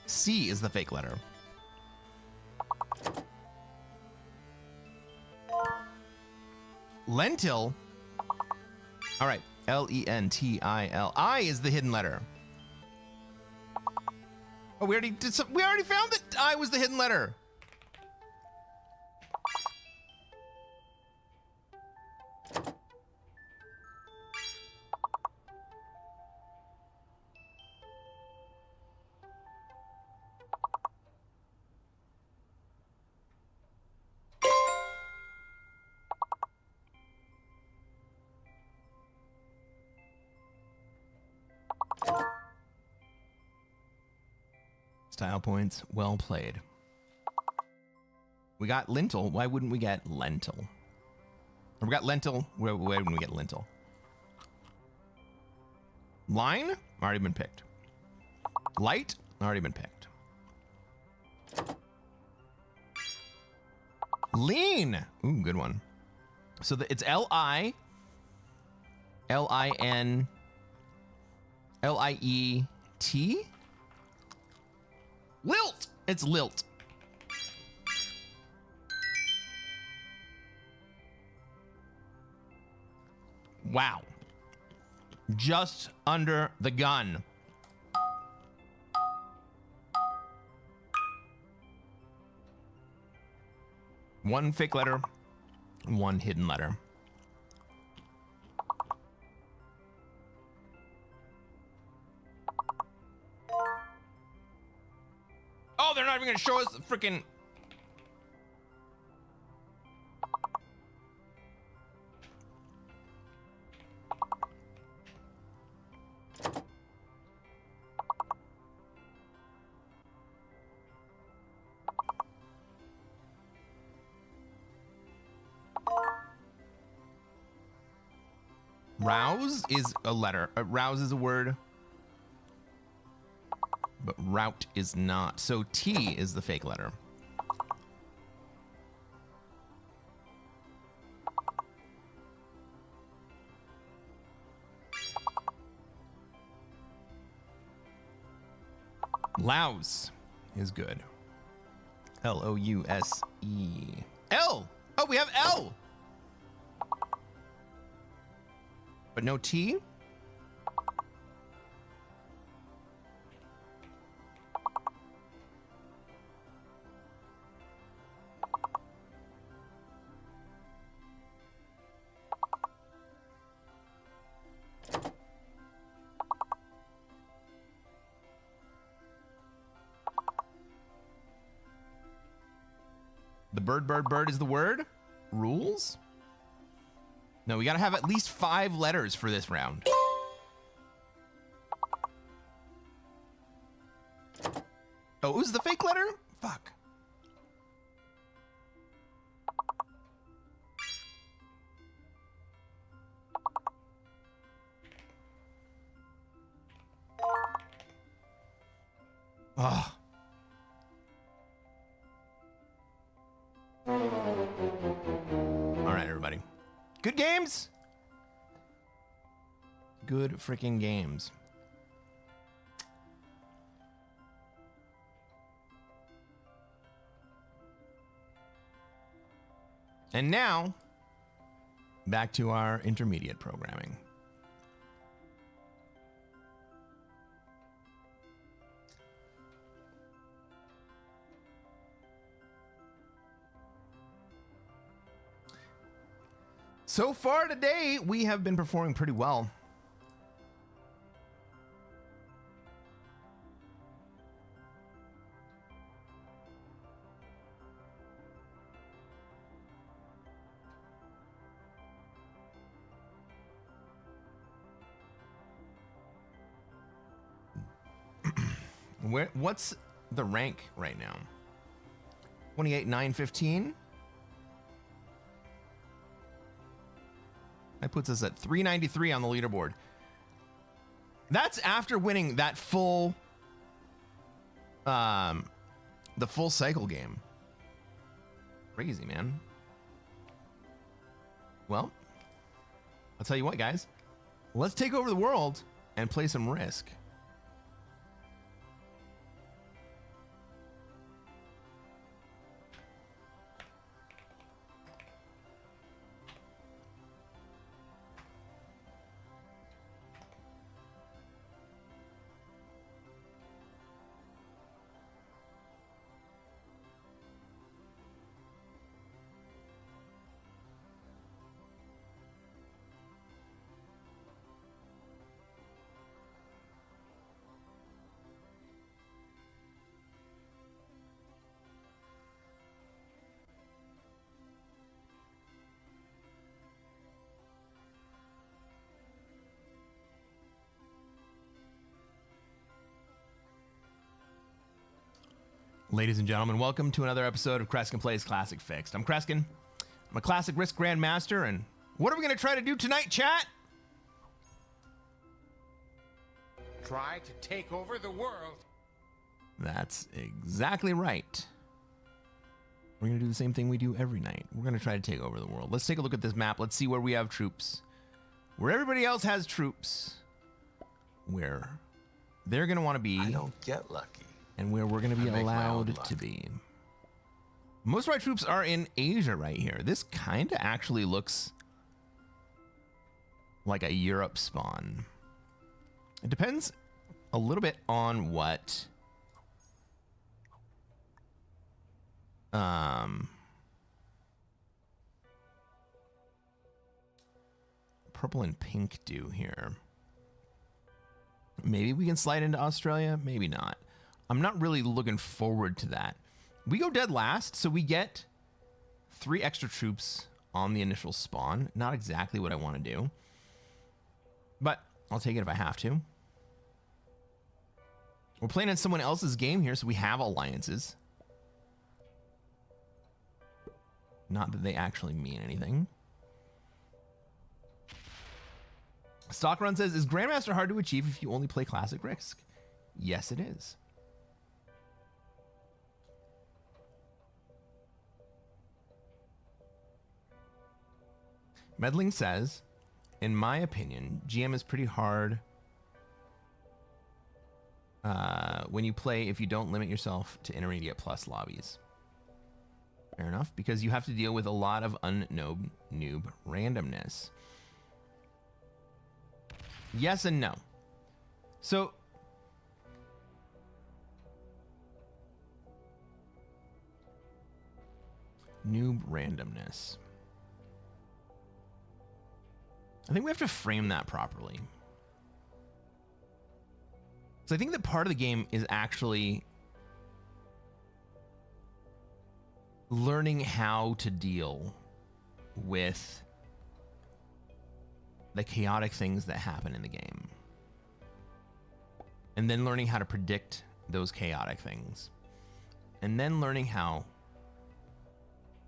C is the fake letter. Lentil. All right. L-E-N-T-I-L. I is the hidden letter. Oh, we already found that I was the hidden letter. Style points, well played. We got lintel. Why wouldn't we get lentil? Or we got lentil. Why wouldn't we get lintel? Line, already been picked. Light, already been picked. Lean. Ooh, good one. So it's L-I, L-I-N... L-I-E-T? Lilt! It's lilt. Wow. Just under the gun. One fake letter, one hidden letter. Oh, they're not even gonna show us the freaking... Rouse is a letter. Rouse is a word. But route is not. So T is the fake letter. Louse is good. L-O-U-S-E. L! Oh, we have L! But no T? The bird is the word? Rules? No, we gotta have at least 5 letters for this round. Oh, it was the fake letter? Fuck. Oh. All right, everybody. Good games. Good freaking games. And now, back to our intermediate programming. So far today, we have been performing pretty well. What's the rank right now? 28,915. That puts us at 393 on the leaderboard. That's after winning that full, the full cycle game. Crazy, man. Well, I'll tell you what, guys. Let's take over the world and play some Risk. Ladies and gentlemen, welcome to another episode of Cresquin Plays Classic Fixed. I'm Cresquin. I'm a Classic Risk Grandmaster, and what are we going to try to do tonight, chat? Try to take over the world. That's exactly right. We're going to do the same thing we do every night. We're going to try to take over the world. Let's take a look at this map. Let's see where we have troops. where everybody else has troops, where they're going to want to be. I don't get lucky. And where we're going to be allowed to be. Most of our troops are in Asia right here. This kind of actually looks like a Europe spawn. It depends a little bit on what purple and pink do here. Maybe we can slide into Australia, maybe not. I'm not really looking forward to that. We go dead last, so we get 3 extra troops on the initial spawn. Not exactly what I want to do, but I'll take it if I have to. We're playing in someone else's game here, so we have alliances. Not that they actually mean anything. Stockrun says, is Grandmaster hard to achieve if you only play Classic Risk? Yes, it is. Meddling says, in my opinion, GM is pretty hard when you play if you don't limit yourself to intermediate plus lobbies. Fair enough, because you have to deal with a lot of unknown noob randomness. Yes and no. So noob randomness. I think we have to frame that properly. So I think that part of the game is actually learning how to deal with the chaotic things that happen in the game. And then learning how to predict those chaotic things. And then learning how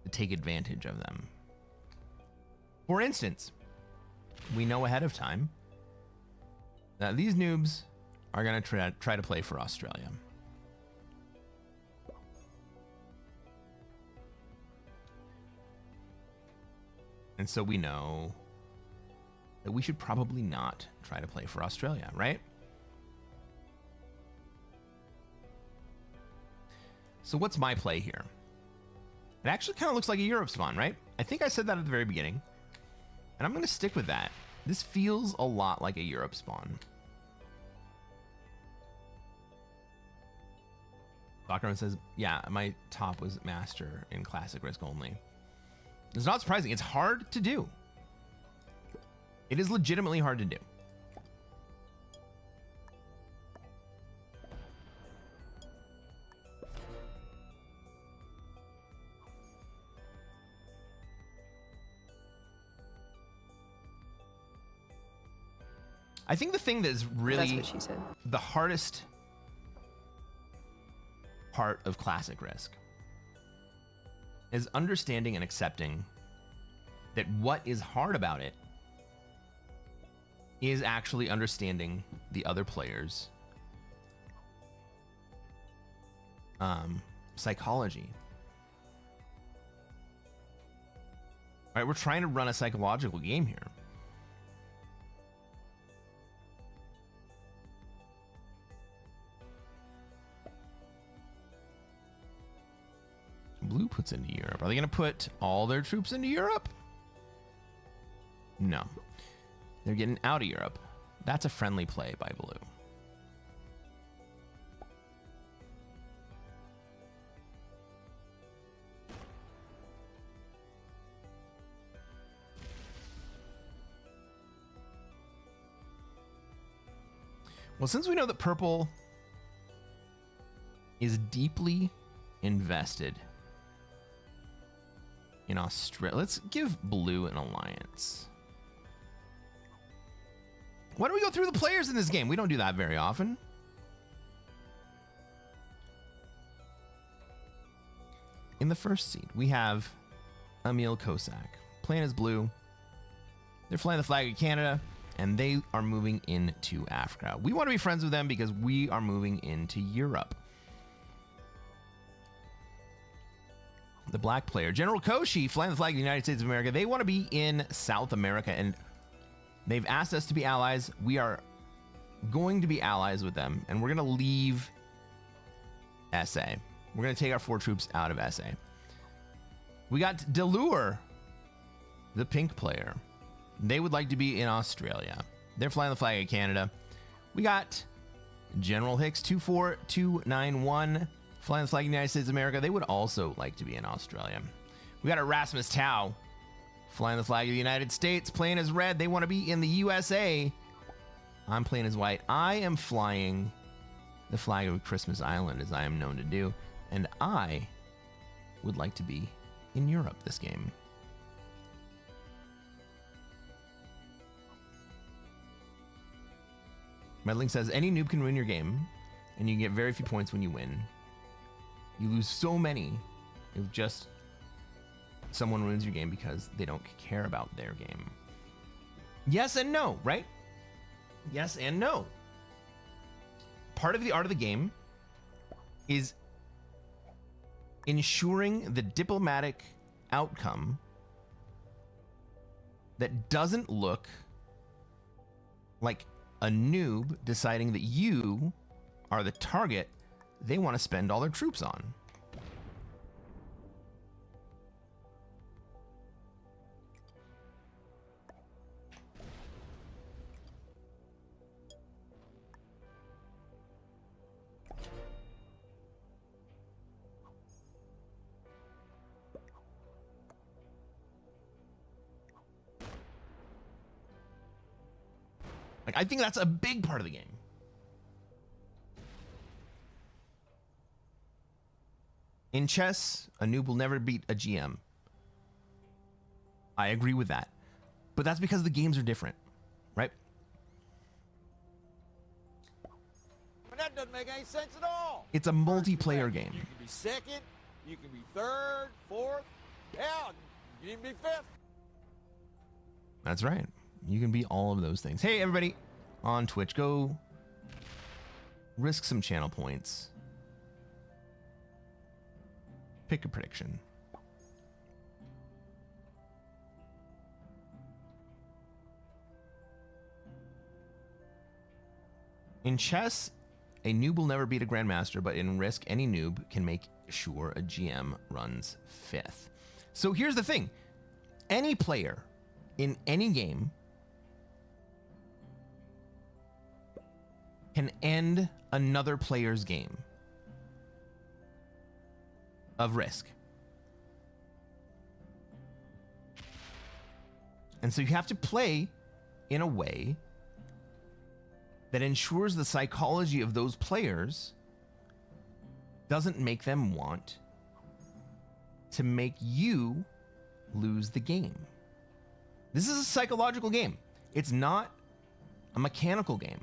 to take advantage of them. For instance, we know ahead of time that these noobs are going to try to play for Australia. And so we know that we should probably not try to play for Australia, right? So what's my play here? It actually kind of looks like a Europe spawn, right? I think I said that at the very beginning. And I'm going to stick with that. This feels a lot like a Europe spawn. Bachman says, yeah, my top was master in Classic Risk only. It's not surprising. It's hard to do. It is legitimately hard to do. I think the thing that is really That's what she said. The hardest part of Classic Risk is understanding and accepting that what is hard about it is actually understanding the other players' psychology. All right, we're trying to run a psychological game here. Blue puts into Europe. Are they going to put all their troops into Europe? No. They're getting out of Europe. That's a friendly play by Blue. Well, since we know that purple is deeply invested in Australia, let's give blue an alliance. Why don't we go through the players in this game? We don't do that very often. In the first seed, we have Emil Kosak playing as blue. They're flying the flag of Canada, and they are moving into Africa. We want to be friends with them because we are moving into Europe. The black player, General Koshi, flying the flag of the United States of America. They want to be in South America, and They've asked us to be allies. We are going to be allies with them, and we're going to leave SA. We're going to take our 4 troops out of SA. We got Delure, the pink player. They would like to be in Australia. They're flying the flag of Canada. We got General Hicks 24291 flying the flag of the United States of America. They would also like to be in Australia. We got Erasmus Tau flying the flag of the United States, playing as red. They want to be in the USA. I'm playing as white. I am flying the flag of Christmas Island, as I am known to do, and I would like to be in Europe this game. Meddling says, any noob can ruin your game, and you can get very few points when you win. You lose so many if just someone ruins your game because they don't care about their game. Yes and no, right? Yes and no. Part of the art of the game is ensuring the diplomatic outcome that doesn't look like a noob deciding that you are the target they want to spend all their troops on. Like, I think that's a big part of the game. In chess, a noob will never beat a GM. I agree with that. But that's because the games are different, right? But that doesn't make any sense at all. It's a multiplayer game. You can be second, you can be third, fourth, hell, you can even be fifth. That's right. You can be all of those things. Hey, everybody on Twitch, go risk some channel points. Pick a prediction. In chess, a noob will never beat a grandmaster, but in Risk, any noob can make sure a GM runs 5th. So here's the thing. Any player in any game can end another player's game of Risk. And so you have to play in a way that ensures the psychology of those players doesn't make them want to make you lose the game. This is a psychological game. It's not a mechanical game.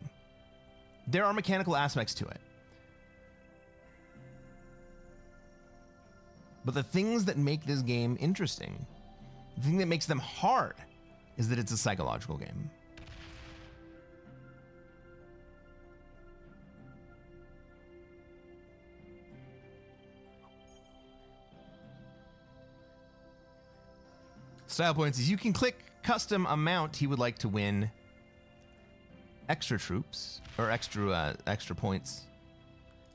There are mechanical aspects to it. But the things that make this game interesting, the thing that makes them hard, is that it's a psychological game. Style Points is you can click custom amount he would like to win extra troops or extra points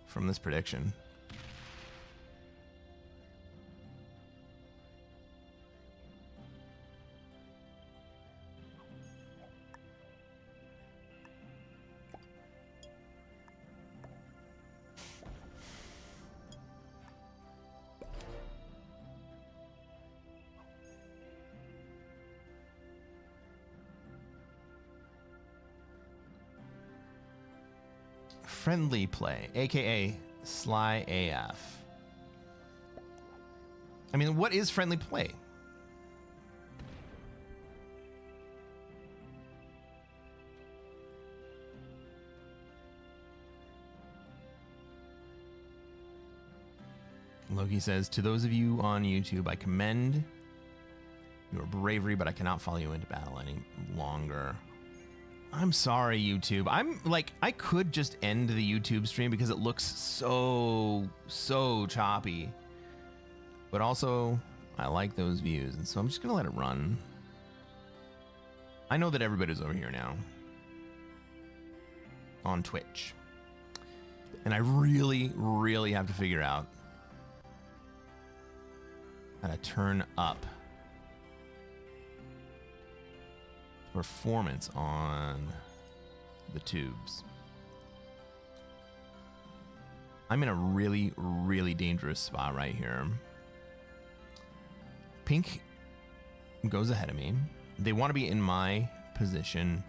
from this prediction. Friendly play, aka Sly AF. I mean, what is friendly play? Loki says, to those of you on YouTube, I commend your bravery, but I cannot follow you into battle any longer. I'm sorry, YouTube. I'm like, I could just end the YouTube stream because it looks so choppy. But also, I like those views, and so I'm just gonna let it run. I know that everybody's over here now on Twitch. And I really, really have to figure out how to turn up performance on the tubes. I'm in a really, really dangerous spot right here. Pink goes ahead of me. They want to be in my position.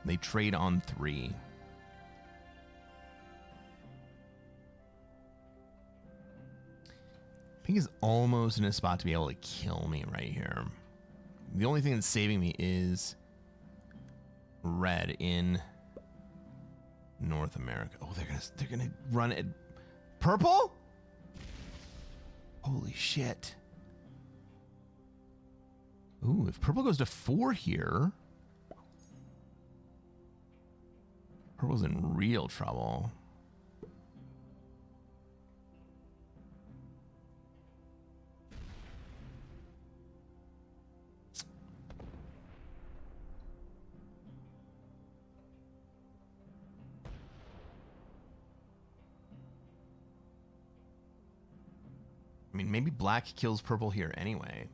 They trade on 3. Pink is almost in a spot to be able to kill me right here. The only thing that's saving me is red in North America. Oh, they're gonna run it. Purple? Holy shit. Ooh, if purple goes to 4 here, purple's in real trouble. I mean, maybe black kills purple here anyway.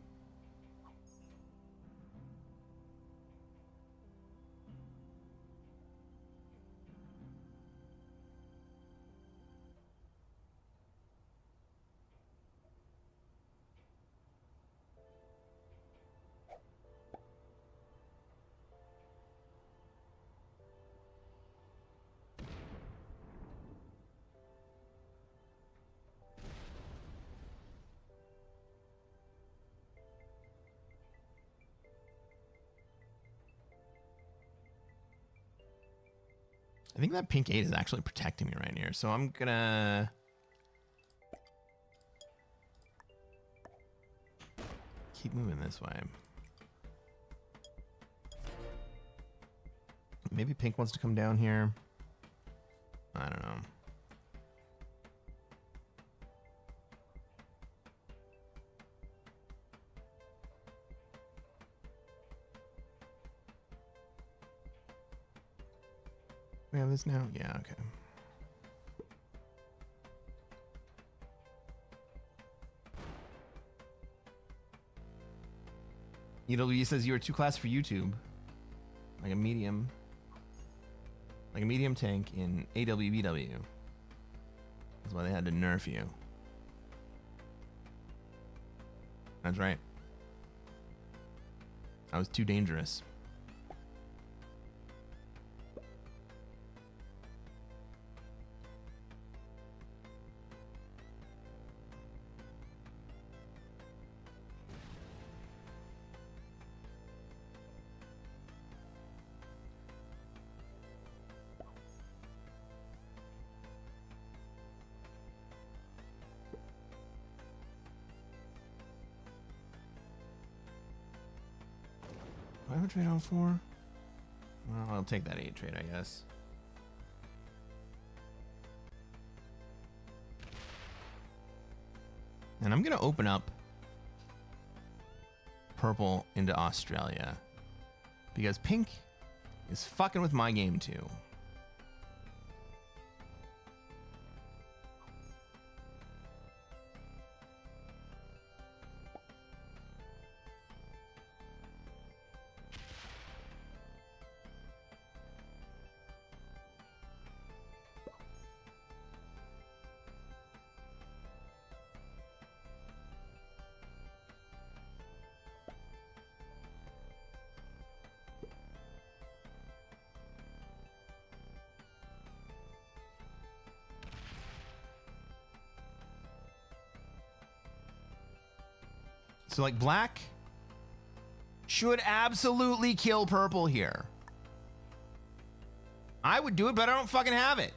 I think that pink 8 is actually protecting me right here, so I'm gonna keep moving this way. Maybe pink wants to come down here. I don't know. We have this now? Yeah, okay. UW says you were too class for YouTube. Like a medium tank in AWBW. That's why they had to nerf you. That's right. I was too dangerous. I have a trade on 4. Well, I'll take that 8 trade, I guess. And I'm going to open up purple into Australia because pink is fucking with my game too. So like black should absolutely kill purple here. I would do it, but I don't fucking have it.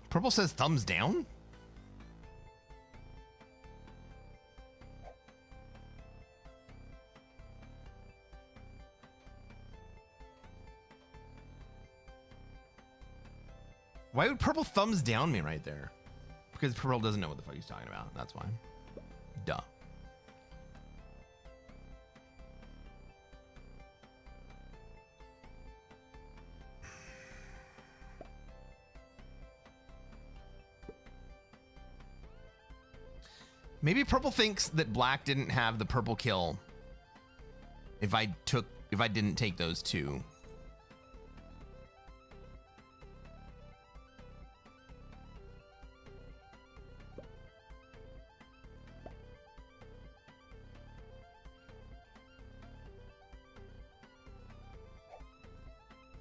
Purple says thumbs down? Why would purple thumbs down me right there? Because purple doesn't know what the fuck he's talking about. That's why. Duh. Maybe purple thinks that black didn't have the purple kill if I didn't take those two.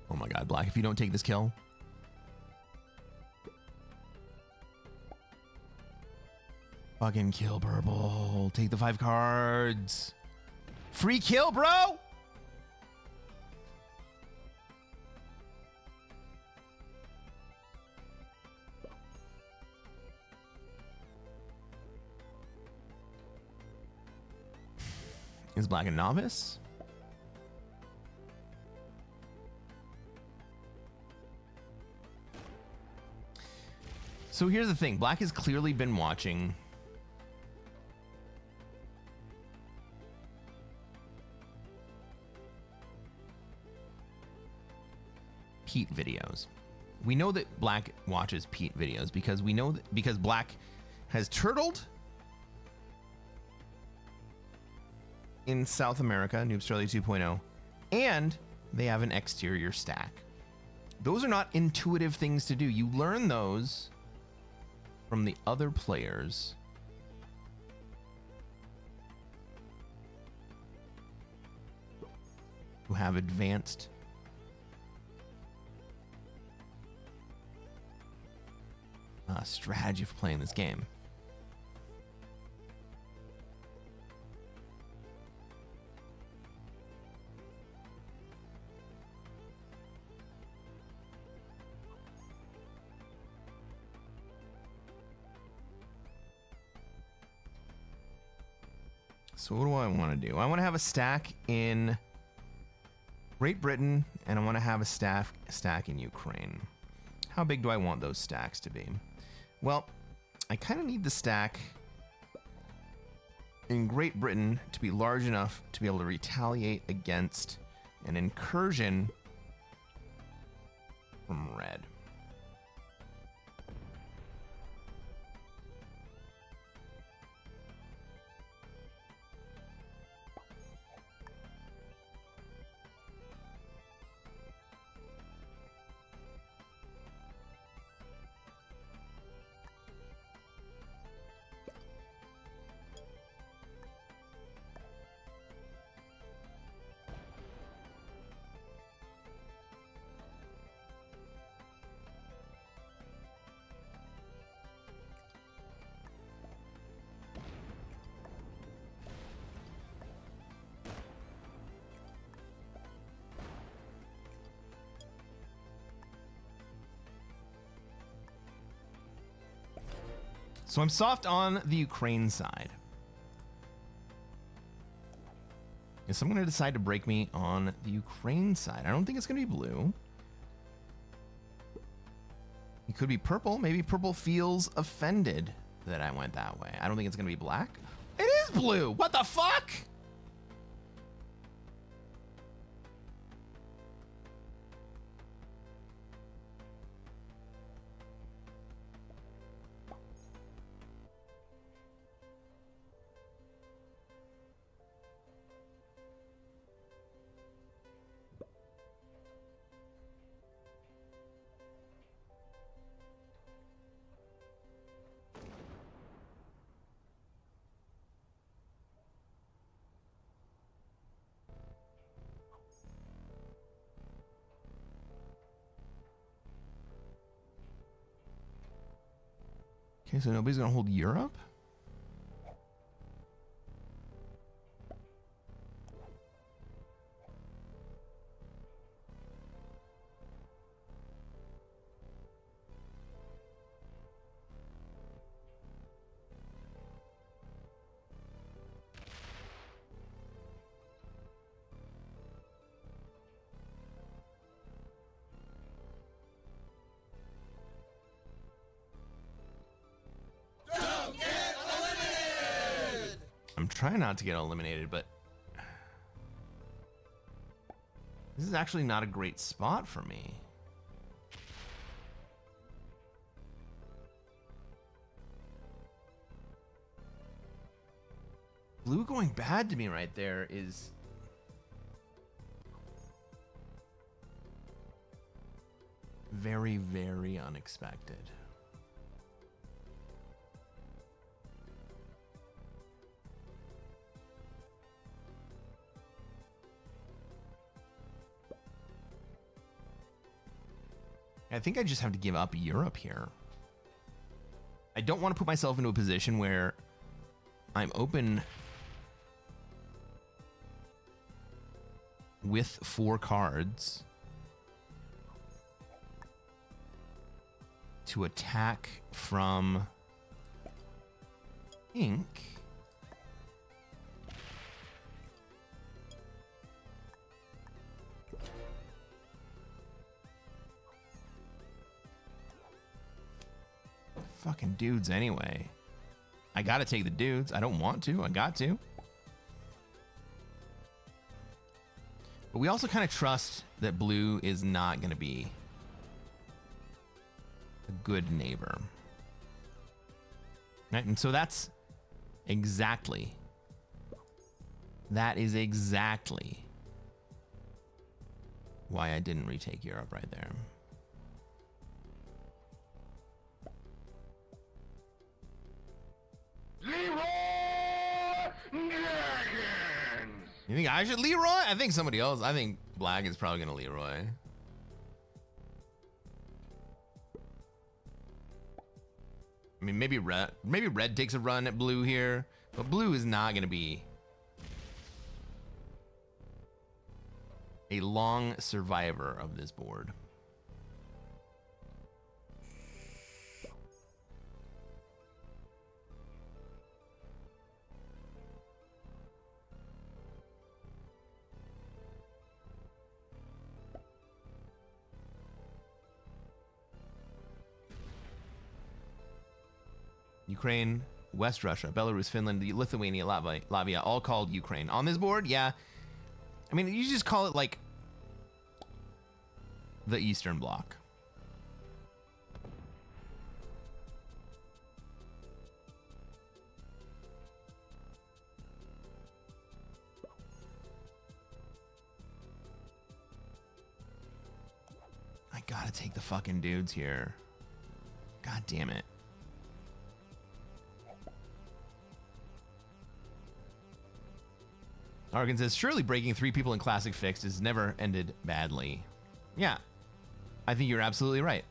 Oh my god, black, if you don't take this kill. Fucking kill purple. Take the 5 cards. Free kill, bro! Is black a novice? So here's the thing. Black has clearly been watching Pete videos. We know that black watches Pete videos because we know that because black has turtled in South America, Noob Australia 2.0, and they have an exterior stack. Those are not intuitive things to do. You learn those from the other players. Who have advanced strategy for playing this game. So what do I want to do? I want to have a stack in Great Britain, and I want to have a stack in Ukraine. How big do I want those stacks to be? Well, I kind of need the stack in Great Britain to be large enough to be able to retaliate against an incursion from red. So I'm soft on the Ukraine side. Is someone going to decide to break me on the Ukraine side? I don't think it's going to be blue. It could be purple. Maybe purple feels offended that I went that way. I don't think it's going to be black. It is blue. What the fuck? Okay, so nobody's gonna hold Europe? I'm trying not to get eliminated, but this is actually not a great spot for me. Blue going bad to me right there is very, very unexpected. I think I just have to give up Europe here. I don't want to put myself into a position where I'm open with 4 cards to attack from ink. Fucking dudes anyway. I gotta take the dudes. I don't want to. I got to. But we also kind of trust that blue is not going to be a good neighbor. Right? And so that is exactly why I didn't retake Europe right there. You think I should Leroy? I think somebody else. I think black is probably gonna Leroy. I mean, maybe red takes a run at blue here, but blue is not gonna be a long survivor of this board. Ukraine, West Russia, Belarus, Finland, Lithuania, Latvia, all called Ukraine. On this board, yeah. I mean, you just call it like the Eastern Bloc. I gotta take the fucking dudes here. God damn it. Argan says, surely breaking 3 people in Classic Fixed has never ended badly. Yeah, I think you're absolutely right.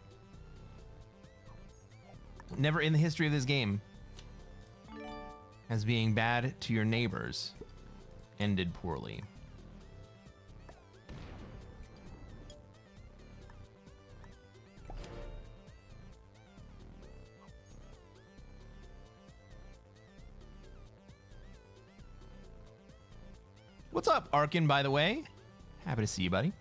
Never in the history of this game has being bad to your neighbors ended poorly. What's up, Arkin, by the way? Happy to see you, buddy.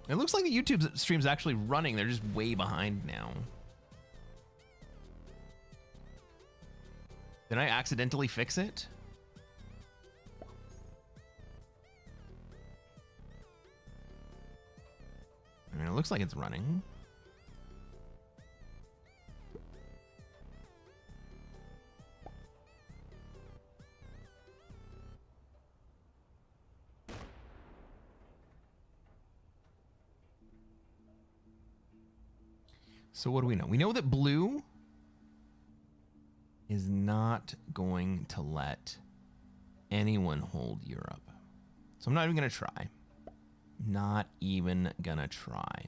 It looks like the YouTube stream's actually running. They're just way behind now. Did I accidentally fix it? I mean, it looks like it's running. So what do we know? We know that blue is not going to let anyone hold Europe. So I'm not even going to try. Not even going to try.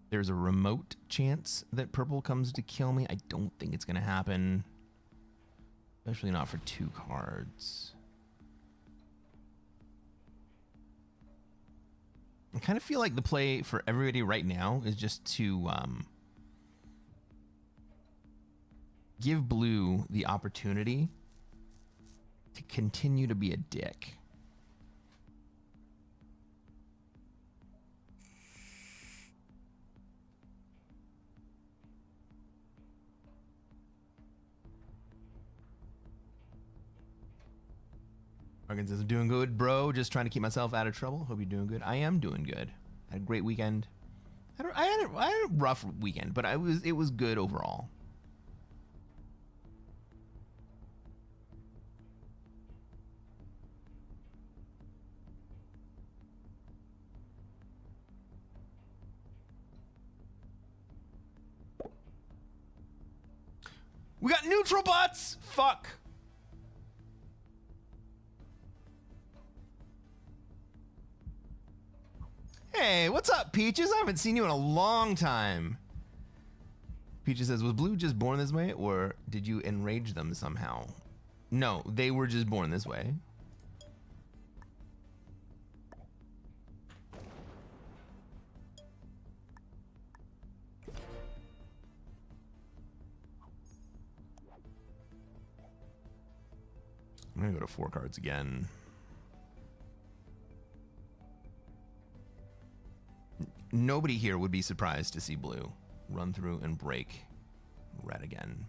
There's a remote chance that purple comes to kill me. I don't think it's going to happen. Especially not for 2 cards. I kind of feel like the play for everybody right now is just to give blue the opportunity to continue to be a dick. Morgan says, I'm doing good, bro. Just trying to keep myself out of trouble. Hope you're doing good. I am doing good. I had a great weekend. I had a rough weekend, but it was good overall. We got neutral bots. Fuck. Hey, what's up, Peaches? I haven't seen you in a long time. Peaches says, was Blue just born this way, or did you enrage them somehow? No, they were just born this way. I'm gonna go to 4 cards again. Nobody here would be surprised to see Blue run through and break red again.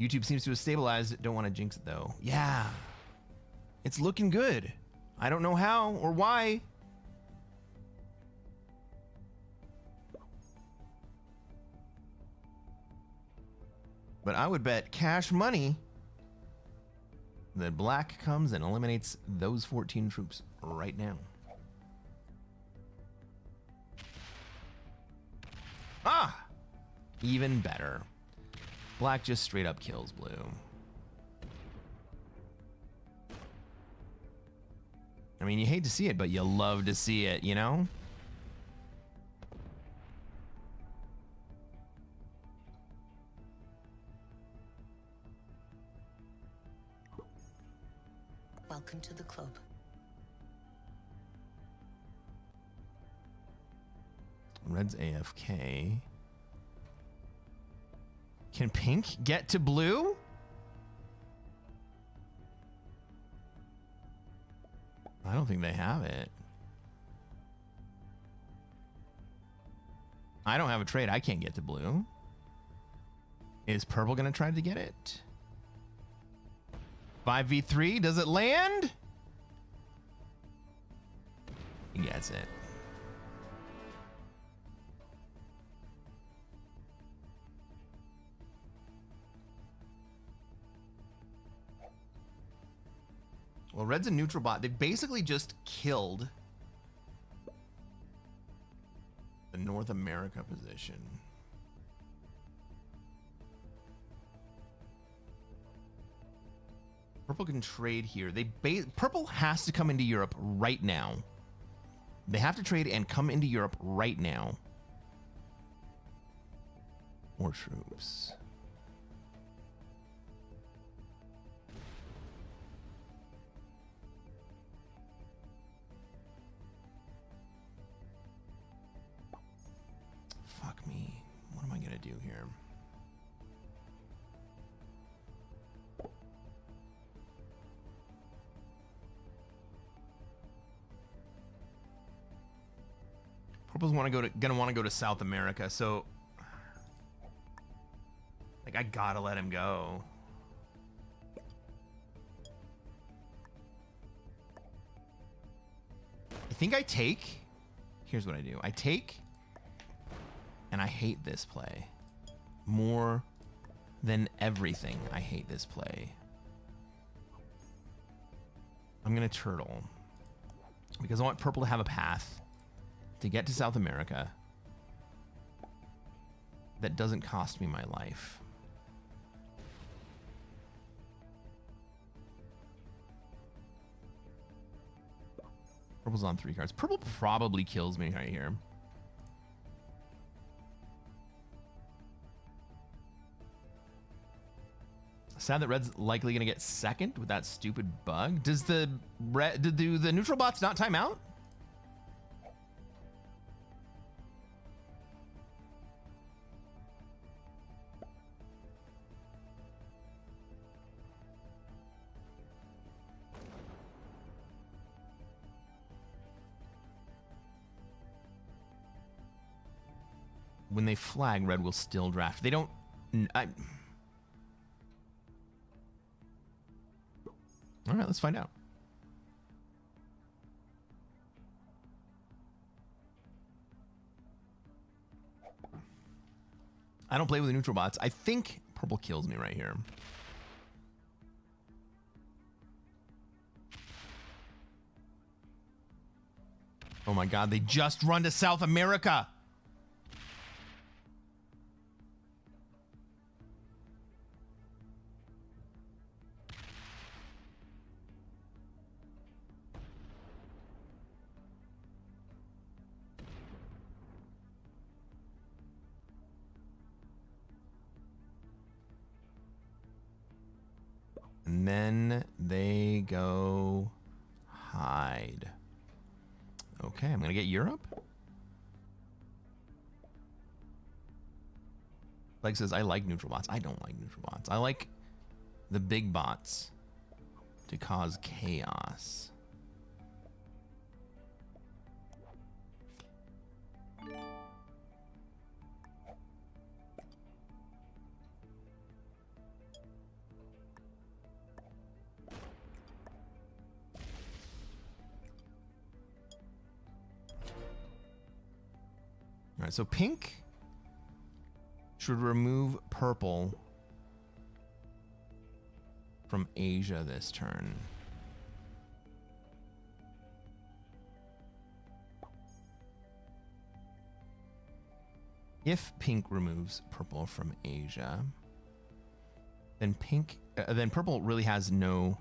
YouTube seems to have stabilized. Don't want to jinx it though. Yeah, it's looking good. I don't know how or why. But I would bet cash money that black comes and eliminates those 14 troops right now. Ah! Even better. Black just straight up kills blue. I mean, you hate to see it, but you love to see it, you know? Welcome to the club. Red's AFK. Can pink get to blue? I don't think they have it. I don't have a trade. I can't get to blue. Is purple gonna try to get it? 5v3, does it land? He gets it. Well, red's a neutral bot. They basically just killed the North America position. Purple can trade here. Purple has to come into Europe right now. They have to trade and come into Europe right now. More troops. Fuck me. What am I gonna do here? Purple's gonna want to go to South America, so like I gotta let him go. I think I take. Here's what I do. I take, and I hate this play more than everything. I hate this play. I'm gonna turtle because I want purple to have a path to get to South America that doesn't cost me my life. Purple's on 3 cards. Purple probably kills me right here. Sad that red's likely gonna get second with that stupid bug. Does do the neutral bots not time out? when they flag, red will still draft. They don't... All right, let's find out. I don't play with the neutral bots. I think purple kills me right here. Oh my god, they just run to South America. And then they go hide. Okay, I'm gonna get Europe. Like says, I like neutral bots. I don't like neutral bots. I like the big bots to cause chaos. All right, so pink should remove purple from Asia this turn. If pink removes purple from Asia, then purple really has no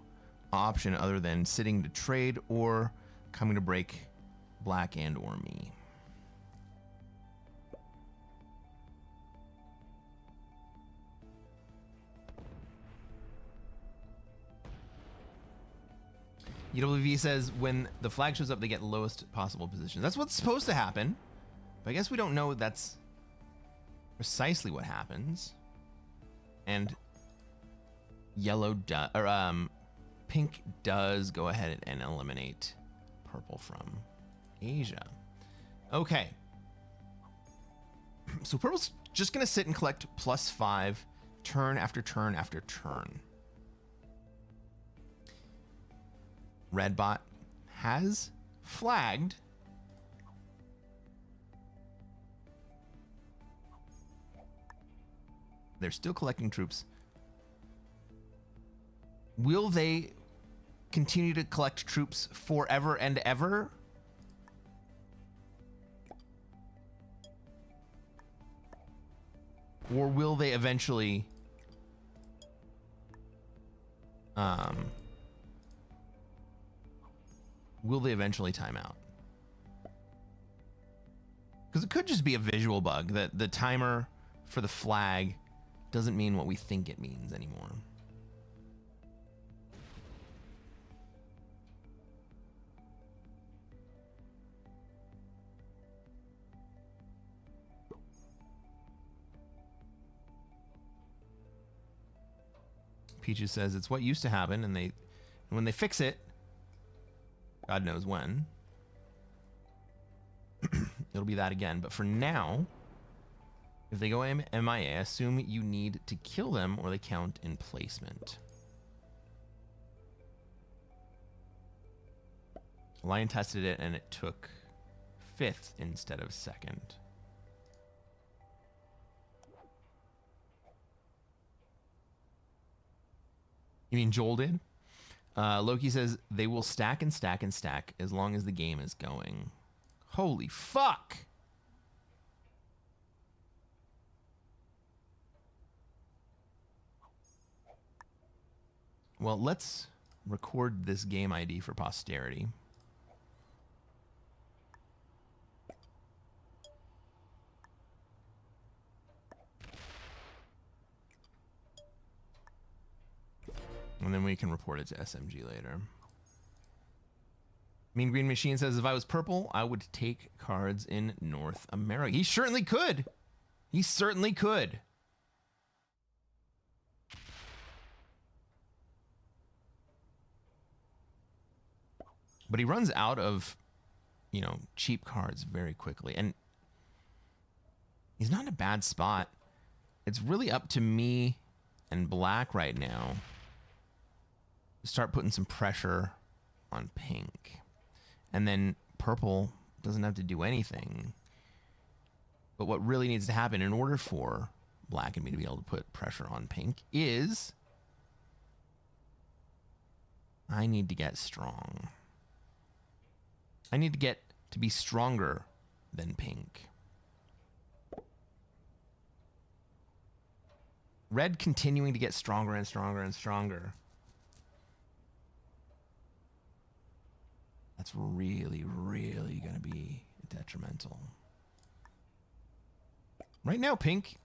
option other than sitting to trade or coming to break black and or me. UWV says when the flag shows up, they get lowest possible position. That's what's supposed to happen, but I guess we don't know that's precisely what happens. And pink does go ahead and eliminate purple from Asia. Okay. So purple's just gonna sit and collect +5 turn after turn after turn. Red bot has flagged. They're still collecting troops. Will they continue to collect troops forever and ever? Or will they eventually time out? Because it could just be a visual bug that the timer for the flag doesn't mean what we think it means anymore. Peaches says it's what used to happen, and when they fix it, God knows when, it'll be that again. But for now, if they go MIA, assume you need to kill them or they count in placement. Lion tested it and it took 5th instead of 2nd. You mean Joel did? Loki says they will stack and stack and stack as long as the game is going. Holy fuck! Well, let's record this game ID for posterity. And then we can report it to SMG later. Mean Green Machine says, if I was purple, I would take cards in North America. He certainly could. He certainly could. But he runs out of, cheap cards very quickly. And He's not in a bad spot. It's really up to me and black right now to start putting some pressure on pink. And then purple doesn't have to do anything. But what really needs to happen in order for black and me to be able to put pressure on pink is I need to get strong. I need to get to be stronger than pink. Red continuing to get stronger and stronger and stronger. That's really, really going to be detrimental. Right now, pink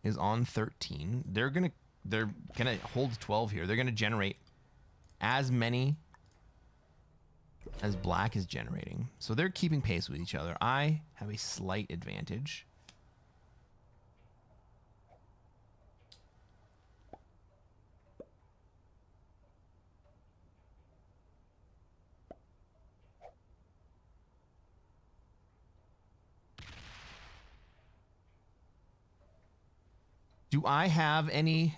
is on 13. They're gonna hold 12 here. They're gonna generate as many as black is generating. So they're keeping pace with each other. I have a slight advantage. Do I have any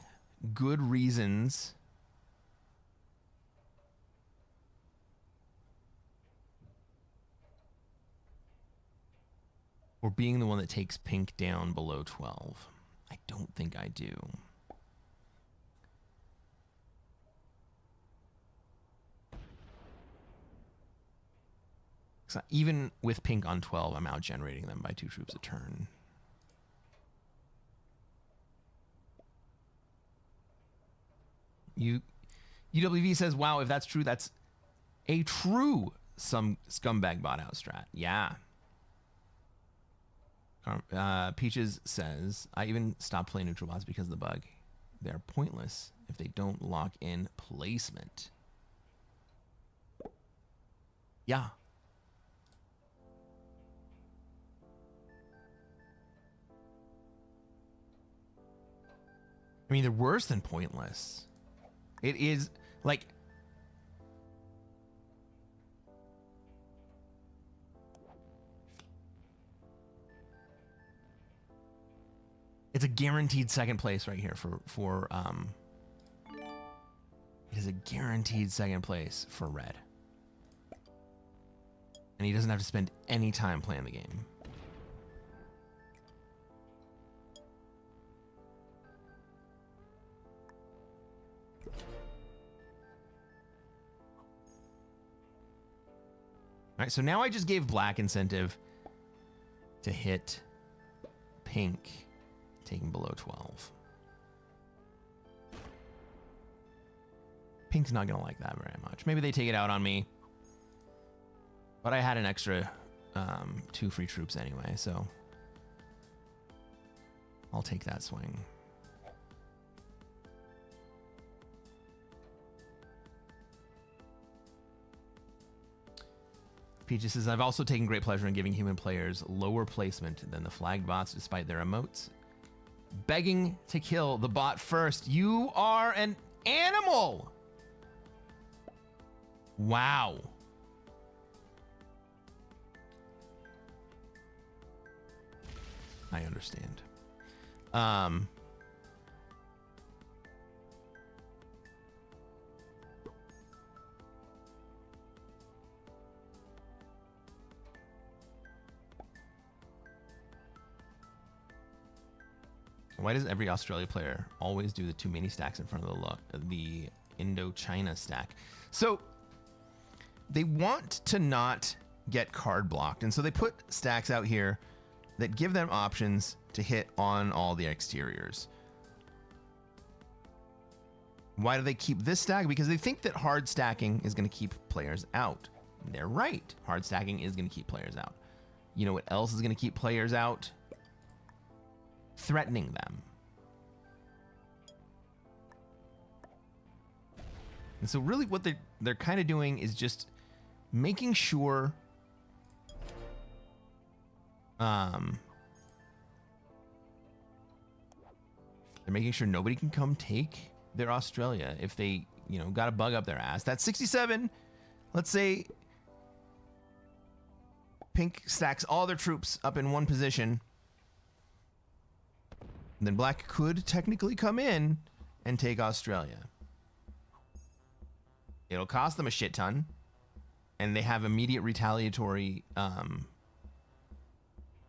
good reasons for being the one that takes pink down below 12? I don't think I do. So even with pink on 12, I'm out generating them by 2 troops a turn. UWV says, wow, if that's true, that's a true scumbag bot out strat. Yeah. Peaches says, I even stopped playing neutral bots because of the bug. They're pointless if they don't lock in placement. Yeah. I mean, they're worse than pointless. It is like it's a guaranteed second place right here for it is a guaranteed second place for red. And he doesn't have to spend any time playing the game. All right, so now I just gave black incentive to hit pink, taking below 12. Pink's not gonna like that very much. Maybe they take it out on me, but I had an extra 2 free troops anyway, so I'll take that swing. Peaches says, I've also taken great pleasure in giving human players lower placement than the flagged bots despite their emotes. Begging to kill the bot first. You are an animal! Wow. I understand. Why does every Australia player always do the 2 mini stacks in front of the Indochina stack? So they want to not get card blocked, and so they put stacks out here that give them options to hit on all the exteriors. Why do they keep this stack? Because they think that hard stacking is going to keep players out. They're right. Hard stacking is going to keep players out. You know what else is going to keep players out? Threatening them. And so really what they're kind of doing is just making sure they're making sure nobody can come take their Australia if they, got a bug up their ass. That's 67. Let's say pink stacks all their troops up in one position. then black could technically come in and take Australia. It'll cost them a shit ton, and they have immediate retaliatory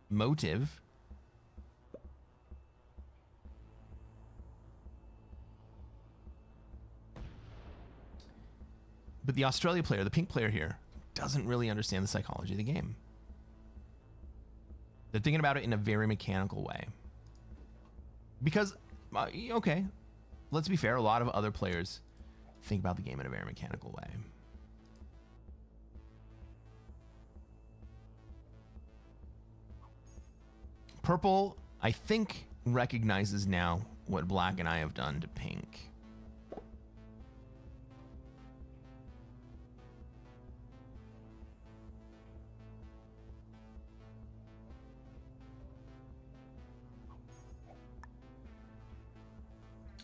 motive. But the Australia player, the pink player here, doesn't really understand the psychology of the game. They're thinking about it in a very mechanical way. Because, okay, let's be fair, a lot of other players think about the game in a very mechanical way. Purple, I think, recognizes now what black and I have done to pink.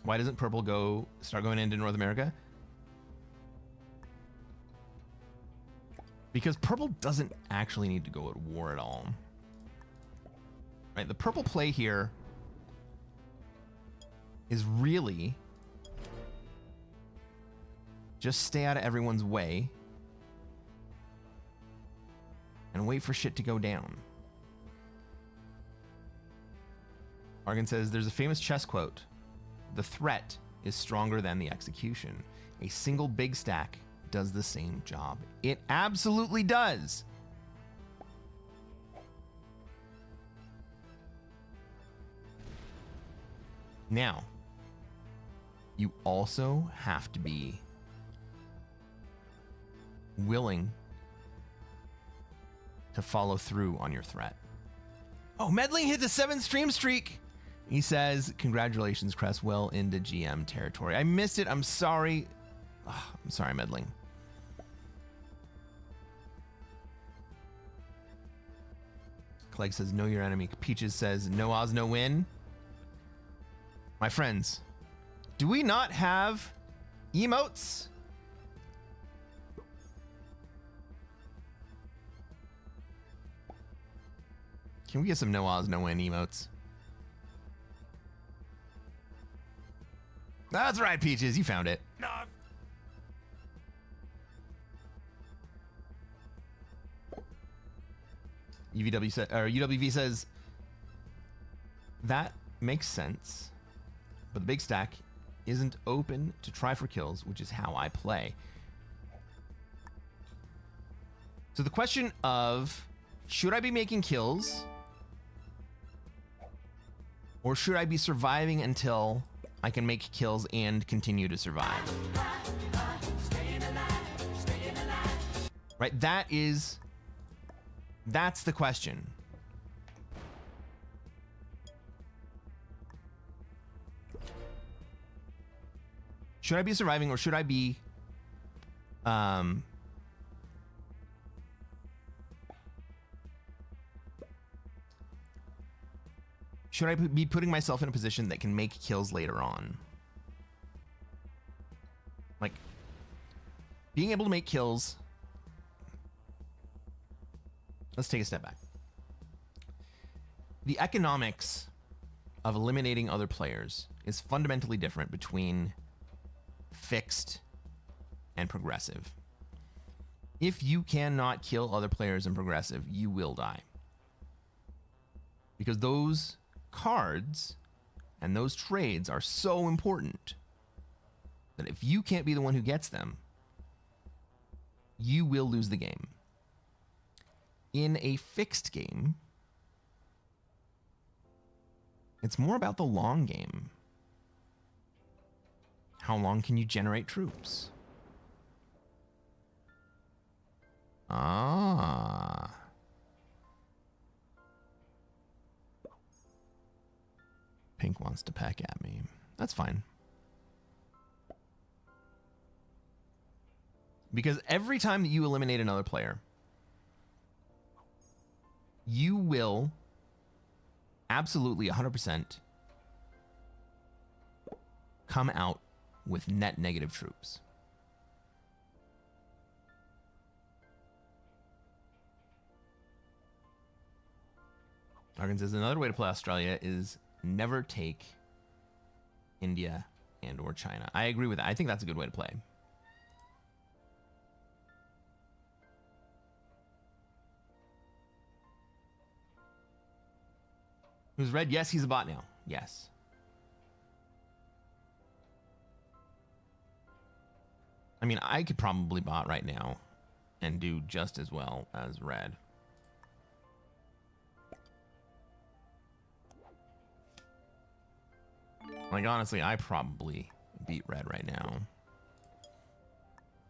Why doesn't purple start going into North America? Because purple doesn't actually need to go at war at all. Right, the purple play here is really just stay out of everyone's way and wait for shit to go down. Argan says, there's a famous chess quote. The threat is stronger than the execution. A single big stack does the same job. It absolutely does. Now, you also have to be willing to follow through on your threat. Oh, Medling hit the 7 stream streak. He says, congratulations, Cress, well into GM territory. I missed it. I'm sorry. Oh, I'm sorry, Medling. Clegg says, know your enemy. Peaches says, no Oz, no win. My friends, do we not have emotes? Can we get some no Oz, no win emotes? That's right, Peaches. You found it. No. UWV says that makes sense, but the big stack isn't open to try for kills, which is how I play. So the question of should I be making kills or should I be surviving until I can make kills and continue to survive? Right? That's the question. Should I be surviving or should I be should I be putting myself in a position that can make kills later on? Like, being able to make kills. Let's take a step back. The economics of eliminating other players is fundamentally different between fixed and progressive. If you cannot kill other players in progressive, you will die. Because those cards and those trades are so important that if you can't be the one who gets them, you will lose the game. In a fixed game, it's more about the long game. How long can you generate troops? Ah. Pink wants to peck at me. That's fine. Because every time that you eliminate another player, you will absolutely 100% come out with net negative troops. Argan says another way to play Australia is never take India and or China. I agree with that. I think that's a good way to play. Who's red? Yes, he's a bot now. Yes. I mean, I could probably bot right now and do just as well as red. Like, honestly, I probably beat red right now.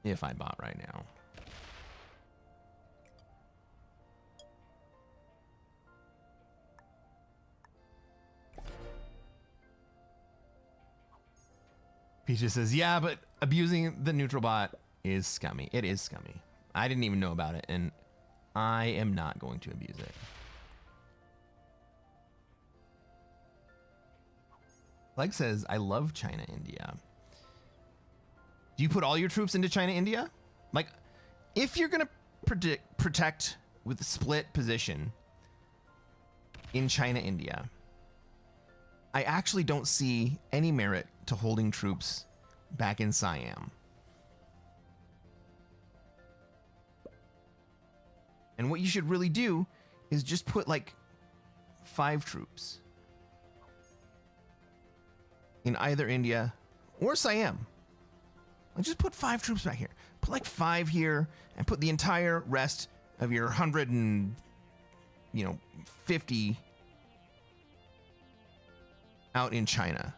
If I bot right now. Peaches says, yeah, but abusing the neutral bot is scummy. It is scummy. I didn't even know about it, and I am not going to abuse it. Leg says, I love China, India. Do you put all your troops into China, India? Like, if you're going to protect with a split position in China, India, I actually don't see any merit to holding troops back in Siam. And what you should really do is just put like 5 troops in either India or Siam. Like, just put 5 troops back here. Put like 5 here and put the entire rest of your 150 out in China.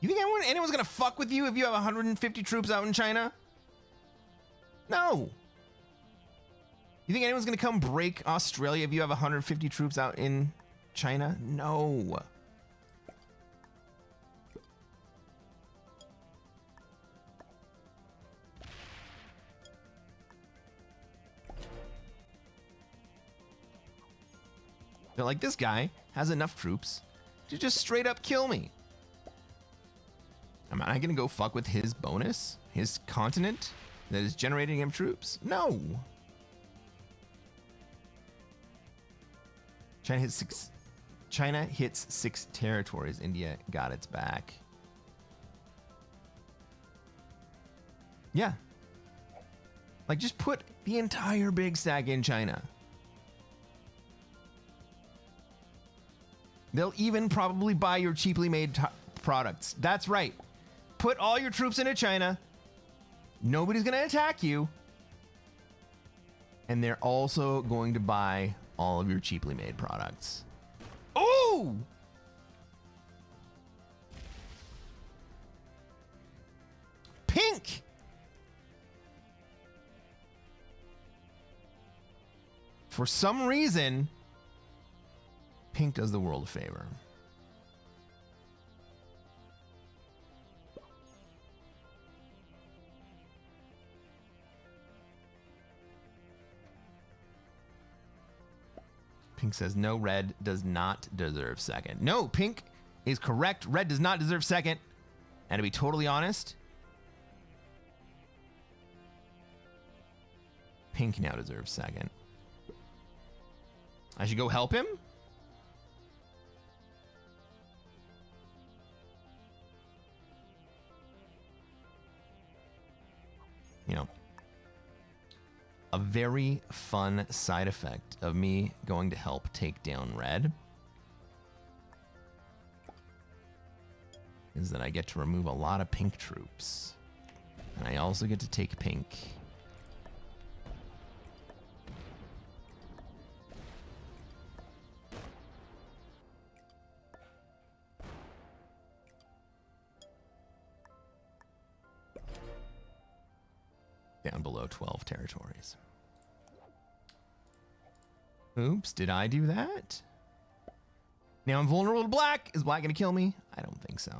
You think anyone's gonna fuck with you if you have 150 troops out in China? No. You think anyone's gonna come break Australia if you have 150 troops out in China? No. They're like, this guy has enough troops to just straight up kill me. Am I gonna go fuck with his bonus? His continent that is generating him troops? No. China hits 6 territories. India got its back. Yeah. Like, just put the entire big stack in China. They'll even probably buy your cheaply made products. That's right. Put all your troops into China. Nobody's going to attack you. And they're also going to buy all of your cheaply made products. Ooh! Pink! For some reason, pink does the world a favor. Pink says, no, red does not deserve second. No, pink is correct. Red does not deserve second. And to be totally honest, pink now deserves second. I should go help him? You know, a very fun side effect of me going to help take down red is that I get to remove a lot of pink troops. And I also get to take pink. Down below 12 territories. Oops, did I do that? Now I'm vulnerable to black. Is black gonna kill me? I don't think so.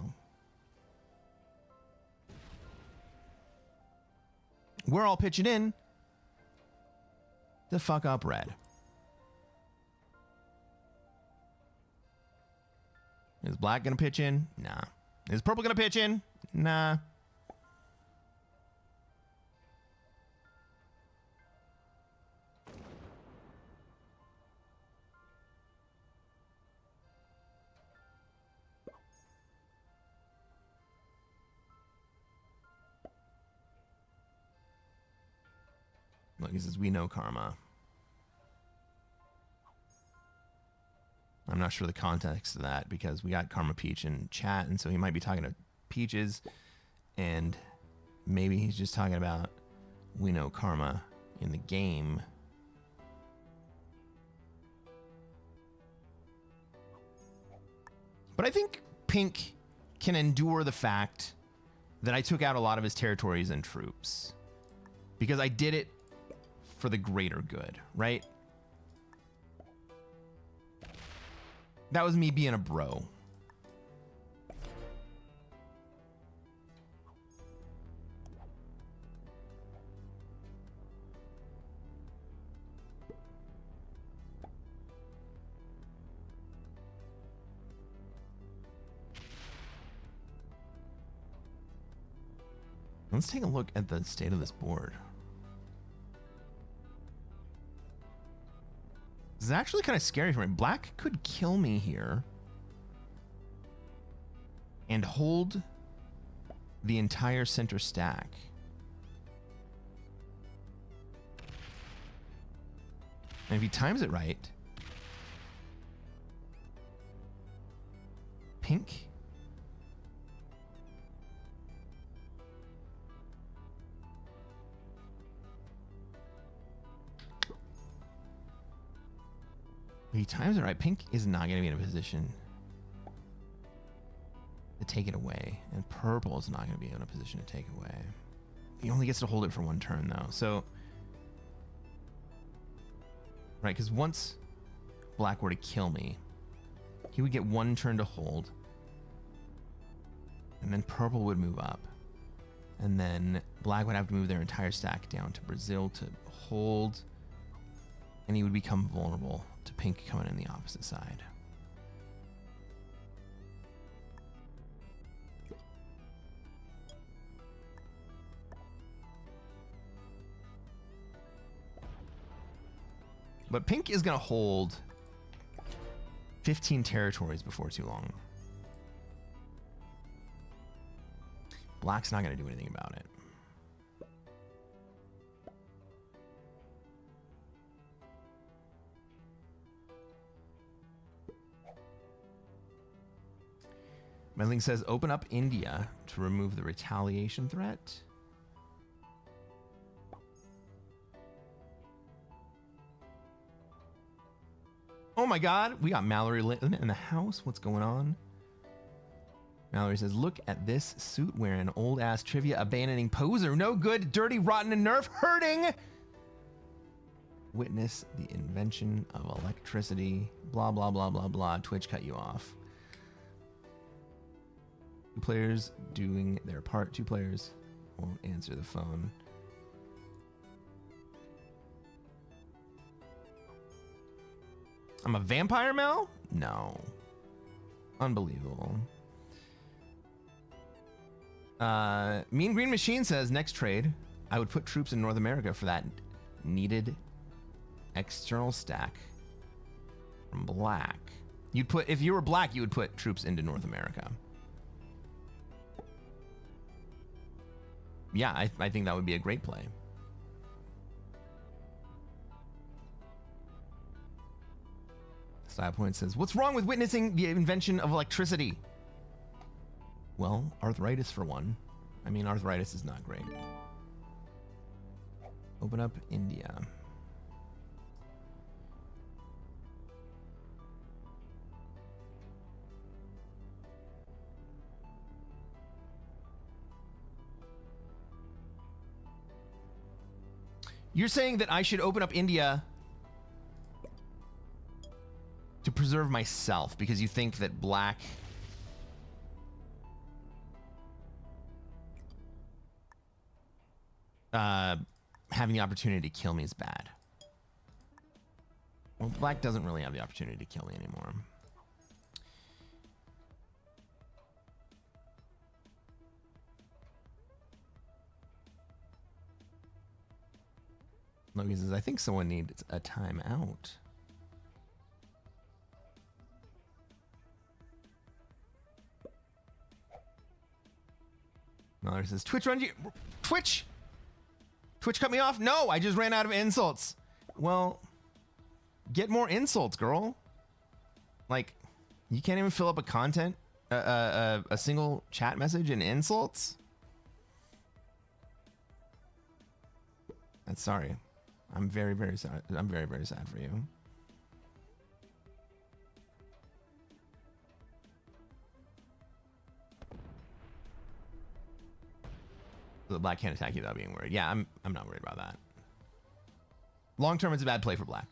We're all pitching in to fuck up red. Is black gonna pitch in? Nah. Is purple gonna pitch in? Nah. Look, he says, we know karma. I'm not sure the context of that because we got Karma Peach in chat, and so he might be talking to Peaches, and maybe he's just talking about we know karma in the game. But I think Pink can endure the fact that I took out a lot of his territories and troops because I did it for the greater good, right? That was me being a bro. Let's take a look at the state of this board. This is actually kind of scary for me. Black could kill me here and hold the entire center stack. And if he times it right, Pink if he times it right, Pink is not going to be in a position to take it away. And Purple is not going to be in a position to take it away. He only gets to hold it for one turn, though. So, right, because once Black were to kill me, he would get one turn to hold. And then Purple would move up. And then Black would have to move their entire stack down to Brazil to hold. And he would become vulnerable to Pink coming in the opposite side. But Pink is going to hold 15 territories before too long. Black's not going to do anything about it. Medling says, open up India to remove the retaliation threat. Oh my God, we got Mallory in the house. What's going on? Mallory says, look at this suit wearing old ass trivia abandoning poser. No good, dirty, rotten, and nerf hurting. Witness the invention of electricity. Blah, blah, blah, blah, blah. Twitch cut you off. 2 players doing their part. 2 players won't answer the phone. I'm a vampire, Mel? No. Unbelievable. Mean Green Machine says, next trade, I would put troops in North America for that needed external stack from Black. You'd put, if you were Black, you would put troops into North America. Yeah, I think that would be a great play. Style Point says, what's wrong with witnessing the invention of electricity? Well, arthritis for one. I mean, arthritis is not great. Open up India. You're saying that I should open up India to preserve myself because you think that Black having the opportunity to kill me is bad. Well, Black doesn't really have the opportunity to kill me anymore. Logan says, I think someone needs a timeout. Mallory says, Twitch run you. Twitch Twitch cut me off? No, I just ran out of insults. Well, get more insults, girl. Like, you can't even fill up a single chat message in insults? That's sorry. I'm very, very sad. I'm very, very sad for you. The black can't attack you without being worried. Yeah, I'm not worried about that. Long term, it's a bad play for black.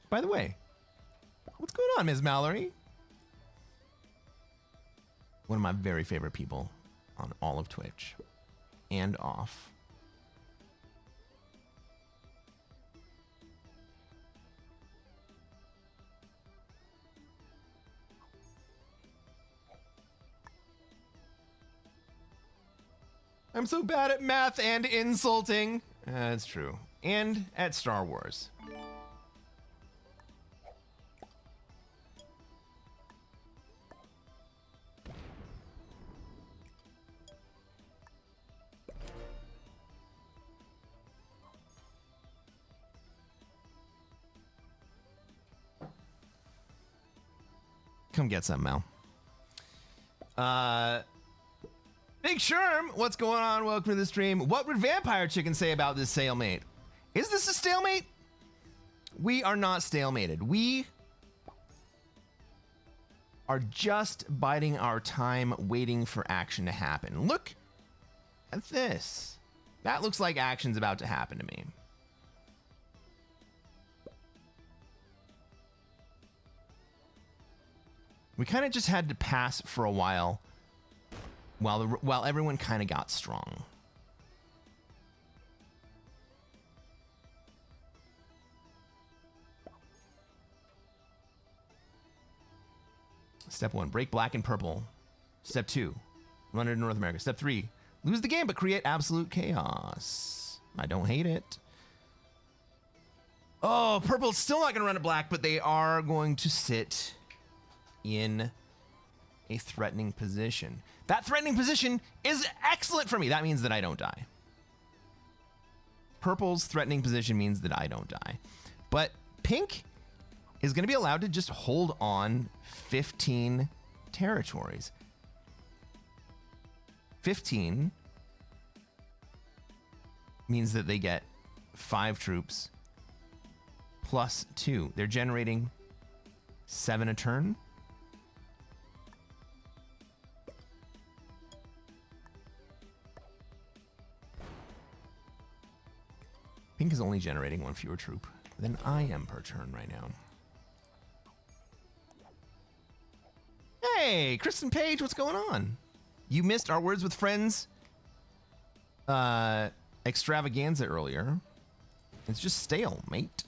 By the way, what's going on, Ms. Mallory? One of my very favorite people on all of Twitch and off. I'm so bad at math and insulting. That's true. And at Star Wars. Come get some, Mel. Big Sherm, what's going on? Welcome to the stream. What would Vampire Chicken say about this stalemate? Is this a stalemate? We are not stalemated. We are just biding our time, waiting for action to happen. Look at this. That looks like action's about to happen to me. We kind of just had to pass for a while while everyone kind of got strong. Step 1, break black and purple. Step 2, run into North America. Step 3, lose the game but create absolute chaos. I don't hate it. Oh, purple's still not going to run it black, but they are going to sit in a threatening position. That threatening position is excellent for me. That means that I don't die. Purple's threatening position means that I don't die. But pink is going to be allowed to just hold on 15 territories. 15 means that they get 5 troops plus 2. They're generating 7 a turn. Pink is only generating 1 fewer troop than I am per turn right now. Hey, Kristen Page, what's going on? You missed our Words with Friends extravaganza earlier. It's just stale, mate.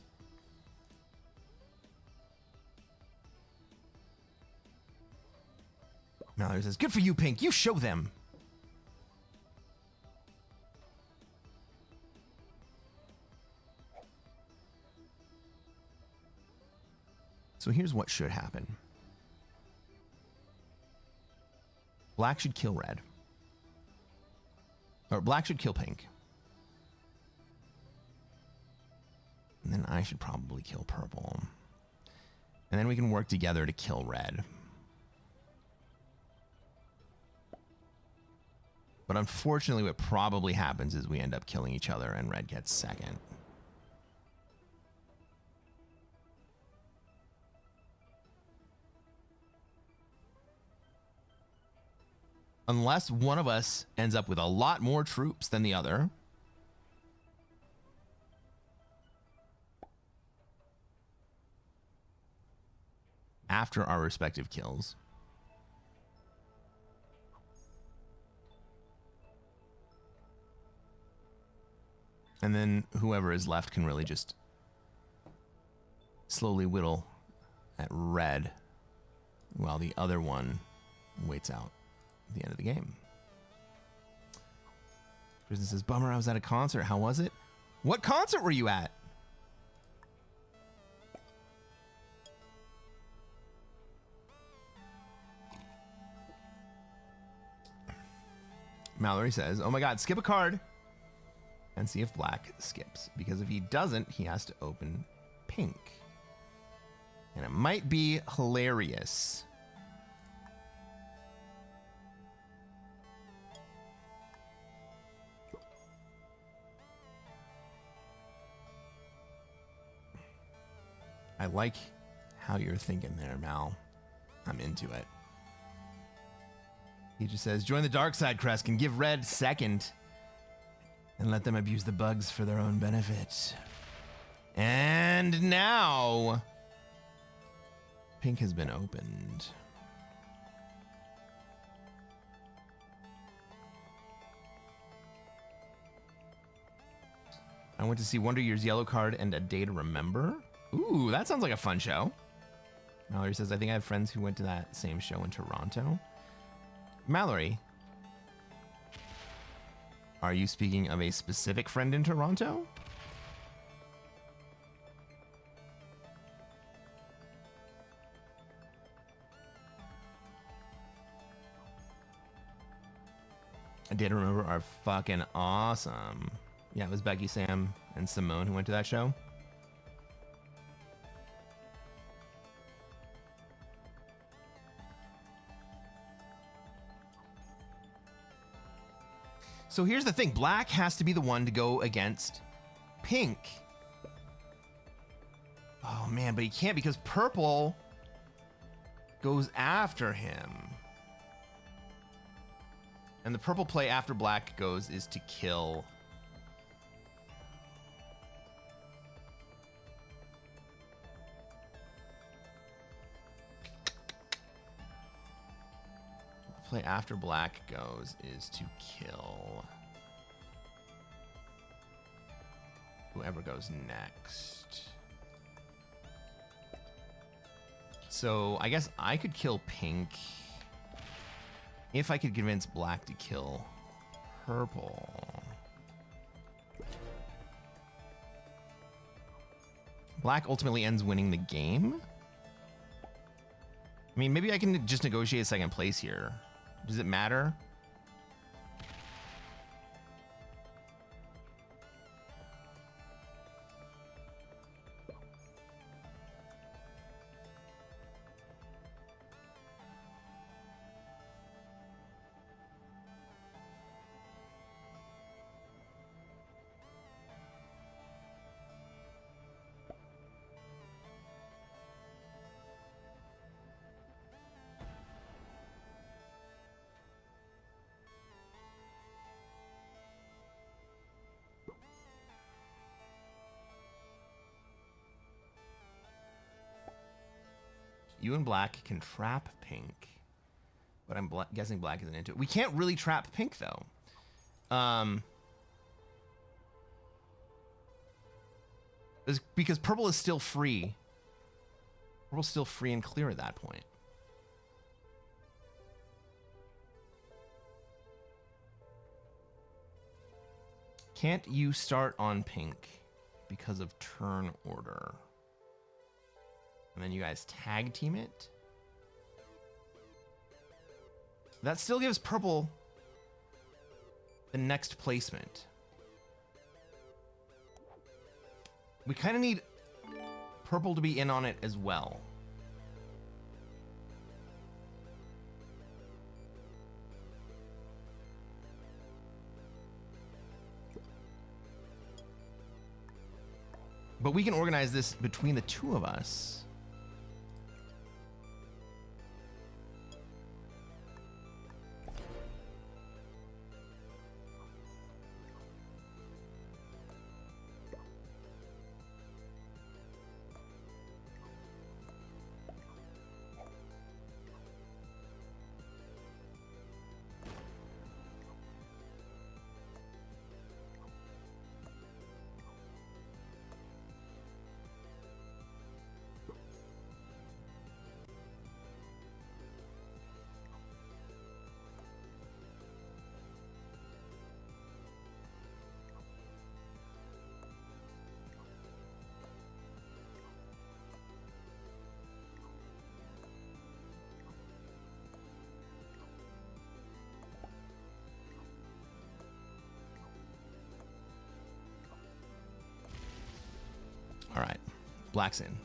Mallory says, good for you, Pink. You show them. So here's what should happen. Black should kill red. Or black should kill pink. And then I should probably kill purple. And then we can work together to kill red. But unfortunately, what probably happens is we end up killing each other and red gets second. Unless one of us ends up with a lot more troops than the other. After our respective kills. And then whoever is left can really just slowly whittle at red while the other one waits out the end of the game. Prison says, bummer, I was at a concert. How was it? What concert were you at? Mallory says, oh my god, skip a card and see if black skips. Because if he doesn't, he has to open pink. And it might be hilarious. I like how you're thinking there, Mal. I'm into it. He just says, join the dark side, Cresquin. Give red second. And let them abuse the bugs for their own benefit. And now, pink has been opened. I went to see Wonder Year's yellow card and A Day to Remember. Ooh, that sounds like a fun show. Mallory says, I think I have friends who went to that same show in Toronto. Mallory, are you speaking of a specific friend in Toronto? A Day to Remember are fucking awesome. Yeah, it was Becky, Sam, and Simone who went to that show. So here's the thing. Black has to be the one to go against pink. Oh, man, but he can't because purple goes after him. And the purple play after black goes is to kill. Play after black goes is to kill whoever goes next. So I guess I could kill pink if I could convince black to kill purple. Black ultimately ends winning the game. I mean, maybe I can just negotiate second place here. Does it matter? You and black can trap pink, but I'm guessing black isn't into it. We can't really trap pink though. It's because purple is still free. Purple's still free and clear at that point. Can't you start on pink because of turn order? And then you guys tag team it. That still gives purple the next placement. We kind of need purple to be in on it as well. But we can organize this between the two of us. Black's in.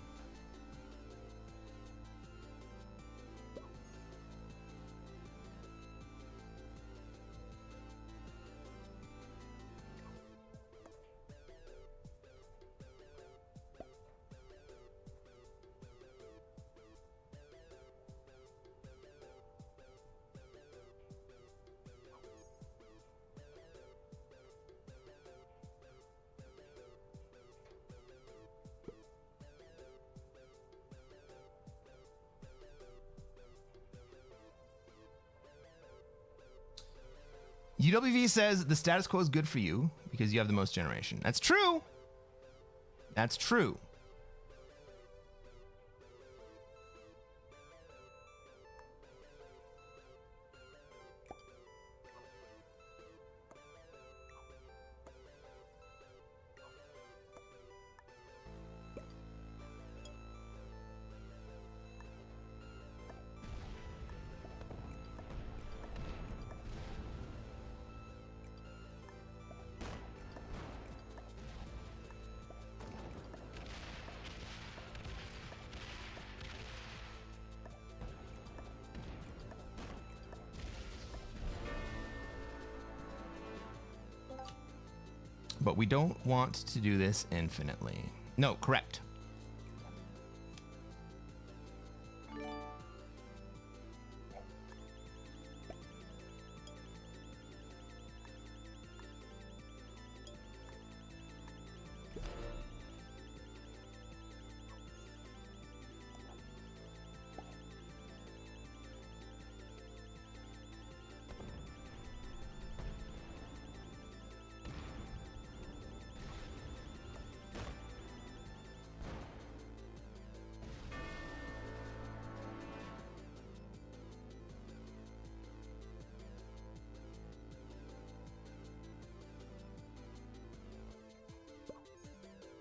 UWV says the status quo is good for you because you have the most generation. That's true. That's true. But we don't want to do this infinitely. No, correct.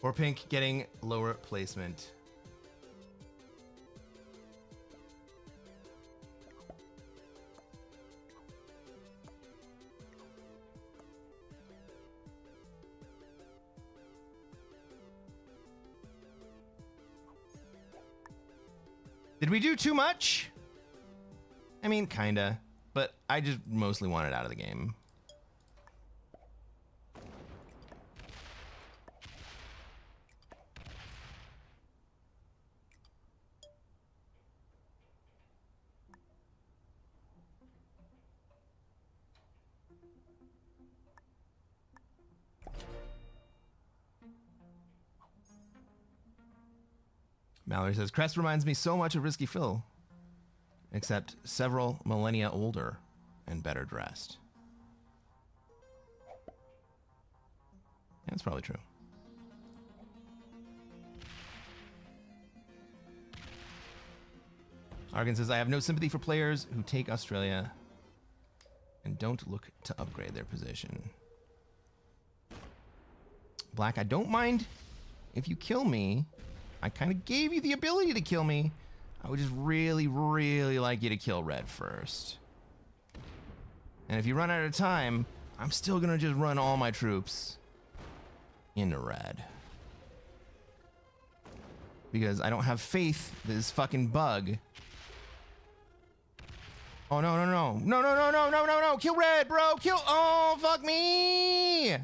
Or pink getting lower placement. Did we do too much? I mean, kinda, but I just mostly want it out of the game. Mallory says, Crest reminds me so much of Risky Phil, except several millennia older and better dressed. Yeah, that's probably true. Argan says, I have no sympathy for players who take Australia and don't look to upgrade their position. Black, I don't mind if you kill me. I kind of gave you the ability to kill me. I would just really, really like you to kill red first. And if you run out of time, I'm still gonna just run all my troops into red. Because I don't have faith that this fucking bug. Oh, no, no, no. No, no, no, no, no, no, no. Kill red, bro. Kill. Oh, fuck me.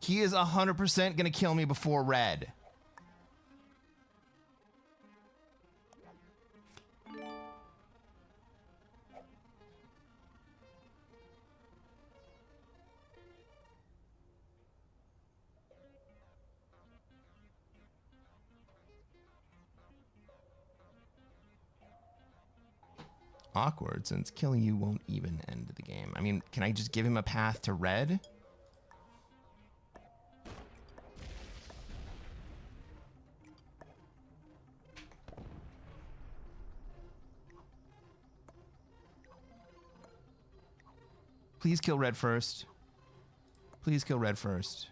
He is 100% gonna kill me before red. Awkward, since killing you won't even end the game. I mean, can I just give him a path to red? Please kill red first. Please kill red first.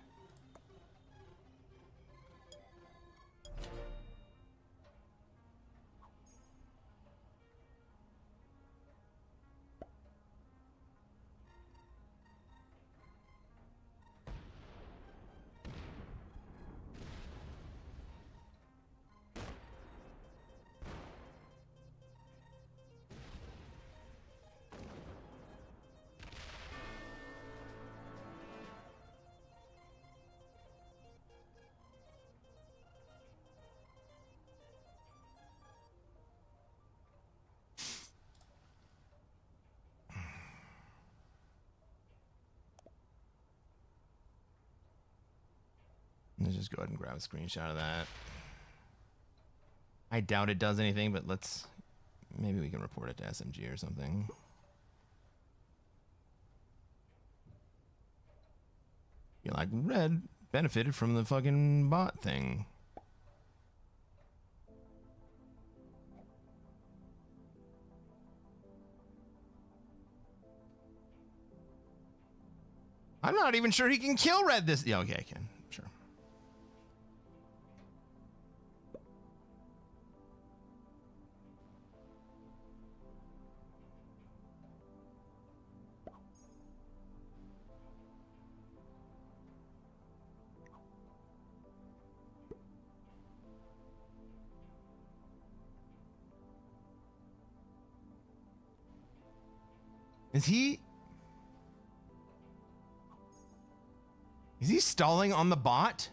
Let's just go ahead and grab a screenshot of that. I doubt it does anything, but let's... Maybe we can report it to SMG or something. You're like, red benefited from the fucking bot thing. I'm not even sure he can kill red this... Yeah, okay, I can. Sure. Is he stalling on the bot?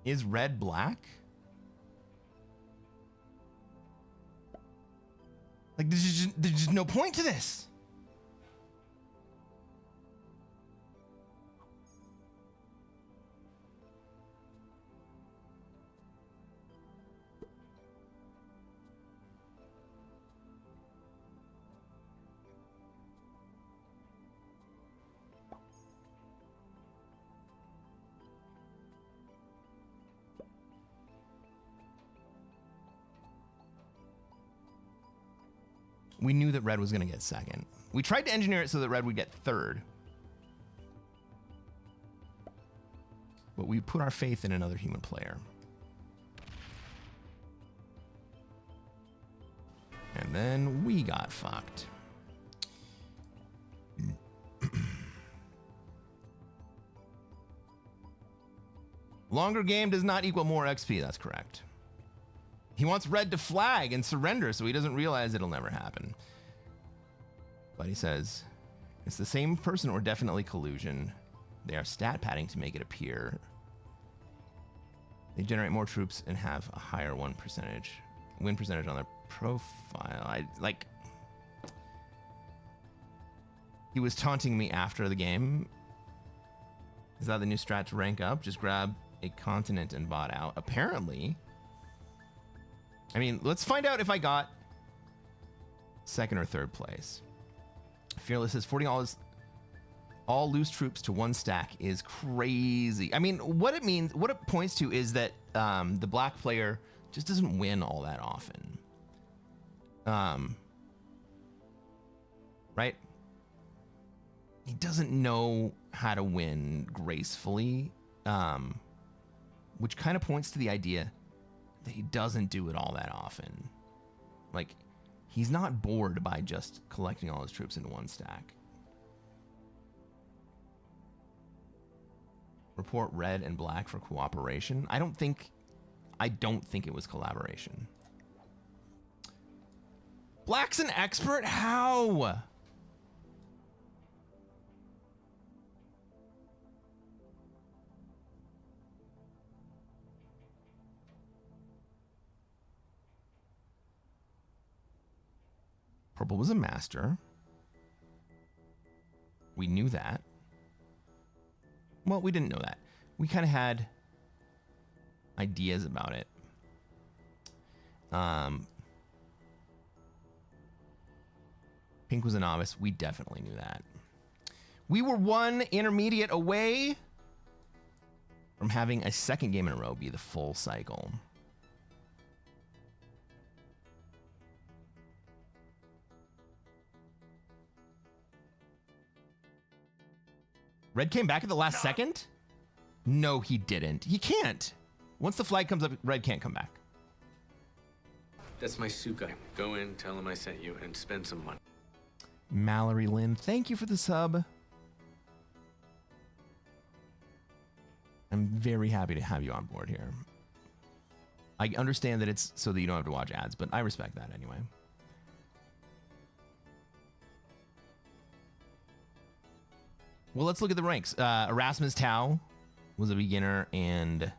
Is red black? Like, there's just no point to this. We knew that red was going to get second. We tried to engineer it so that red would get third. But we put our faith in another human player. And then we got fucked. Longer game does not equal more XP. That's correct. He wants red to flag and surrender so he doesn't realize it'll never happen. But he says, it's the same person or definitely collusion. They are stat padding to make it appear. They generate more troops and have a higher win percentage on their profile. He was taunting me after the game. Is that the new strat to rank up? Just grab a continent and bot out. Apparently. I mean, let's find out if I got second or third place. Fearless says 40 all loose troops to one stack is crazy. I mean, what it means, what it points to is that the black player just doesn't win all that often. Right? He doesn't know how to win gracefully, which kind of points to the idea that he doesn't do it all that often. Like, he's not bored by just collecting all his troops into one stack. Report red and black for cooperation. I don't think it was collaboration. Black's an expert? How? Purple was a master. We knew that. Well, we didn't know that. We kind of had ideas about it. Pink was a novice. We definitely knew that. We were one intermediate away from having a second game in a row be the full cycle. Red came back at the last second? No, he didn't. He can't. Once the flag comes up, Red can't come back. That's my suit guy. Go in, tell him I sent you, and spend some money. Mallory Lynn, thank you for the sub. I'm very happy to have you on board here. I understand that it's so that you don't have to watch ads, but I respect that anyway. Well, let's look at the ranks. Erasmus Tau was a beginner, and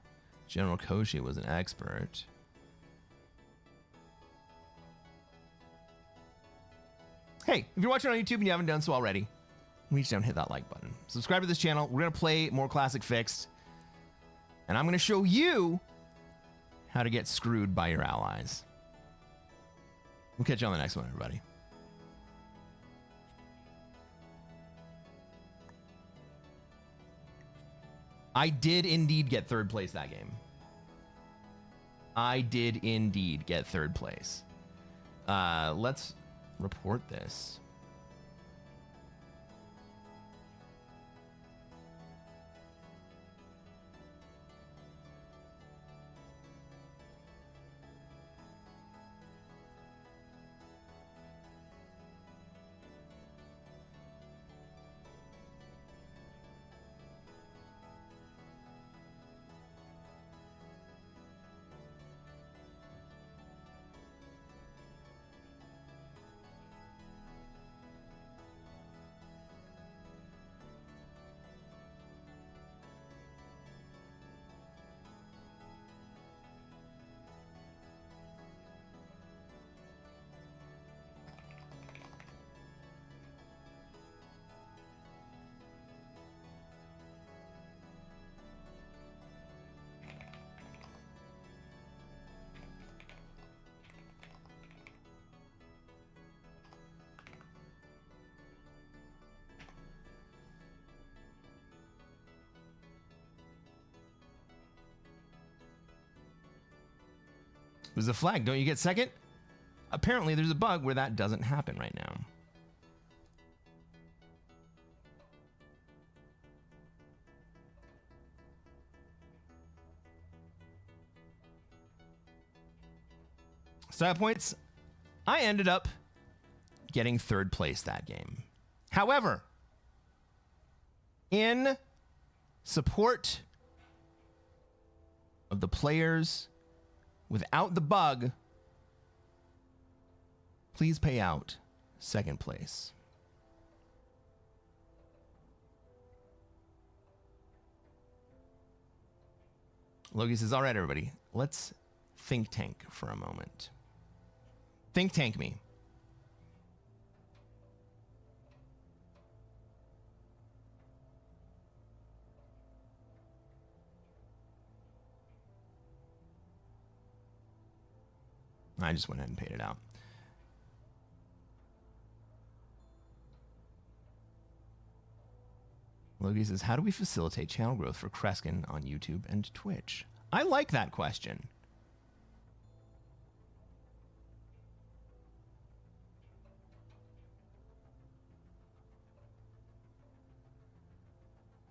General Koshi was an expert. Hey, if you're watching on YouTube and you haven't done so already, reach down and hit that like button. Subscribe to this channel. We're going to play more Classic Fixed, and I'm going to show you how to get screwed by your allies. We'll catch you on the next one, everybody. I did indeed get third place that game. I did indeed get third place. Let's report this. There's a flag. Don't you get second? Apparently, there's a bug where that doesn't happen right now. Style points. I ended up getting third place that game. However, in support of the players without the bug, please pay out second place. Logie says, all right, everybody, let's think tank for a moment. Think tank me. I just went ahead and paid it out. Logie says, how do we facilitate channel growth for Cresquin on YouTube and Twitch? I like that question.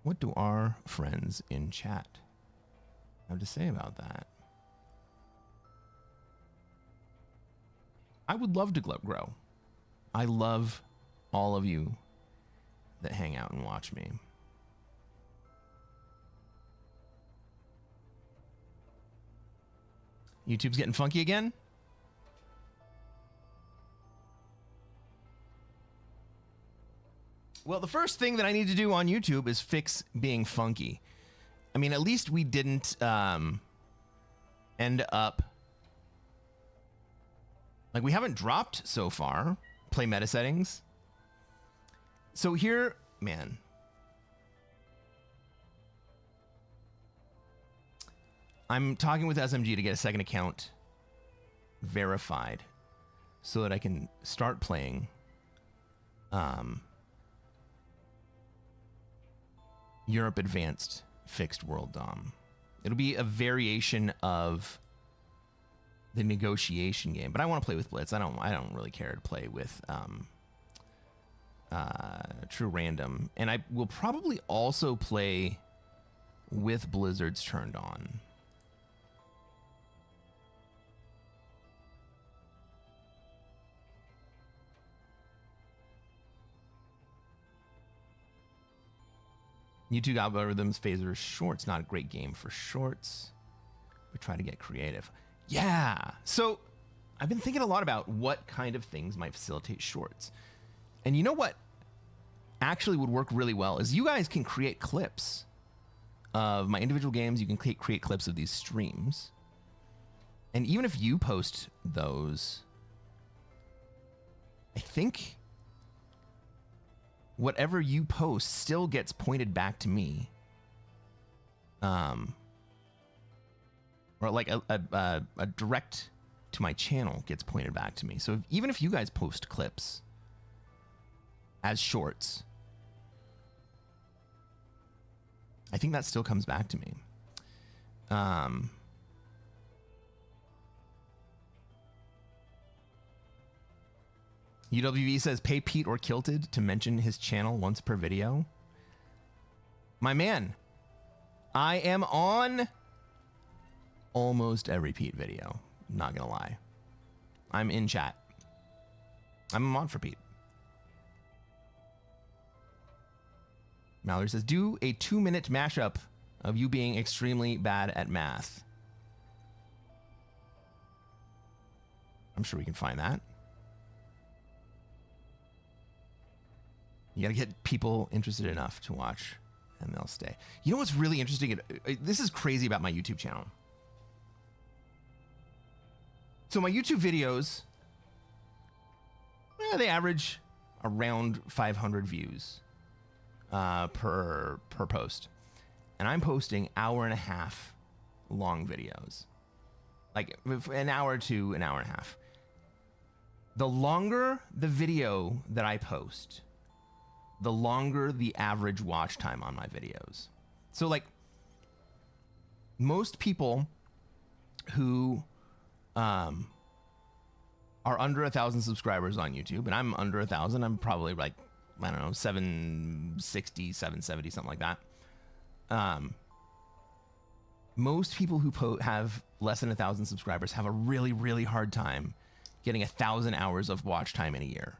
What do our friends in chat have to say about that? I would love to grow. I love all of you that hang out and watch me. YouTube's getting funky again? Well, the first thing that I need to do on YouTube is fix being funky. I mean, at least we didn't end up... Like, we haven't dropped so far. Play meta settings. So here, man. I'm talking with SMG to get a second account verified so that I can start playing Europe Advanced Fixed World Dom. It'll be a variation of the negotiation game, but I want to play with Blitz. I don't really care to play with True Random, and I will probably also play with Blizzards turned on. YouTube algorithms favor shorts. Not a great game for shorts. We try to get creative. Yeah. So I've been thinking a lot about what kind of things might facilitate shorts. And you know what actually would work really well is you guys can create clips of my individual games. You can create clips of these streams. And even if you post those, I think whatever you post still gets pointed back to me. Or like a direct to my channel gets pointed back to me. So even if you guys post clips as shorts, I think that still comes back to me. UWV says, pay Pete or Kilted to mention his channel once per video. My man, I am on almost every Pete video. I'm not gonna lie. I'm in chat. I'm a mod for Pete. Mallory says, do a 2-minute mashup of you being extremely bad at math. I'm sure we can find that. You gotta get people interested enough to watch, and they'll stay. You know what's really interesting? This is crazy about my YouTube channel. So my YouTube videos, they average around 500 views per post, and I'm posting 1.5-hour long videos, like an hour to an hour and a half. The longer the video that I post, the longer the average watch time on my videos. So like most people who are under 1,000 subscribers on YouTube, and I'm under 1,000, I'm probably like, I don't know, 760, 770, something like that. Most people who have less than 1,000 subscribers have a really, really hard time getting 1,000 hours of watch time in a year.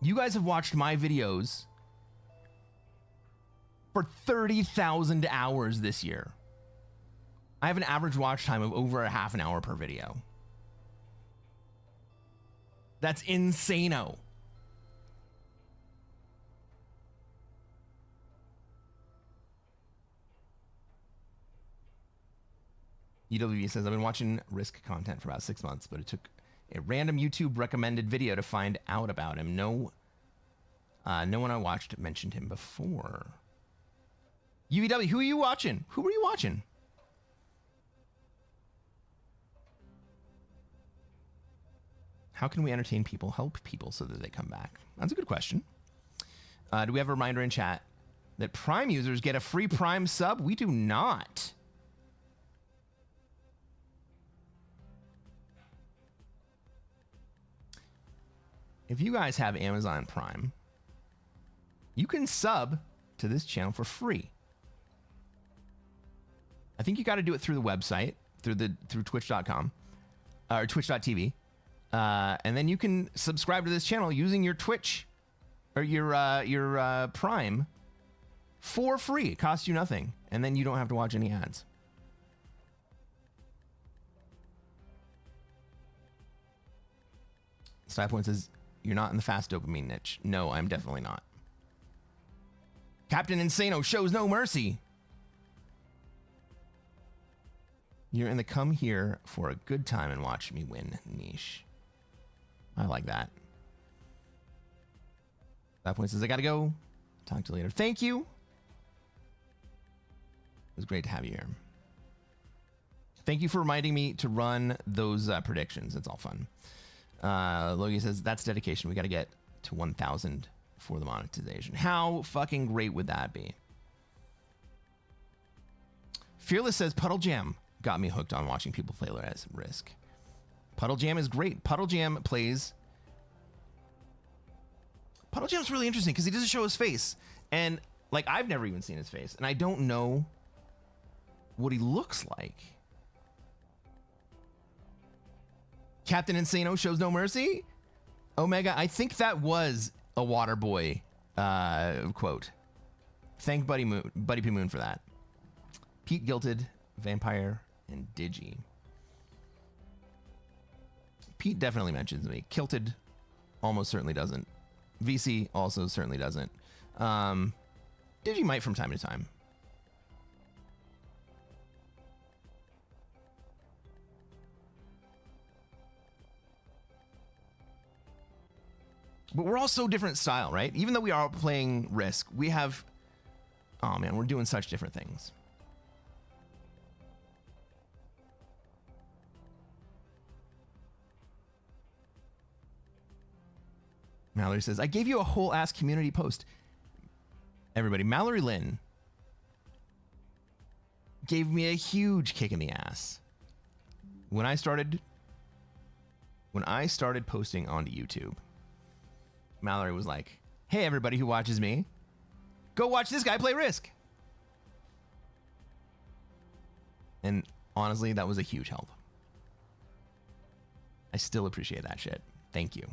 You guys have watched my videos for 30,000 hours this year. I have an average watch time of over 1/2 hour per video. That's insano. UWV says, I've been watching Risk content for about 6 months, but it took a random YouTube recommended video to find out about him. No one I watched mentioned him before. UVW, who are you watching? Who were you watching? How can we entertain people, help people so that they come back? That's a good question. Do we have a reminder in chat that Prime users get a free Prime sub? We do not. If you guys have Amazon Prime, you can sub to this channel for free. I think you got to do it through the website, through twitch.com or twitch.tv. And then you can subscribe to this channel using your Twitch or your Prime for free. It costs you nothing. And then you don't have to watch any ads. Stylepoint says, you're not in the fast dopamine niche. No, I'm definitely not. Captain Insano shows no mercy. You're in the come here for a good time and watch me win niche. I like that. Stylepoint says, I gotta go. Talk to you later. Thank you. It was great to have you here. Thank you for reminding me to run those predictions. It's all fun. Logie says, that's dedication. We got to get to 1,000 for the monetization. How fucking great would that be? Fearless says Puddle Jam got me hooked on watching people play as Risk. Puddle Jam is great. Puddle Jam plays... Puddle Jam's really interesting because he doesn't show his face. And, like, I've never even seen his face. And I don't know what he looks like. Captain Insano shows no mercy? Omega, I think that was a Waterboy quote. Thank Buddy P. Moon for that. Pete Gilted, Vampire, and Digi. Pete definitely mentions me. Kilted almost certainly doesn't. VC also certainly doesn't. Digi might from time to time. But we're all so different style, right? Even though we are playing Risk, we have... Oh man, we're doing such different things. Mallory says, I gave you a whole ass community post. Everybody, Mallory Lynn gave me a huge kick in the ass. When I started posting onto YouTube, Mallory was like, hey, everybody who watches me, go watch this guy play Risk. And honestly, that was a huge help. I still appreciate that shit. Thank you.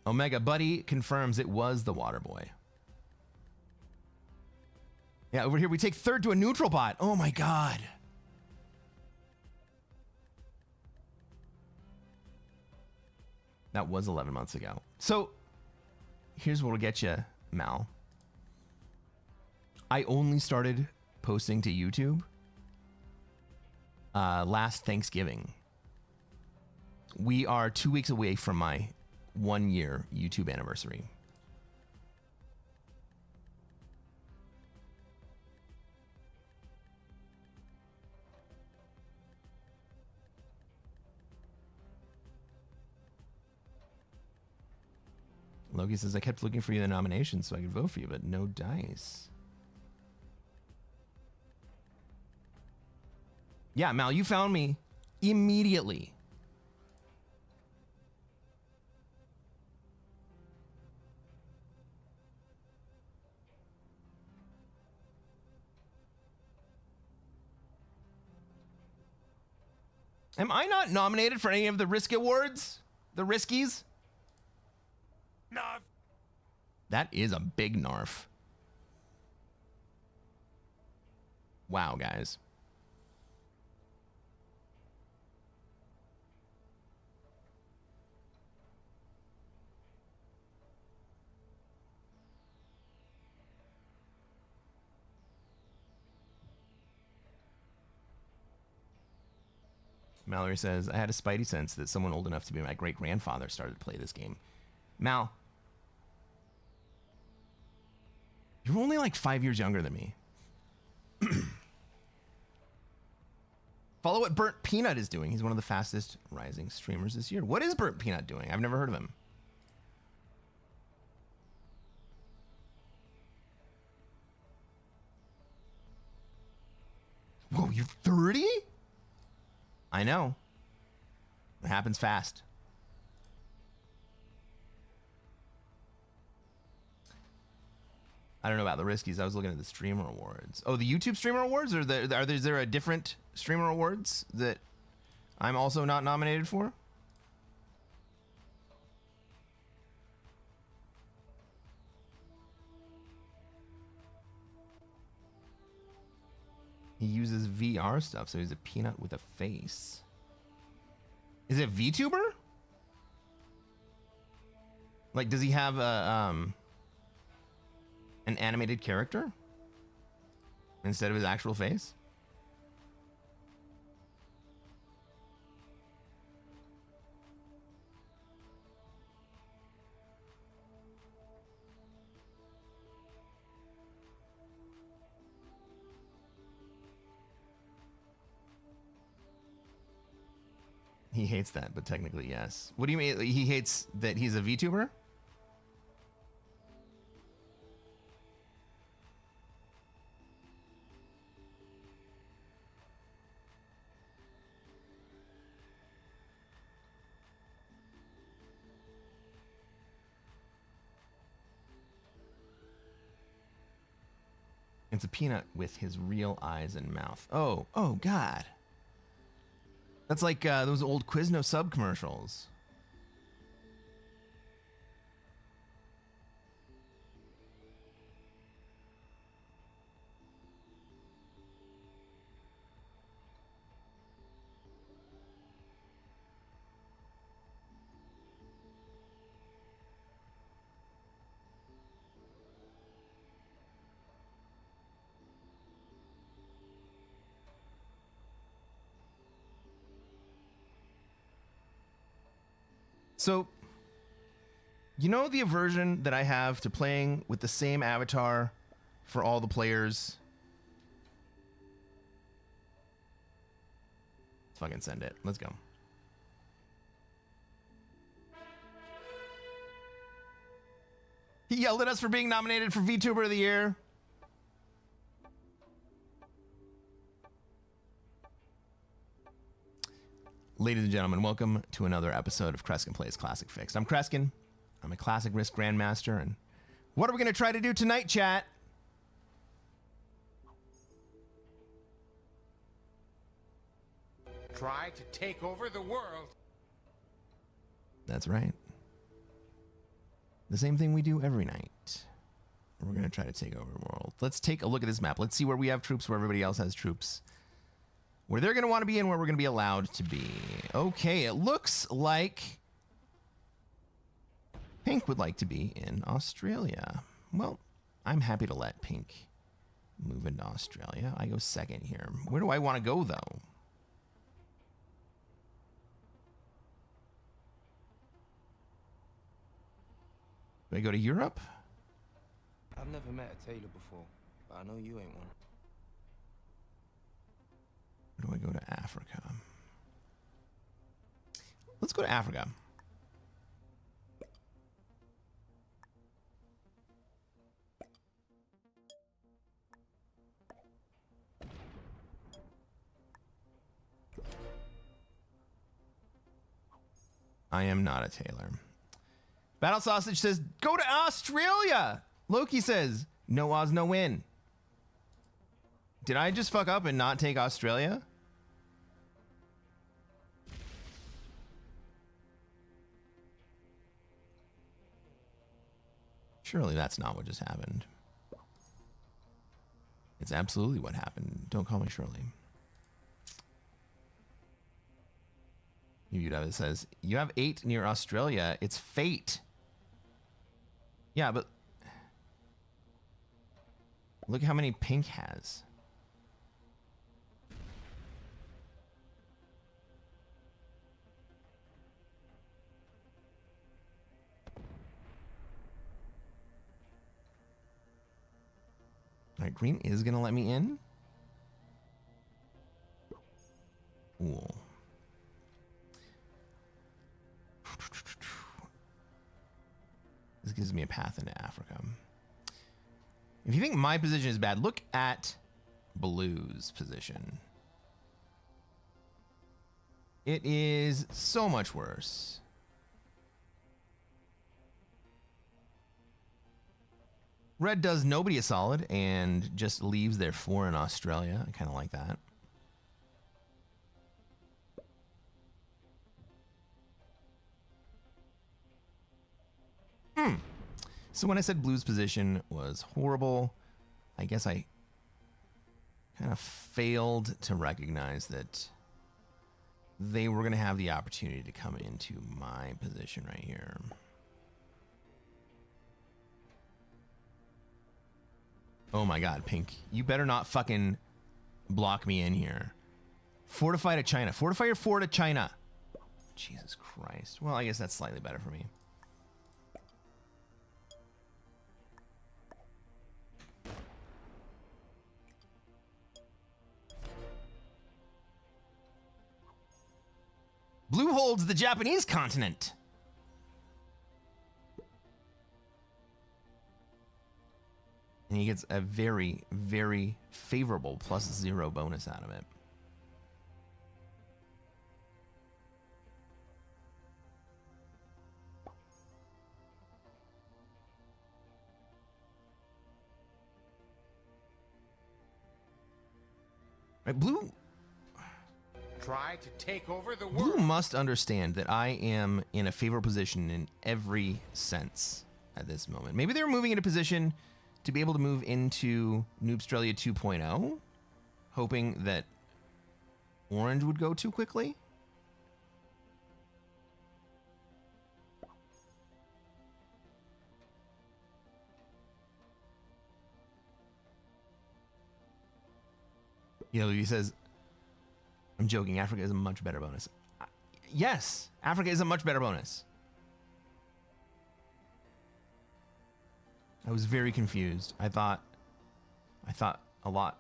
Omega Buddy confirms it was the Waterboy. Yeah, over here we take third to a neutral bot. Oh my god. That was 11 months ago. So, here's what'll get you, Mal. I only started posting to YouTube last Thanksgiving. We are 2 weeks away from my 1 year YouTube anniversary. Logie says, I kept looking for you in the nominations so I could vote for you, but no dice. Yeah, Mal, you found me immediately. Am I not nominated for any of the Risk Awards? The Riskies? Narf. That is a big narf. Wow, guys. Mallory says, I had a spidey sense that someone old enough to be my great-grandfather started to play this game. Mal, you're only like 5 years younger than me. Follow what Burnt Peanut is doing. He's one of the fastest rising streamers this year. What is Burnt Peanut doing? I've never heard of him. Whoa, you're 30? I know. It happens fast. I don't know about the Riskies. I was looking at the Streamer Awards. Oh, the YouTube Streamer Awards? Or is there a different Streamer Awards that I'm also not nominated for? He uses VR stuff, so he's a peanut with a face. Is it VTuber? Like, does he have a, an animated character instead of his actual face? He hates that, but technically, yes. What do you mean? He hates that he's a VTuber? It's a peanut with his real eyes and mouth. Oh, God. That's like those old Quizno sub commercials. So, you know the aversion that I have to playing with the same avatar for all the players? Let's fucking send it. Let's go. He yelled at us for being nominated for VTuber of the Year. Ladies and gentlemen, welcome to another episode of Cresquin Plays Classic Fixed. I'm Cresquin. I'm a Classic Risk Grandmaster, and what are we going to try to do tonight, chat? Try to take over the world. That's right. The same thing we do every night. We're going to try to take over the world. Let's take a look at this map. Let's see where we have troops, where everybody else has troops. Where they're going to want to be and where we're going to be allowed to be. Okay, it looks like Pink would like to be in Australia. Well, I'm happy to let Pink move into Australia. I go second here. Where do I want to go, though? Do I go to Europe? I've never met a tailor before, but I know you ain't one. Where do I go to Africa? Let's go to Africa. I am not a tailor. Battle Sausage says, go to Australia! Loki says, no Oz, no win. Did I just fuck up and not take Australia? Surely that's not what just happened. It's absolutely what happened. Don't call me Shirley. It says, you have 8 near Australia. It's fate. Yeah, but look how many Pink has. All right, green is going to let me in. Ooh. This gives me a path into Africa. If you think my position is bad, look at Blue's position. It is so much worse. Red does nobody a solid and just leaves their 4 in Australia. I kind of like that. So when I said Blue's position was horrible, I guess I kind of failed to recognize that they were going to have the opportunity to come into my position right here. Oh my God, Pink. You better not fucking block me in here. Fortify to China. Fortify your 4 to China. Jesus Christ. Well, I guess that's slightly better for me. Blue holds the Japanese continent. And he gets a very, very favorable +0 bonus out of it. Right, Blue Try to take over the Blue world. must understand that I am in a favorable position in every sense at this moment. Maybe they're moving into position to be able to move into Noobstralia 2.0, hoping that Orange would go too quickly. You know, he says, I'm joking, Africa is a much better bonus. Yes, Africa is a much better bonus. I was very confused. I thought a lot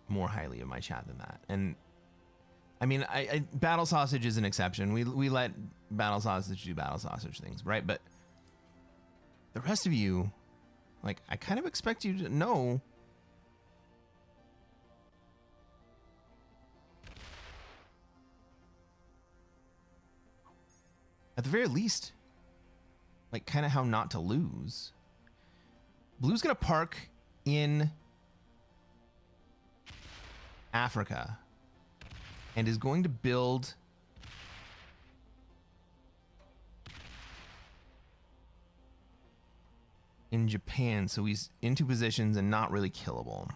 more highly of my chat than that. And I mean, Battle Sausage is an exception. We let Battle Sausage do Battle Sausage things, right? But the rest of you, like, I kind of expect you to know. At the very least, like, kind of how not to lose. Blue's gonna park in Africa and is going to build in Japan, so he's into positions and not really killable.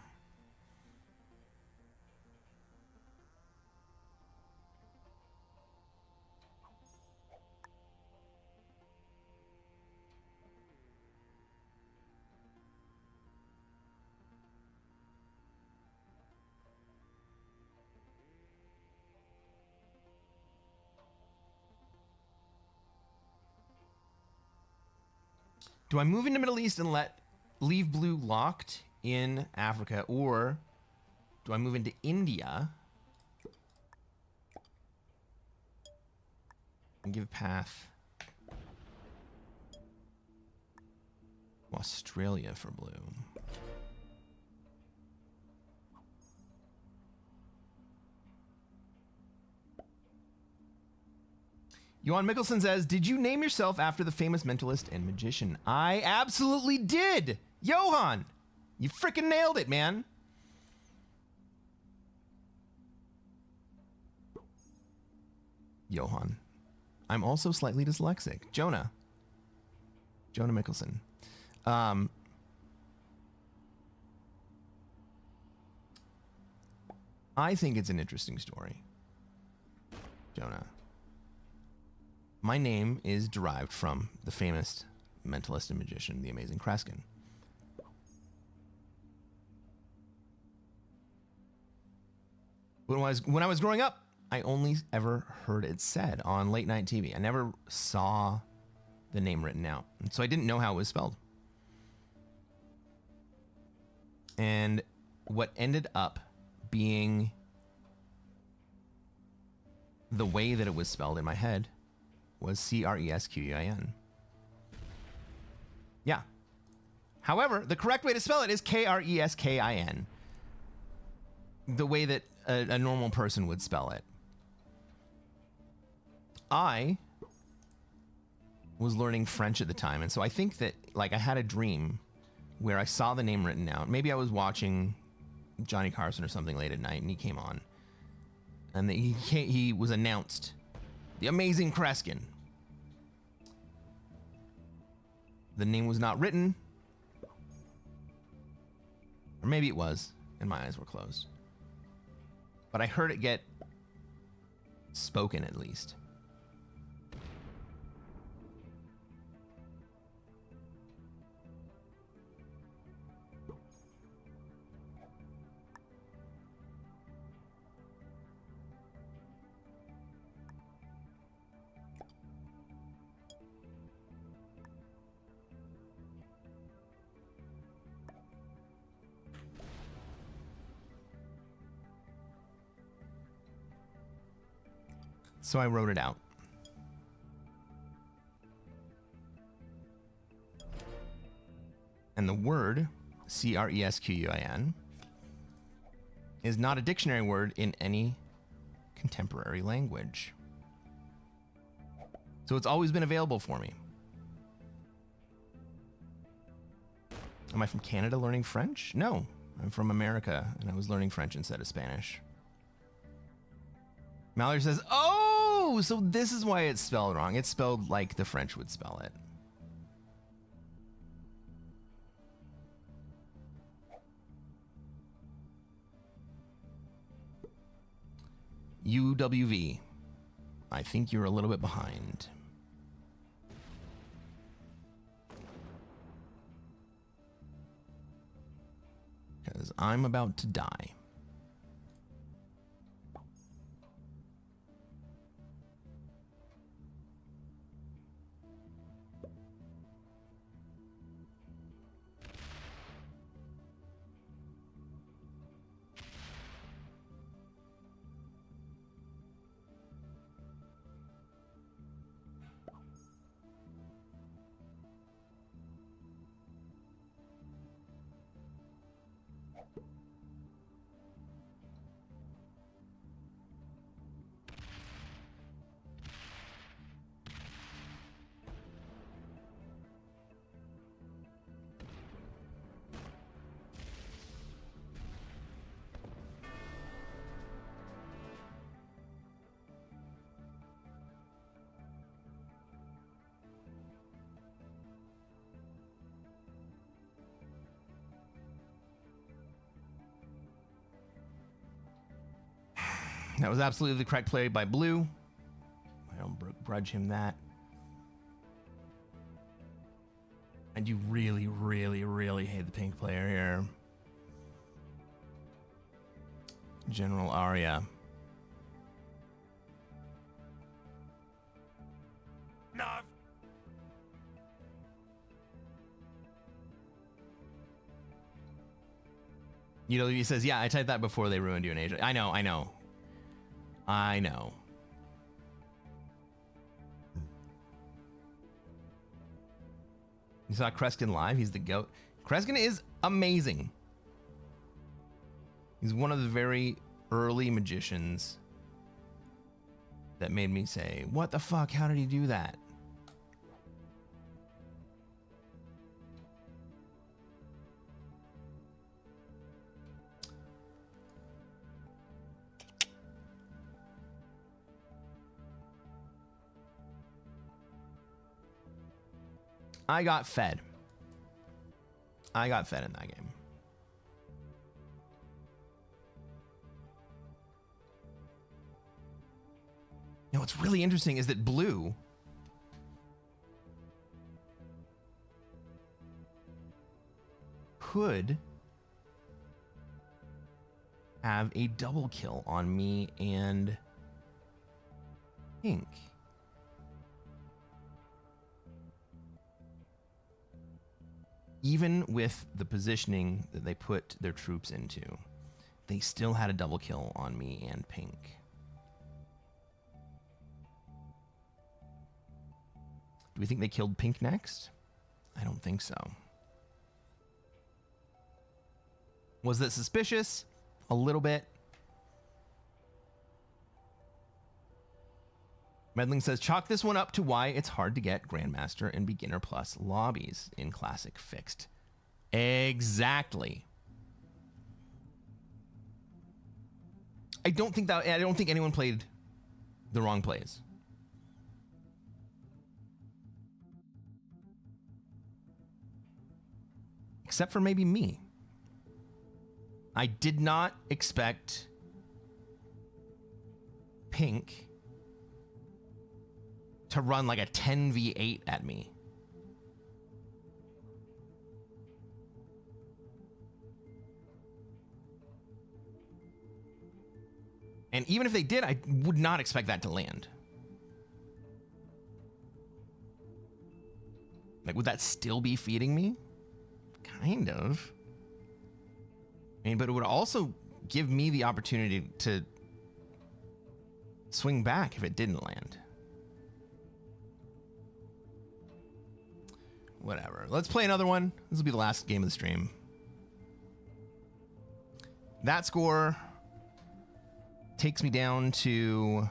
Do I move into Middle East and leave Blue locked in Africa, or do I move into India and give path Australia for Blue? Johan Mikkelsen says, did you name yourself after the famous mentalist and magician? I absolutely did! Johan! You freaking nailed it, man! Johan. I'm also slightly dyslexic. Jonah Mikkelsen. I think it's an interesting story, Jonah. My name is derived from the famous mentalist and magician, the amazing Cresquin. When I was growing up, I only ever heard it said on late night TV. I never saw the name written out, and so I didn't know how it was spelled. And what ended up being the way that it was spelled in my head was Cresquin. Yeah. However, the correct way to spell it is Kreskin. The way that a normal person would spell it. I was learning French at the time, and so I think that, like, I had a dream where I saw the name written out. Maybe I was watching Johnny Carson or something late at night, and he came on. And he was announced. The amazing Cresquin. The name was not written. Or maybe it was, and my eyes were closed. But I heard it get spoken, at least. So I wrote it out. And the word, Cresquin, is not a dictionary word in any contemporary language. So it's always been available for me. Am I from Canada learning French? No, I'm from America, and I was learning French instead of Spanish. Mallory says, oh, so this is why it's spelled wrong. It's spelled like the French would spell it. UWV. I think you're a little bit behind. Because I'm about to die. That was absolutely the correct play by Blue. I don't grudge him that. And you really, really, really hate the pink player here. General Arya. No. You know, he says, yeah, I typed that before they ruined you in Asia. I know. I know. You saw Cresquin live? He's the GOAT. Cresquin is amazing. He's one of the very early magicians that made me say, what the fuck? How did he do that? I got fed. I got fed in that game. You know, what's really interesting is that Blue could have a double kill on me and Pink. Even with the positioning that they put their troops into, they still had a double kill on me and Pink. Do we think they killed Pink next? I don't think so. Was that suspicious? A little bit. Medling says, chalk this one up to why it's hard to get Grandmaster and Beginner Plus lobbies in Classic Fixed. Exactly. I don't think anyone played the wrong plays. Except for maybe me. I did not expect Pink to run like a 10v8 at me. And even if they did, I would not expect that to land. Like, would that still be feeding me? Kind of. I mean, but it would also give me the opportunity to swing back if it didn't land. whatever. Let's play another one. This will be the last game of the stream. That score takes me down to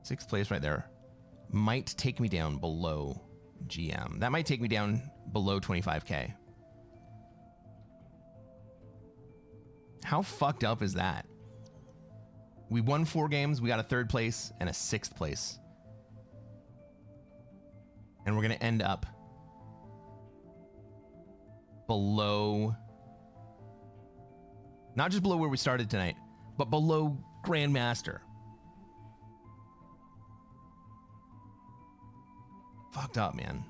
sixth place right there. Might take me down below GM. That might take me down below 25K. How fucked up is that? We won 4 games. We got a 3rd place and a 6th place. And we're going to end up below, not just below where we started tonight, but below Grandmaster. Fucked up, man.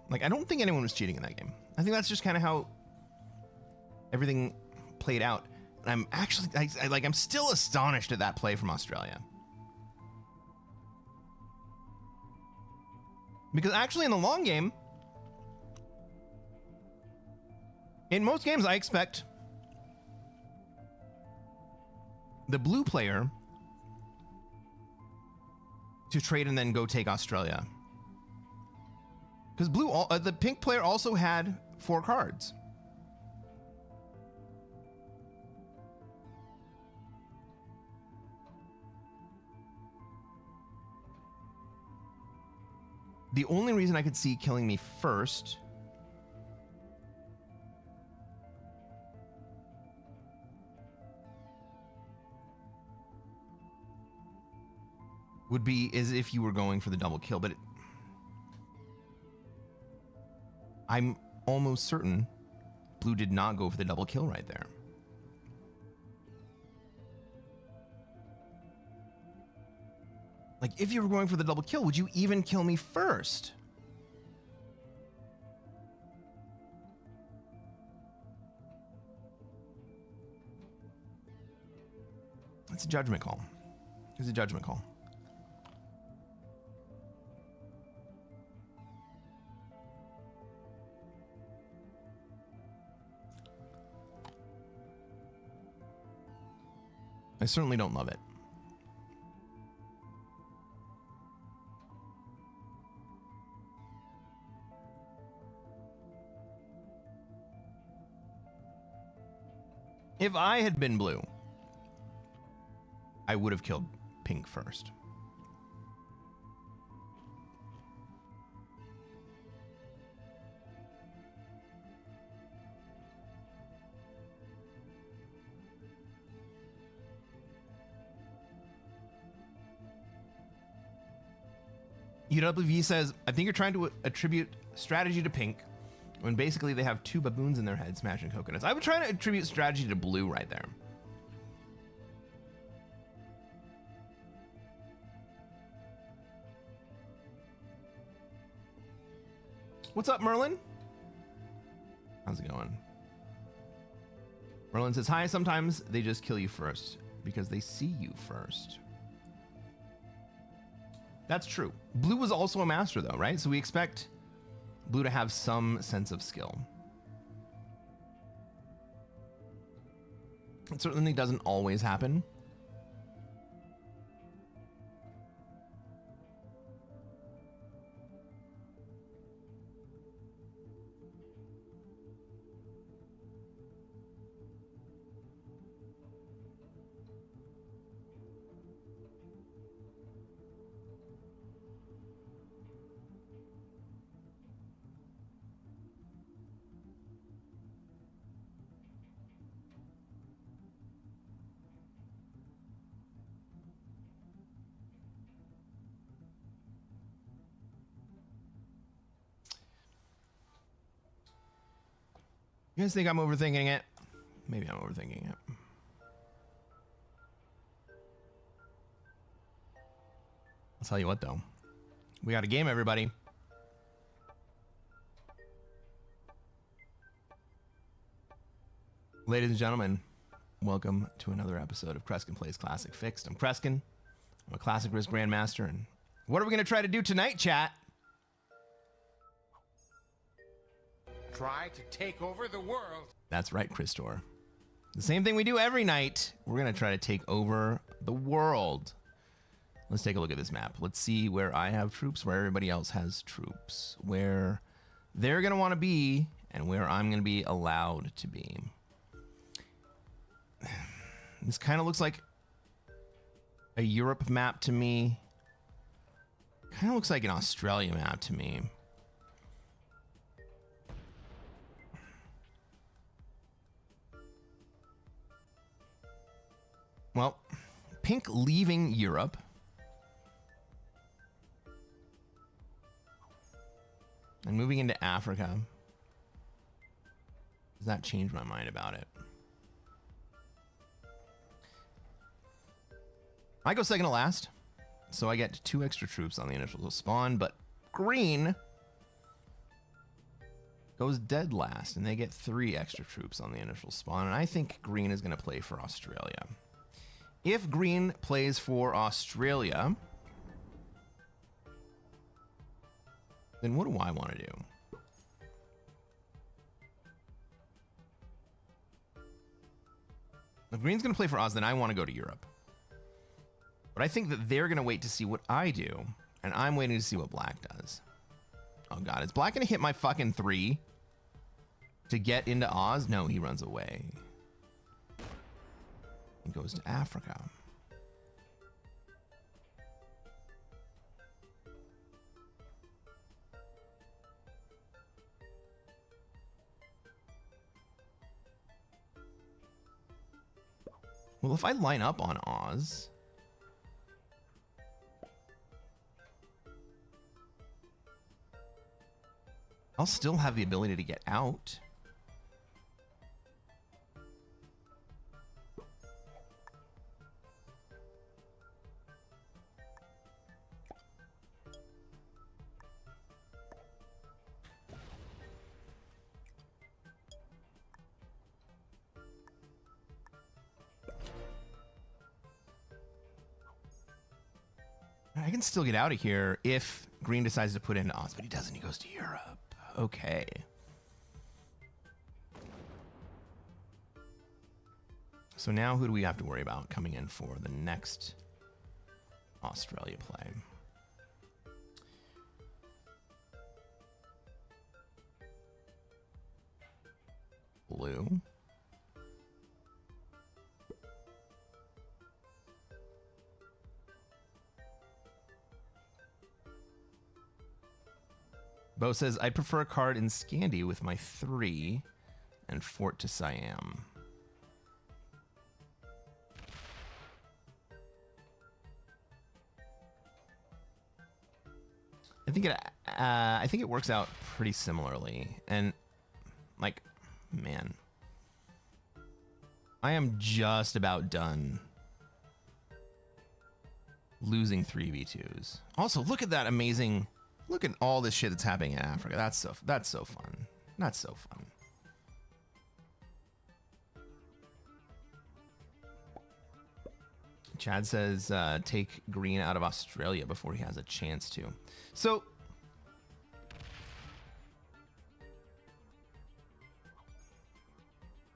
Like, I don't think anyone was cheating in that game. I think that's just kind of how everything played out. And I'm actually, I'm still astonished at that play from Australia. Because actually in the long game, in most games, I expect the blue player to trade and then go take Australia. Because the pink player also had 4 cards. The only reason I could see killing me first would be as if you were going for the double kill, but I'm almost certain blue did not go for the double kill right there. Like, if you were going for the double kill, would you even kill me first? It's a judgment call. It's a judgment call. I certainly don't love it. If I had been blue, I would have killed pink first. UWV says, I think you're trying to attribute strategy to pink when basically they have 2 baboons in their head smashing coconuts. I would try to attribute strategy to blue right there. What's up, Merlin? How's it going? Merlin says, hi, sometimes they just kill you first because they see you first. That's true. Blue was also a master though, right? So we expect blue to have some sense of skill. It certainly doesn't always happen. You guys think I'm overthinking it? Maybe I'm overthinking it. I'll tell you what, though. We got a game, everybody. Ladies and gentlemen, welcome to another episode of Cresquin Plays Classic Fixed. I'm Cresquin. I'm a Classic Risk Grandmaster, and what are we going to try to do tonight, chat? Try to take over the world. That's right, Christor. The same thing we do every night. We're going to try to take over the world. Let's take a look at this map. Let's see where I have troops, where everybody else has troops, where they're going to want to be, and where I'm going to be allowed to be. This kind of looks like a Europe map to me. Kind of looks like an Australia map to me. Well, pink leaving Europe. And moving into Africa. Does that change my mind about it? I go second to last, so I get 2 extra troops on the initial spawn, but green goes dead last, and they get 3 extra troops on the initial spawn, and I think green is going to play for Australia. If green plays for Australia, then what do I want to do? If green's going to play for Oz, then I want to go to Europe. But I think that they're going to wait to see what I do, and I'm waiting to see what black does. Oh god, is black going to hit my fucking 3 to get into Oz? No, he runs away. He goes to Africa. Well, if I line up on Oz, I'll still have the ability to get out. I can still get out of here if green decides to put in Oz, but he doesn't. He goes to Europe. Okay. So now who do we have to worry about coming in for the next Australia play? Blue. Bo says, I prefer a card in Scandi with my 3 and Fort to Siam. I think it works out pretty similarly. And like, man, I am just about done losing 3v2s. Also, look at that amazing. Look at all this shit that's happening in Africa. That's so fun. That's so fun. Chad says take green out of Australia before he has a chance to. So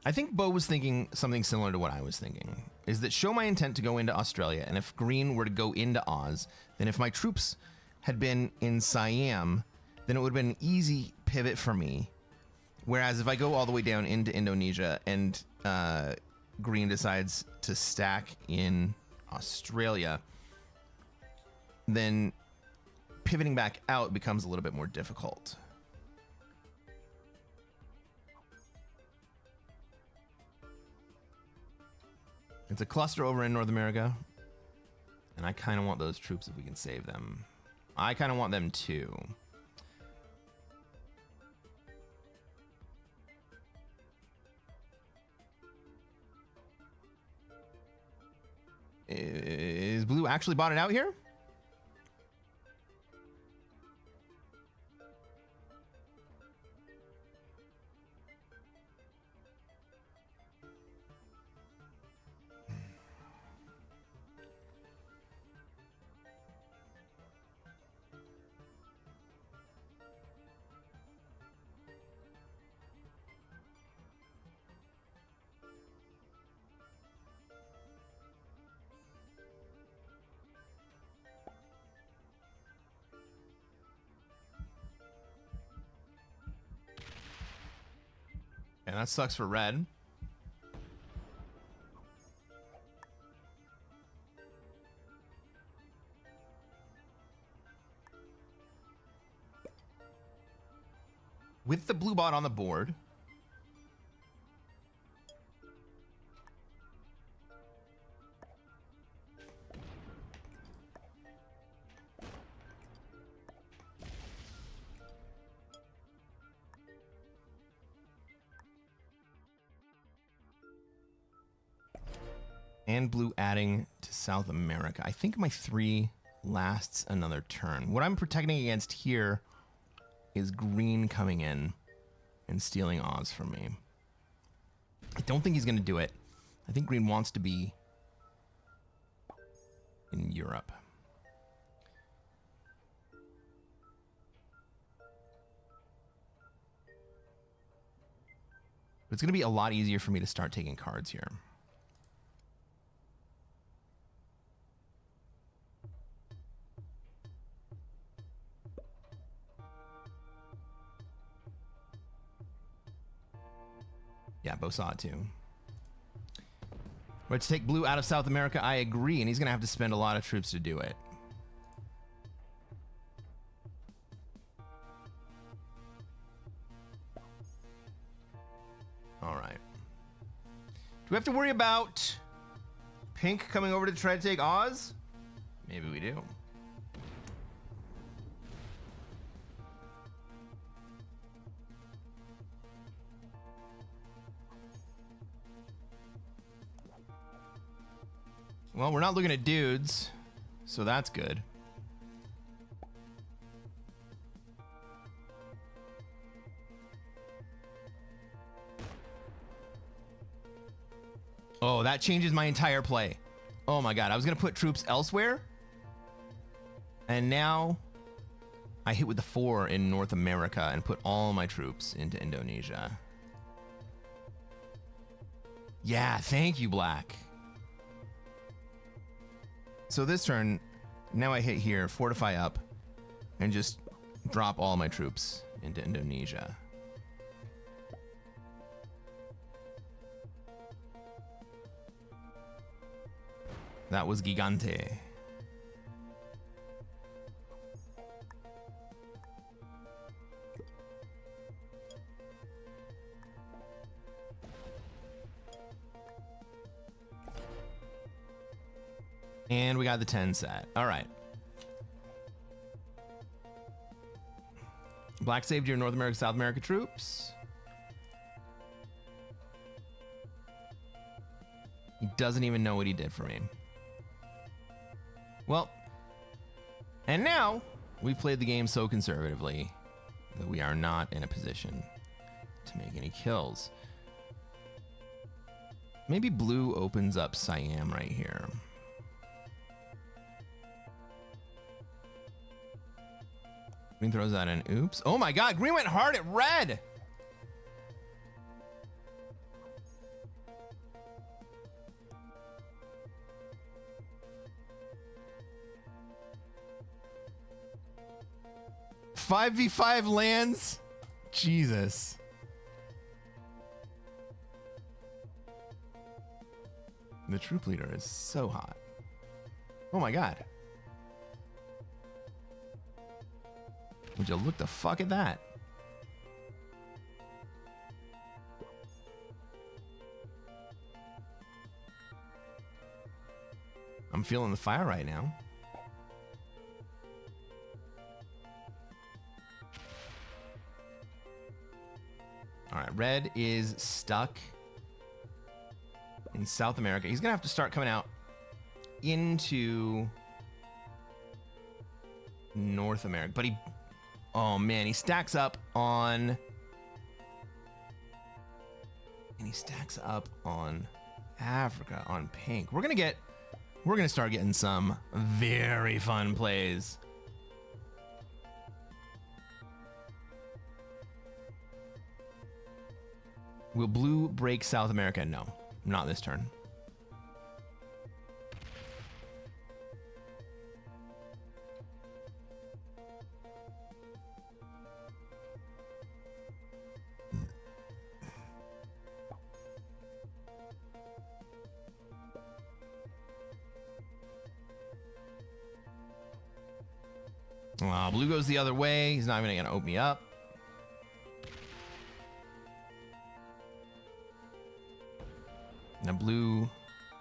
I think Bo was thinking something similar to what I was thinking. Is that show my intent to go into Australia, and if green were to go into Oz, then if my troops had been in Siam, then it would have been an easy pivot for me. Whereas if I go all the way down into Indonesia and green decides to stack in Australia, then pivoting back out becomes a little bit more difficult. It's a cluster over in North America, and I kind of want those troops if we can save them. I kind of want them too. Is blue actually bought it out here? Man, that sucks for red. With the blue bot on the board, and blue adding to South America. I think my 3 lasts another turn. What I'm protecting against here is green coming in and stealing Oz from me. I don't think he's going to do it. I think green wants to be in Europe. But it's going to be a lot easier for me to start taking cards here. Yeah, Bo saw it too. Let's take blue out of South America. I agree, and he's going to have to spend a lot of troops to do it. All right. Do we have to worry about pink coming over to try to take Oz? Maybe we do. Well, we're not looking at dudes, so that's good. Oh, that changes my entire play. Oh my god, I was gonna put troops elsewhere, and now I hit with the 4 in North America and put all my troops into Indonesia. Yeah, thank you, Black. So this turn, now I hit here, fortify up, and just drop all my troops into Indonesia. That was Gigante. And we got the 10 set. All right. Black saved your North America, South America troops. He doesn't even know what he did for me. Well, and now we've played the game so conservatively that we are not in a position to make any kills. Maybe blue opens up Siam right here. Green throws that in. Oops. Oh my god, green went hard at red! Five v 5 lands? Jesus. The troop leader is so hot. Oh my god. Would you look the fuck at that? I'm feeling the fire right now. All right, red is stuck in South America. He's gonna have to start coming out into North America, but he, oh man, he stacks up on, and he stacks up on Africa, on pink. We're gonna start getting some very fun plays. Will blue break South America? No, not this turn. Blue goes the other way. He's not even going to open me up. Now blue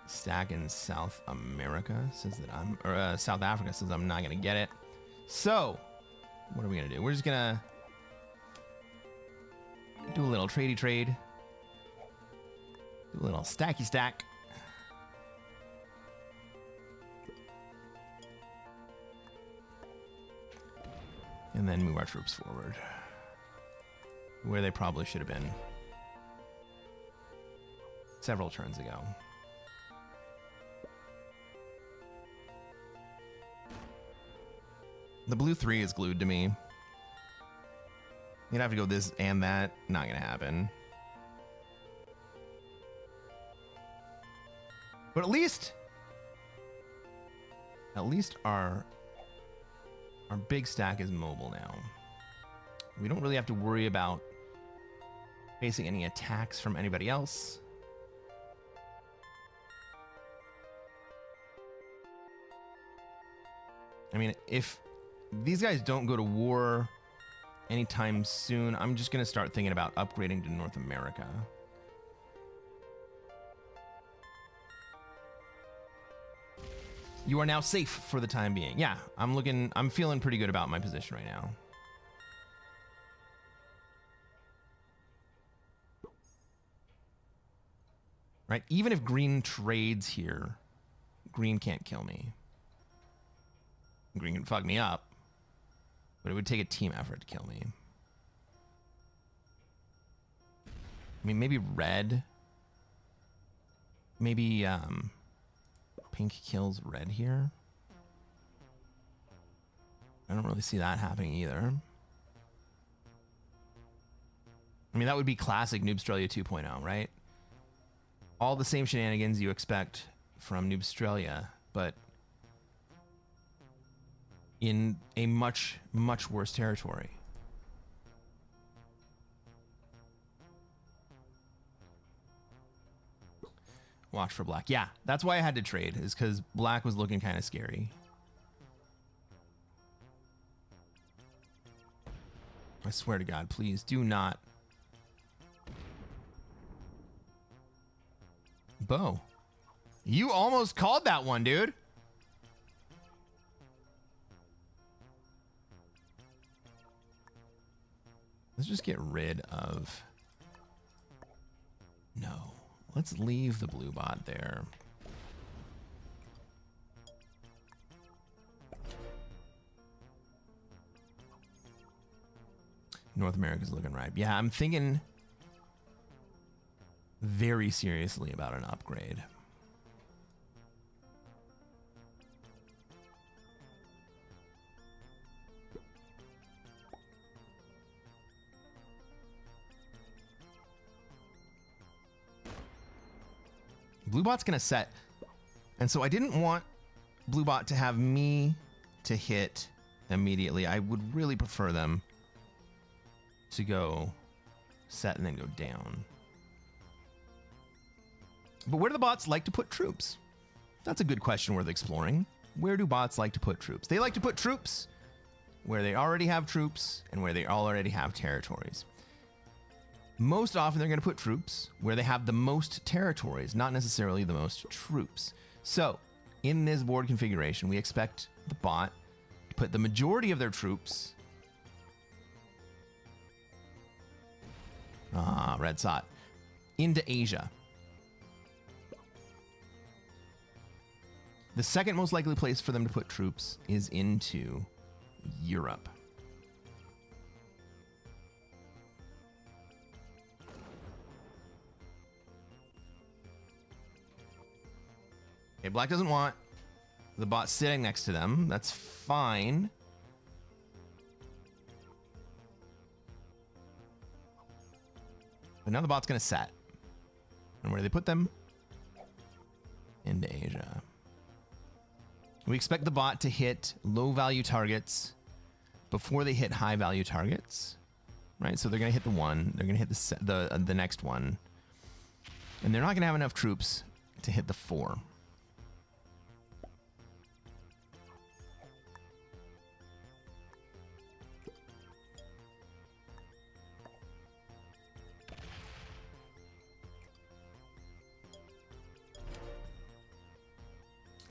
stack in South America says that South Africa says I'm not going to get it. So what are we going to do? We're just going to do a little tradey trade. Do a little stacky stack. And then move our troops forward. Where they probably should have been several turns ago. The blue 3 is glued to me. You'd have to go this and that. Not gonna happen. But at least our big stack is mobile now. We don't really have to worry about facing any attacks from anybody else. I mean, if these guys don't go to war anytime soon, I'm just going to start thinking about upgrading to North America. You are now safe for the time being. Yeah, I'm feeling pretty good about my position right now. Right? Even if green trades here, green can't kill me. Green can fuck me up, but it would take a team effort to kill me. I mean, maybe red. Maybe pink kills red here. I don't really see that happening either. I mean, that would be classic Noobstralia 2.0, right? All the same shenanigans you expect from Noobstralia, but in a much, much worse territory. Watch for black. Yeah, that's why I had to trade, is because black was looking kind of scary. I swear to God, please do not. Bo, you almost called that one, dude. Let's just get rid of... No. Let's leave the blue bot there. North America's looking ripe. Yeah, I'm thinking very seriously about an upgrade. Blue bot's gonna set, and so I didn't want blue bot to have me to hit immediately. I would really prefer them to go set and then go down. But where do the bots like to put troops? That's a good question worth exploring. Where do bots like to put troops? They like to put troops where they already have troops and where they already have territories. Most often they're going to put troops where they have the most territories, not necessarily the most troops. So in this board configuration, we expect the bot to put the majority of their troops, red sot, into Asia. The second most likely place for them to put troops is into Europe. Okay, black doesn't want the bot sitting next to them. That's fine. But now the bot's going to set. And where do they put them? Into Asia. We expect the bot to hit low value targets before they hit high value targets. Right? So they're going to hit the one. They're going to hit the next one. And they're not going to have enough troops to hit the 4.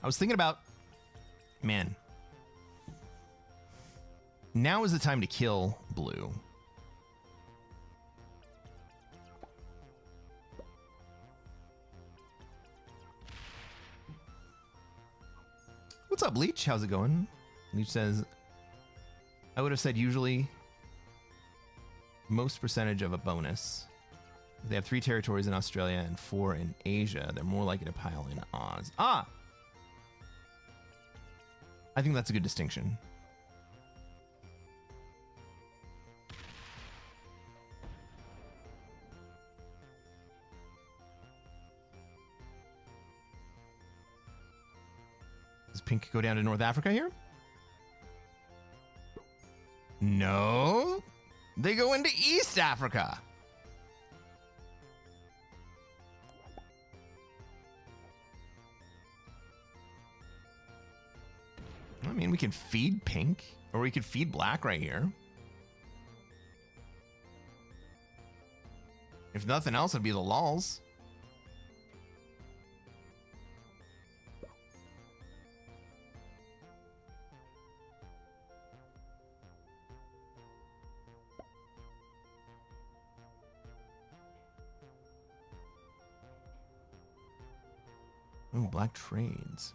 I was thinking about, man, now is the time to kill blue. What's up, Leech? How's it going? Leech says, I would have said usually most percentage of a bonus. If they have 3 territories in Australia and 4 in Asia, they're more likely to pile in Oz. Ah! I think that's a good distinction. Does Pink go down to North Africa here? No. They go into East Africa. I mean, we can feed Pink, or we could feed Black right here. If nothing else, it'd be the lulls. Oh, Black trades.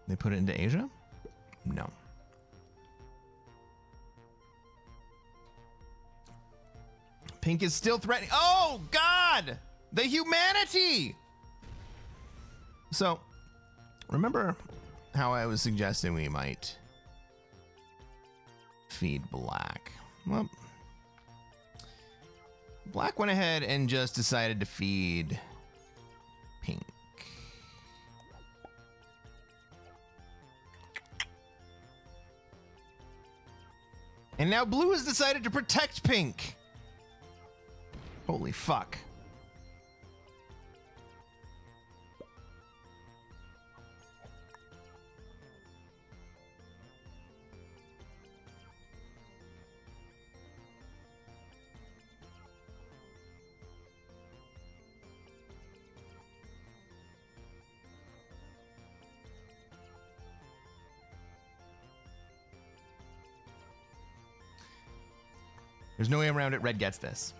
They put it into Asia? No. Pink is still threatening. Oh, God! The humanity! So, remember how I was suggesting we might feed Black? Well, Black went ahead and just decided to feed Pink. And now Blue has decided to protect Pink. Holy fuck. There's no way around it. Red gets this.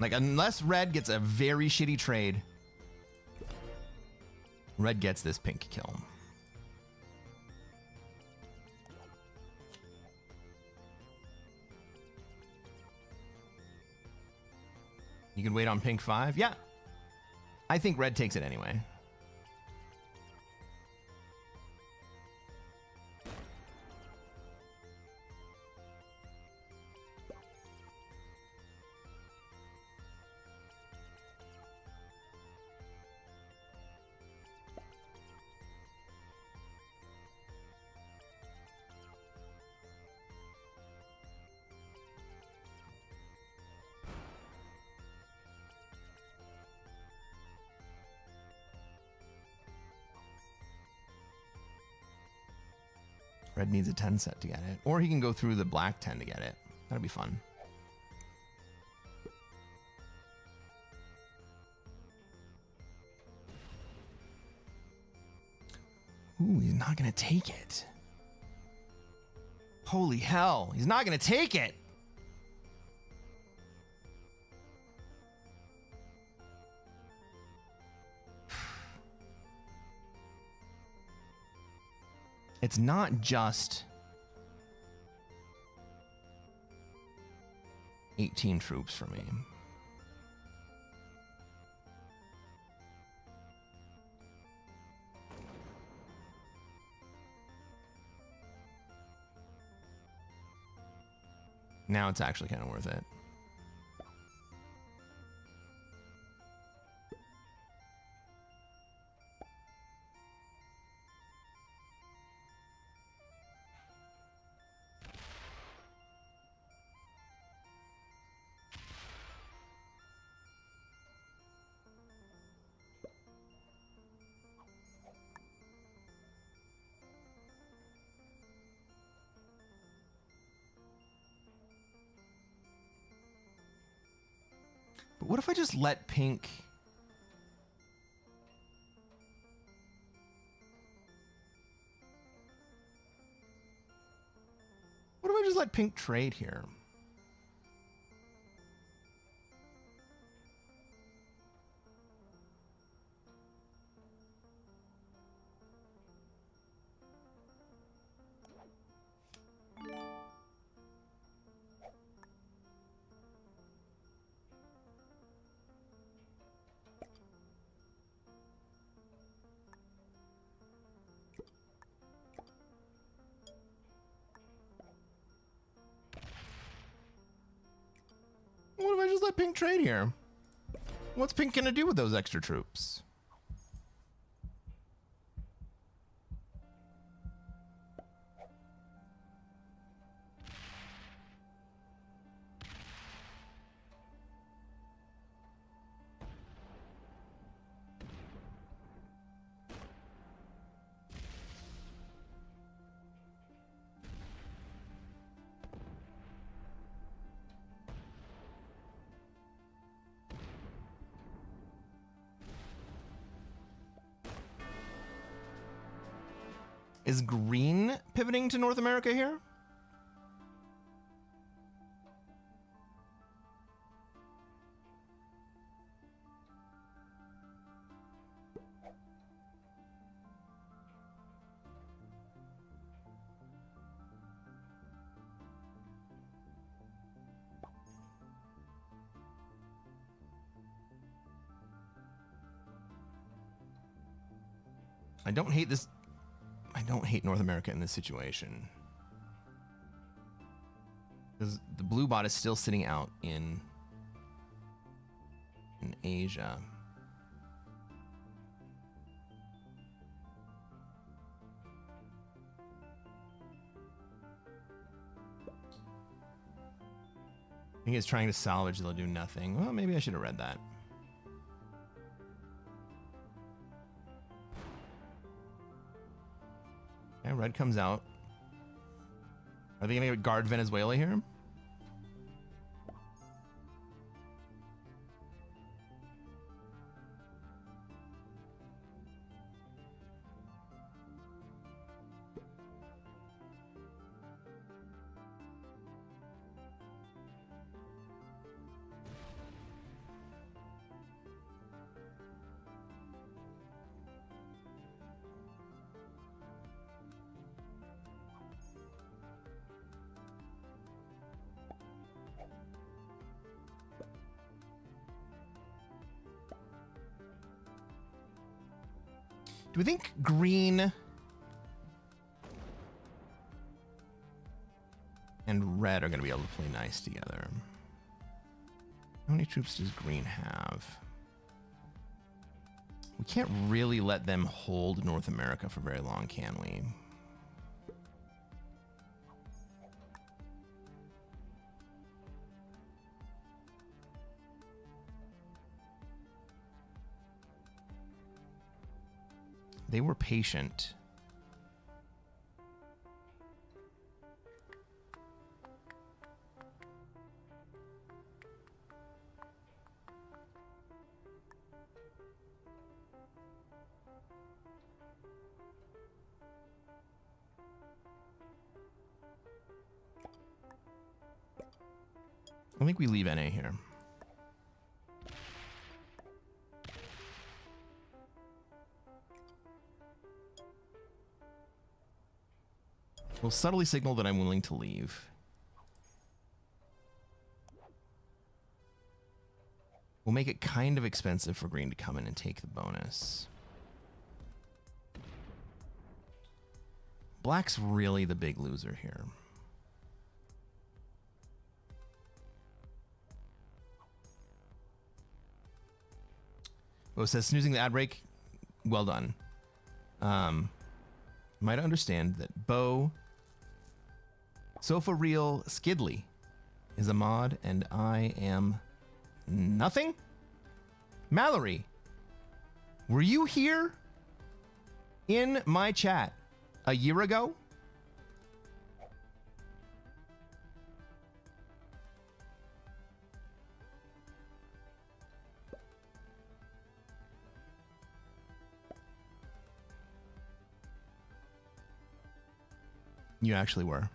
Like, unless Red gets a very shitty trade, Red gets this Pink kill. You can wait on Pink 5? Yeah. I think Red takes it anyway. Red needs a 10 set to get it. Or he can go through the Black 10 to get it. That'd be fun. Ooh, he's not gonna take it. Holy hell, he's not gonna take it! It's not just 18 troops for me. Now it's actually kind of worth it. But what if I just let pink... What if I just let pink trade here? What if I just let pink trade here? What's pink gonna do with those extra troops? Is green pivoting to North America here? I don't hate this. I don't hate North America in this situation. Because the blue bot is still sitting out in Asia. I think it's trying to salvage, they'll do nothing. Well, maybe I should have read that. Okay, red comes out. Are they going to guard Venezuela here? Do we think green and red are going to be able to play nice together? How many troops does green have? We can't really let them hold North America for very long, can we? They were patient. I think we leave NA here. We'll subtly signal that I'm willing to leave. We'll make it kind of expensive for green to come in and take the bonus. Black's really the big loser here. Oh, it says snoozing the ad break. Well done. Might understand that Bo Sofa Real Skidley is a mod and I am nothing? Mallory, were you here in my chat a year ago? You actually were.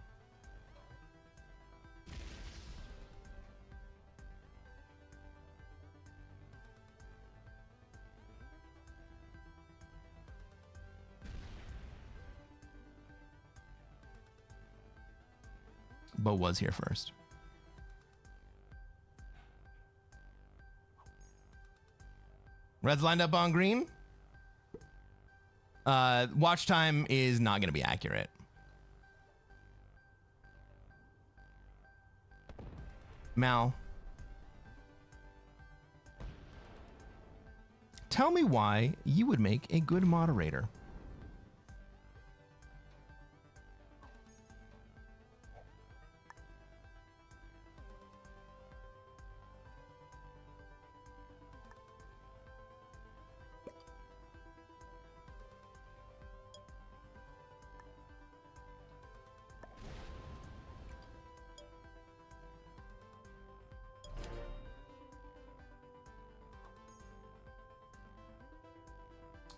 Bo was here first. Red's lined up on green. Watch time is not going to be accurate. Mal, tell me why you would make a good moderator.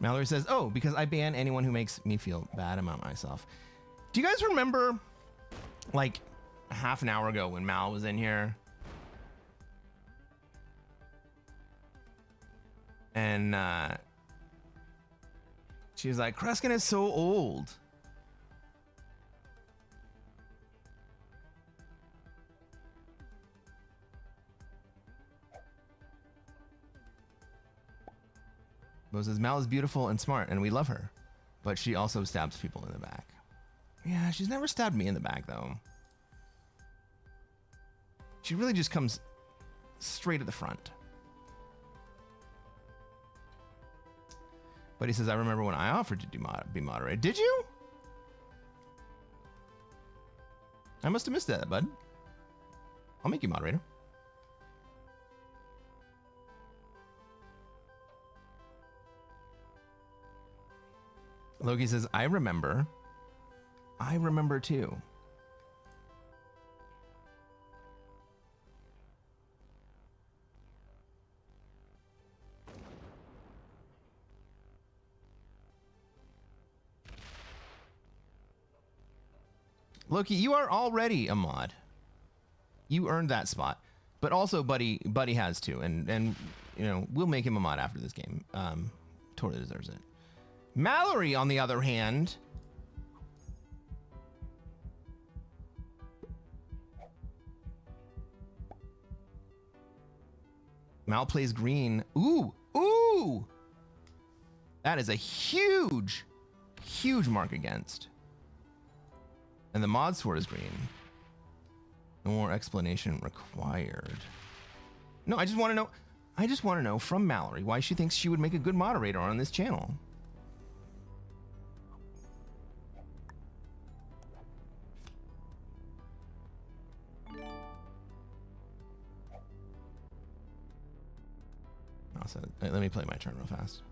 Mallory says, oh, because I ban anyone who makes me feel bad about myself. Do you guys remember, like, half an hour ago when Mal was in here? And she was like, Cresquin is so old. Bo says, Mal is beautiful and smart, and we love her. But she also stabs people in the back. Yeah, she's never stabbed me in the back, though. She really just comes straight at the front. But he says, I remember when I offered to be moderated. Did you? I must have missed that, bud. I'll make you moderator. Loki says, I remember. I remember too. Loki, you are already a mod. You earned that spot. But also Buddy has to, and you know, we'll make him a mod after this game. Totally deserves it. Mallory, on the other hand, Mal plays green. Ooh, ooh! That is a huge, huge mark against. And the mod sword is green. No more explanation required. No, I just want to know. I just want to know from Mallory why she thinks she would make a good moderator on this channel. Also, let me play my turn real fast.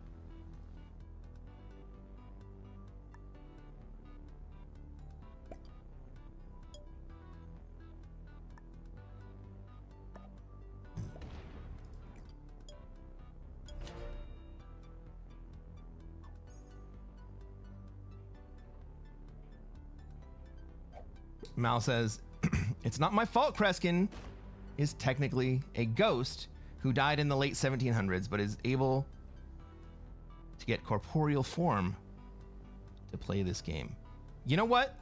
Mal says, it's not my fault Cresquin is technically a ghost who died in the late 1700s, but is able to get corporeal form to play this game. You know what?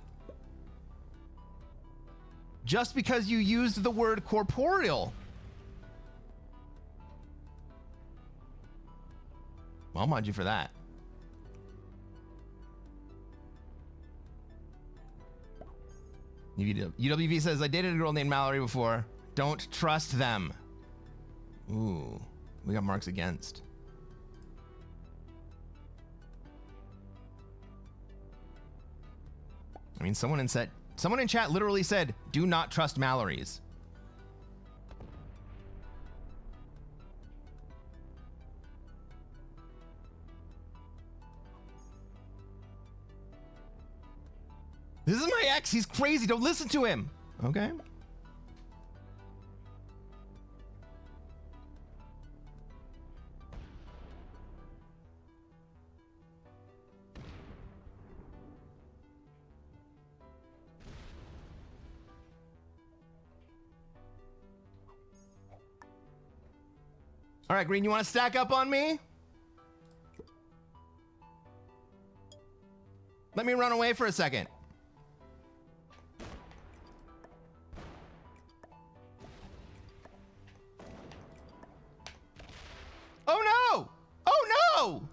Just because you used the word corporeal, I'll mod you for that. UWV says, I dated a girl named Mallory before. Don't trust them. Ooh, we got marks against. I mean, someone in chat literally said, do not trust Mallory's. This is my ex. He's crazy. Don't listen to him. Okay. All right, Green, you want to stack up on me? Let me run away for a second. Oh no! Oh no!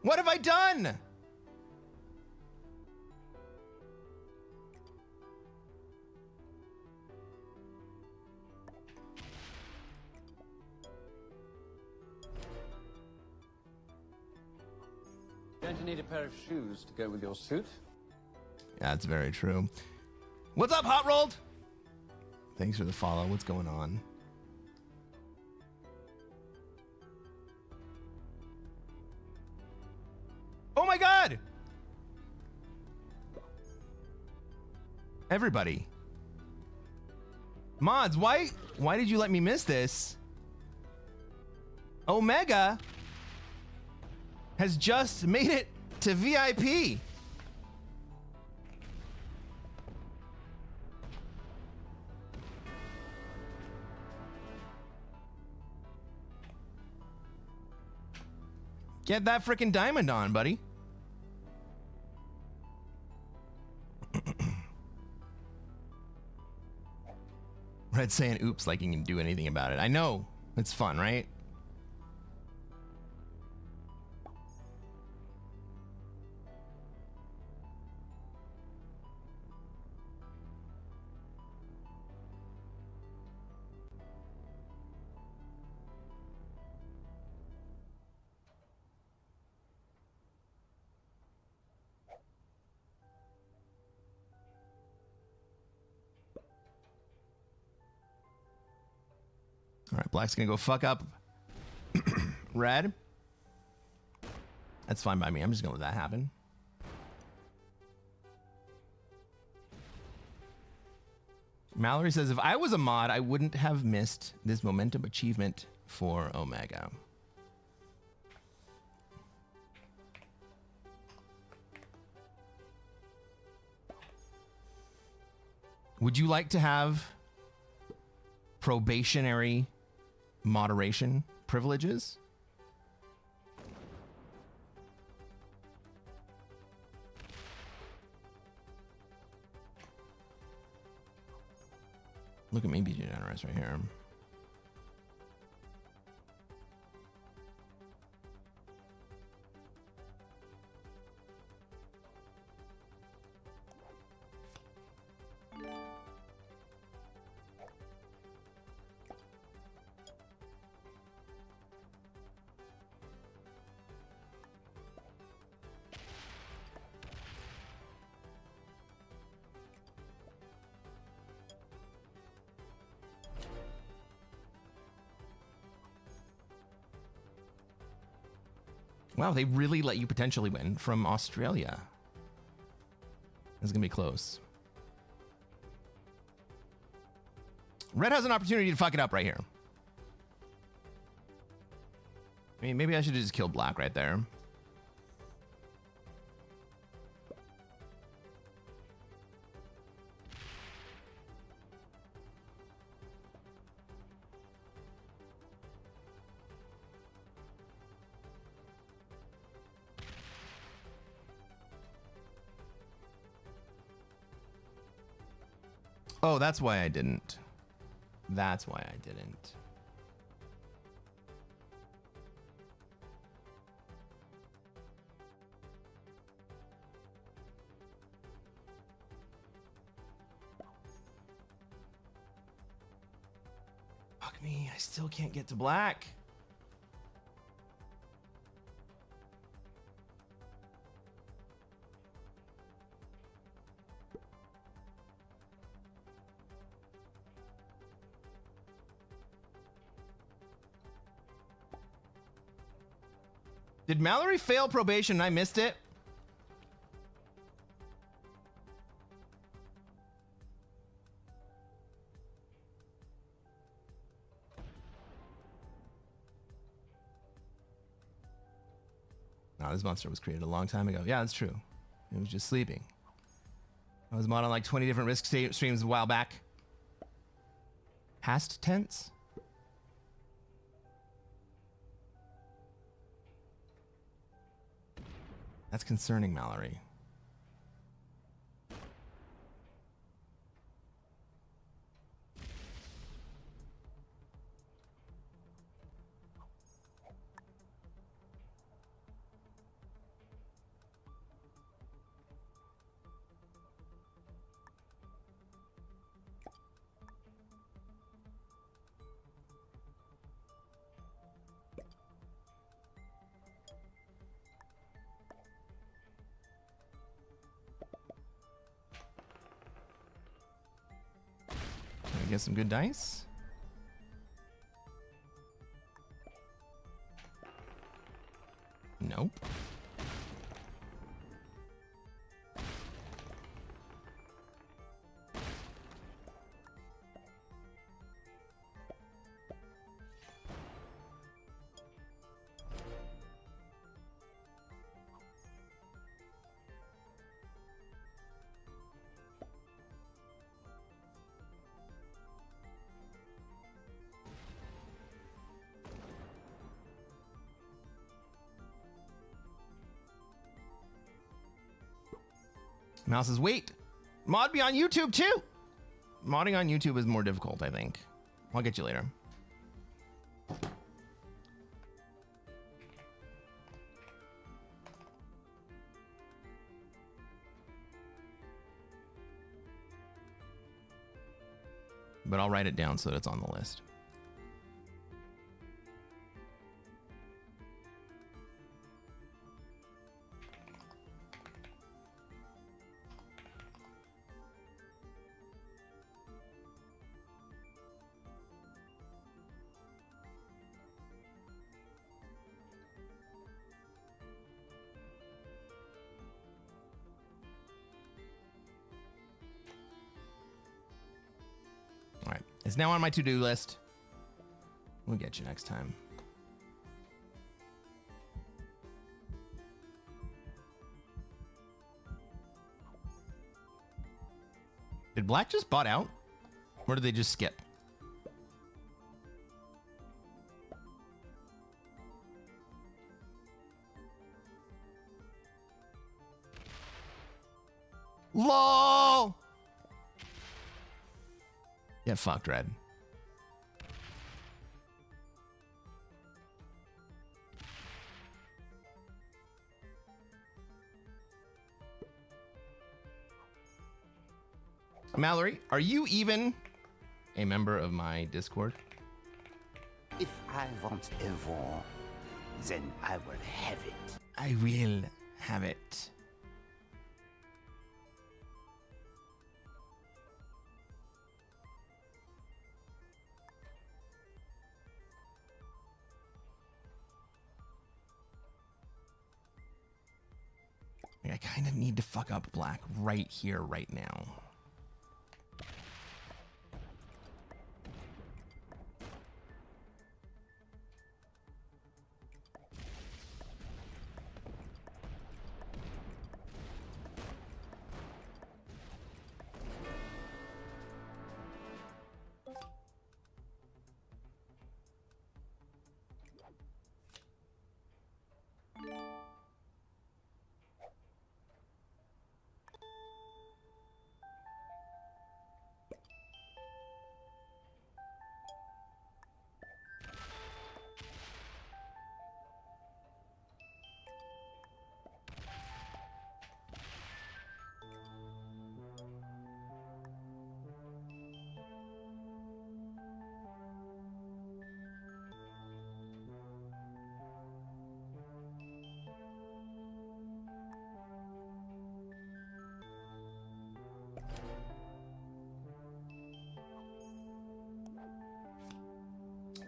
What have I done? Going to need a pair of shoes to go with your suit. Yeah, that's very true. What's up, Hot Rolled? Thanks for the follow. What's going on? Oh my god! Everybody. Mods, why did you let me miss this? Omega has just made it to VIP. Get that freaking diamond on, buddy. Red saying oops like you can do anything about it. I know. It's fun, right? All right, Black's gonna go fuck up Red. That's fine by me. I'm just gonna let that happen. Mallory says, if I was a mod, I wouldn't have missed this momentum achievement for Omega. Would you like to have probationary moderation privileges? Look at me be generous right here. Wow, they really let you potentially win from Australia. This is gonna be close. Red has an opportunity to fuck it up right here. I mean, maybe I should have just killed Black right there. Oh, that's why I didn't. That's why I didn't. Fuck me, I still can't get to Black. Did Mallory fail probation and I missed it? No, this monster was created a long time ago. Yeah, that's true. It was just sleeping. I was mod on like 20 different Risk streams a while back. Past tense? That's concerning, Mallory. Get some good dice. Nope. Mouse says, wait, mod be on YouTube too. Modding on YouTube is more difficult, I think. I'll get you later. But I'll write it down so that it's on the list. It's now on my to-do list. We'll get you next time. Did Black just bot out? Or did they just skip? LOL! Get fucked, Red. Mallory, are you even a member of my Discord? If I want a war, then I will have it. I will have it. I kind of need to fuck up Black right here, right now.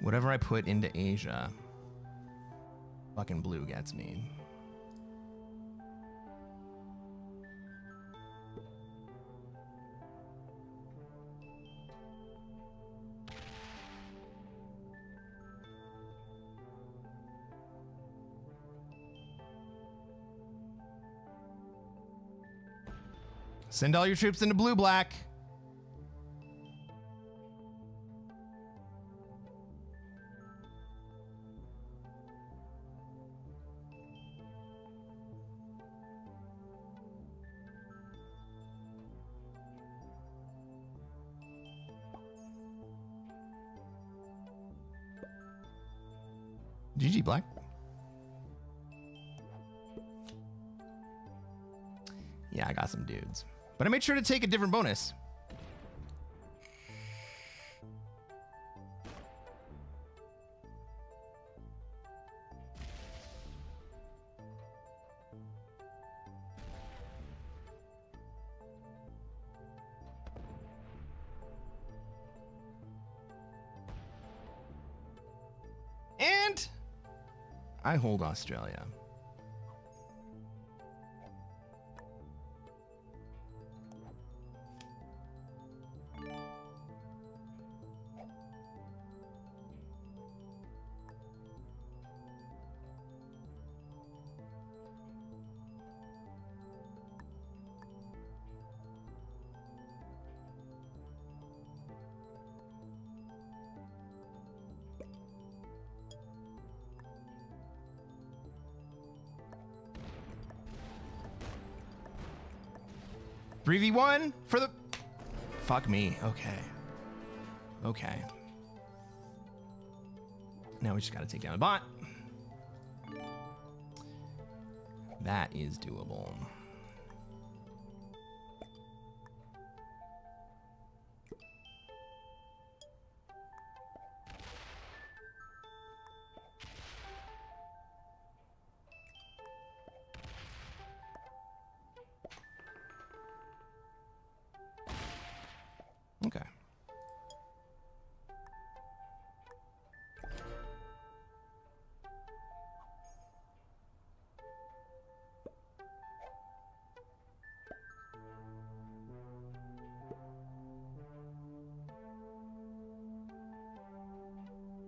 Whatever I put into Asia, fucking blue gets me. Send all your troops into blue, Black. GG, Black. Yeah, I got some dudes. But I made sure to take a different bonus. And I hold Australia. Three v one for the... Fuck me. Okay. Okay. Now we just gotta take down a bot. That is doable. Okay.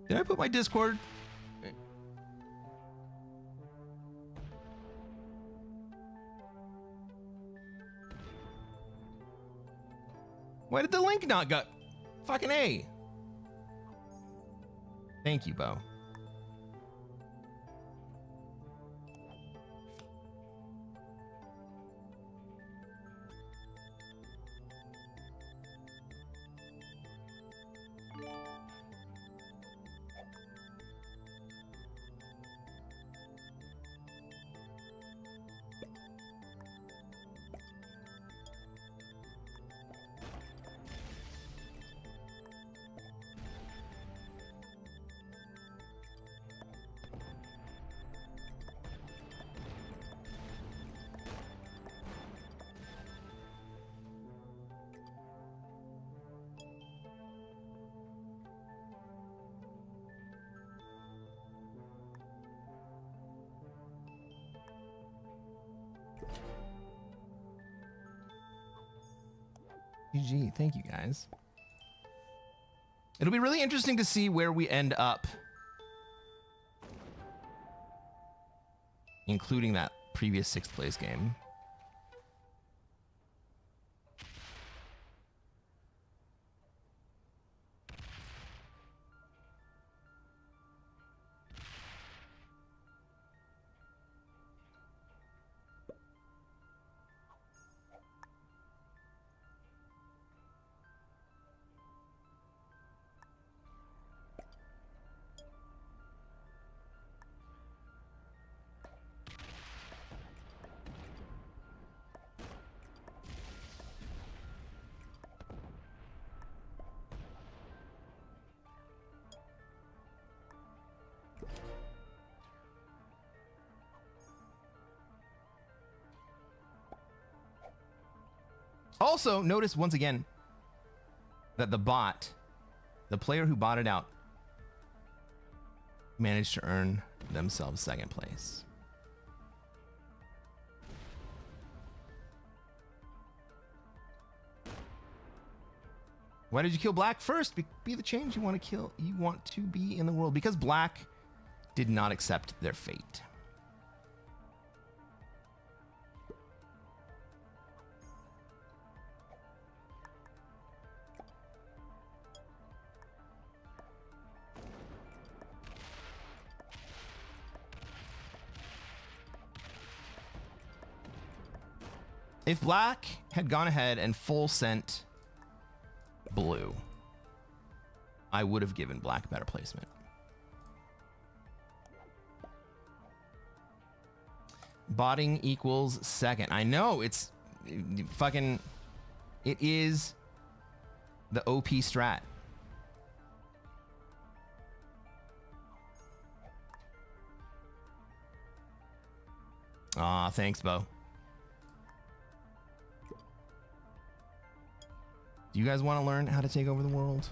Did I put my Discord? Why did the link not go? Fucking A. Thank you, Bo. GG, thank you guys. It'll be really interesting to see where we end up, including that previous 6th place game. Also, notice once again that the bot, the player who botted out, managed to earn themselves 2nd place. Why did you kill Black first? Be the change you want to kill. You want to be in the world. Because Black did not accept their fate. If Black had gone ahead and full sent Blue, I would have given Black better placement. Botting equals second. I know, it's fucking... It is the OP strat. Aw, thanks, Bo. Do you guys want to learn how to take over the world?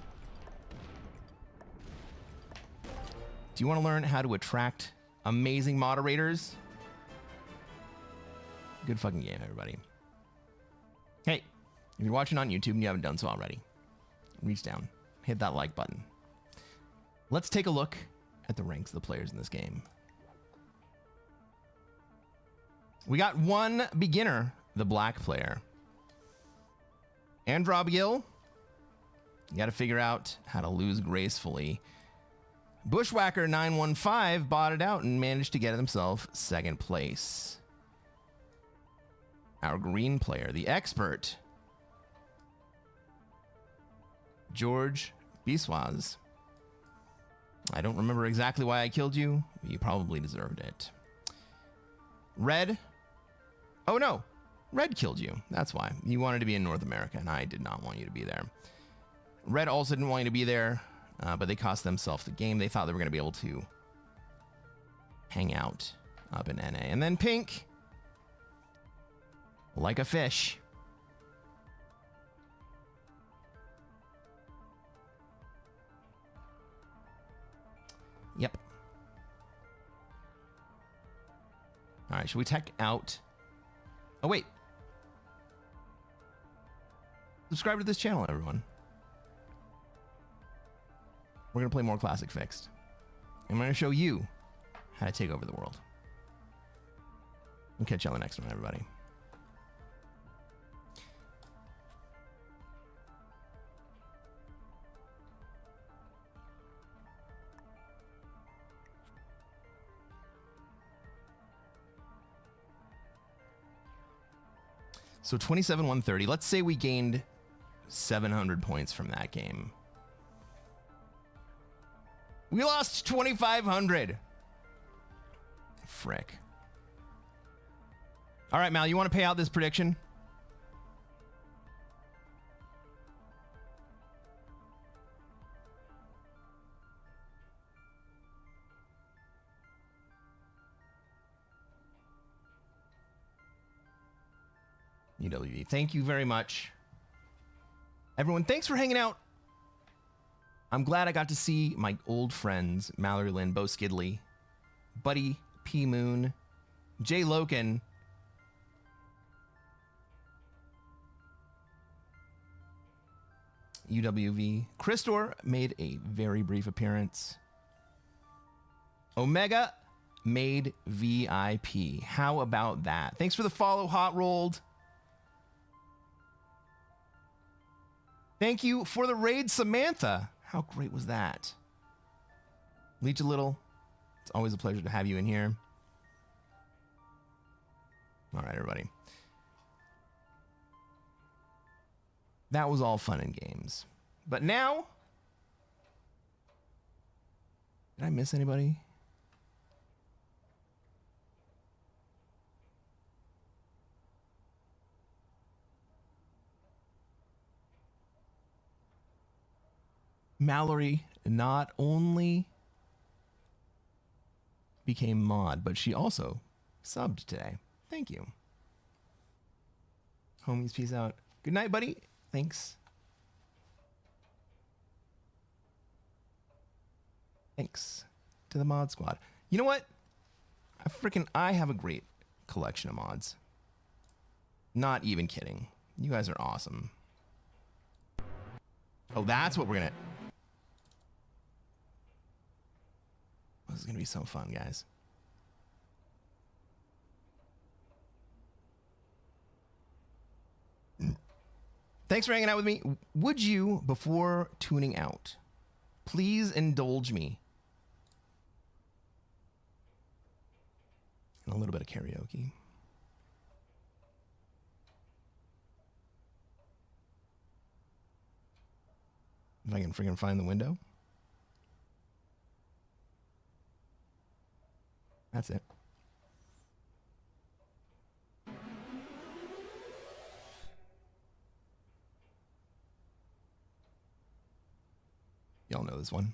Do you want to learn how to attract amazing moderators? Good fucking game, everybody. Hey, if you're watching on YouTube and you haven't done so already, reach down, hit that like button. Let's take a look at the ranks of the players in this game. We got one beginner, the black player. Androbiel, you got to figure out how to lose gracefully. Bushwhacker 915 botted out and managed to get himself second place. Our green player, the expert, George Biswas. I don't remember exactly why I killed you, but you probably deserved it. Red. Oh no, Red killed you. That's why. You wanted to be in North America, and I did not want you to be there. Red also didn't want you to be there, but they cost themselves the game. They thought they were going to be able to hang out up in NA. And then Pink, like a fish. Yep. All right, should we tech out? Oh, wait. Subscribe to this channel, everyone. We're going to play more Classic Fixed. I'm going to show you how to take over the world. We'll catch you on the next one, everybody. So 27-130. Let's say we gained 700 points from that game. We lost 2,500. Frick. All right, Mal, you want to pay out this prediction? UWV, thank you very much. Everyone, thanks for hanging out. I'm glad I got to see my old friends, Mallory Lynn, Bo Skidley, Buddy P. Moon, Jay Loken, UWV. Christor made a very brief appearance. Omega made VIP. How about that? Thanks for the follow, Hot Rolled. Thank you for the raid, Samantha. How great was that? Leech a little. It's always a pleasure to have you in here. All right, everybody. That was all fun and games. But now, did I miss anybody? Mallory not only became mod, but she also subbed today. Thank you. Homies, peace out. Good night, buddy. Thanks. Thanks to the mod squad. You know what? I have a great collection of mods. Not even kidding. You guys are awesome. Oh, that's what we're gonna... This is going to be so fun, guys. Thanks for hanging out with me. Would you, before tuning out, please indulge me in a little bit of karaoke? If I can freaking find the window. That's it. Y'all know this one.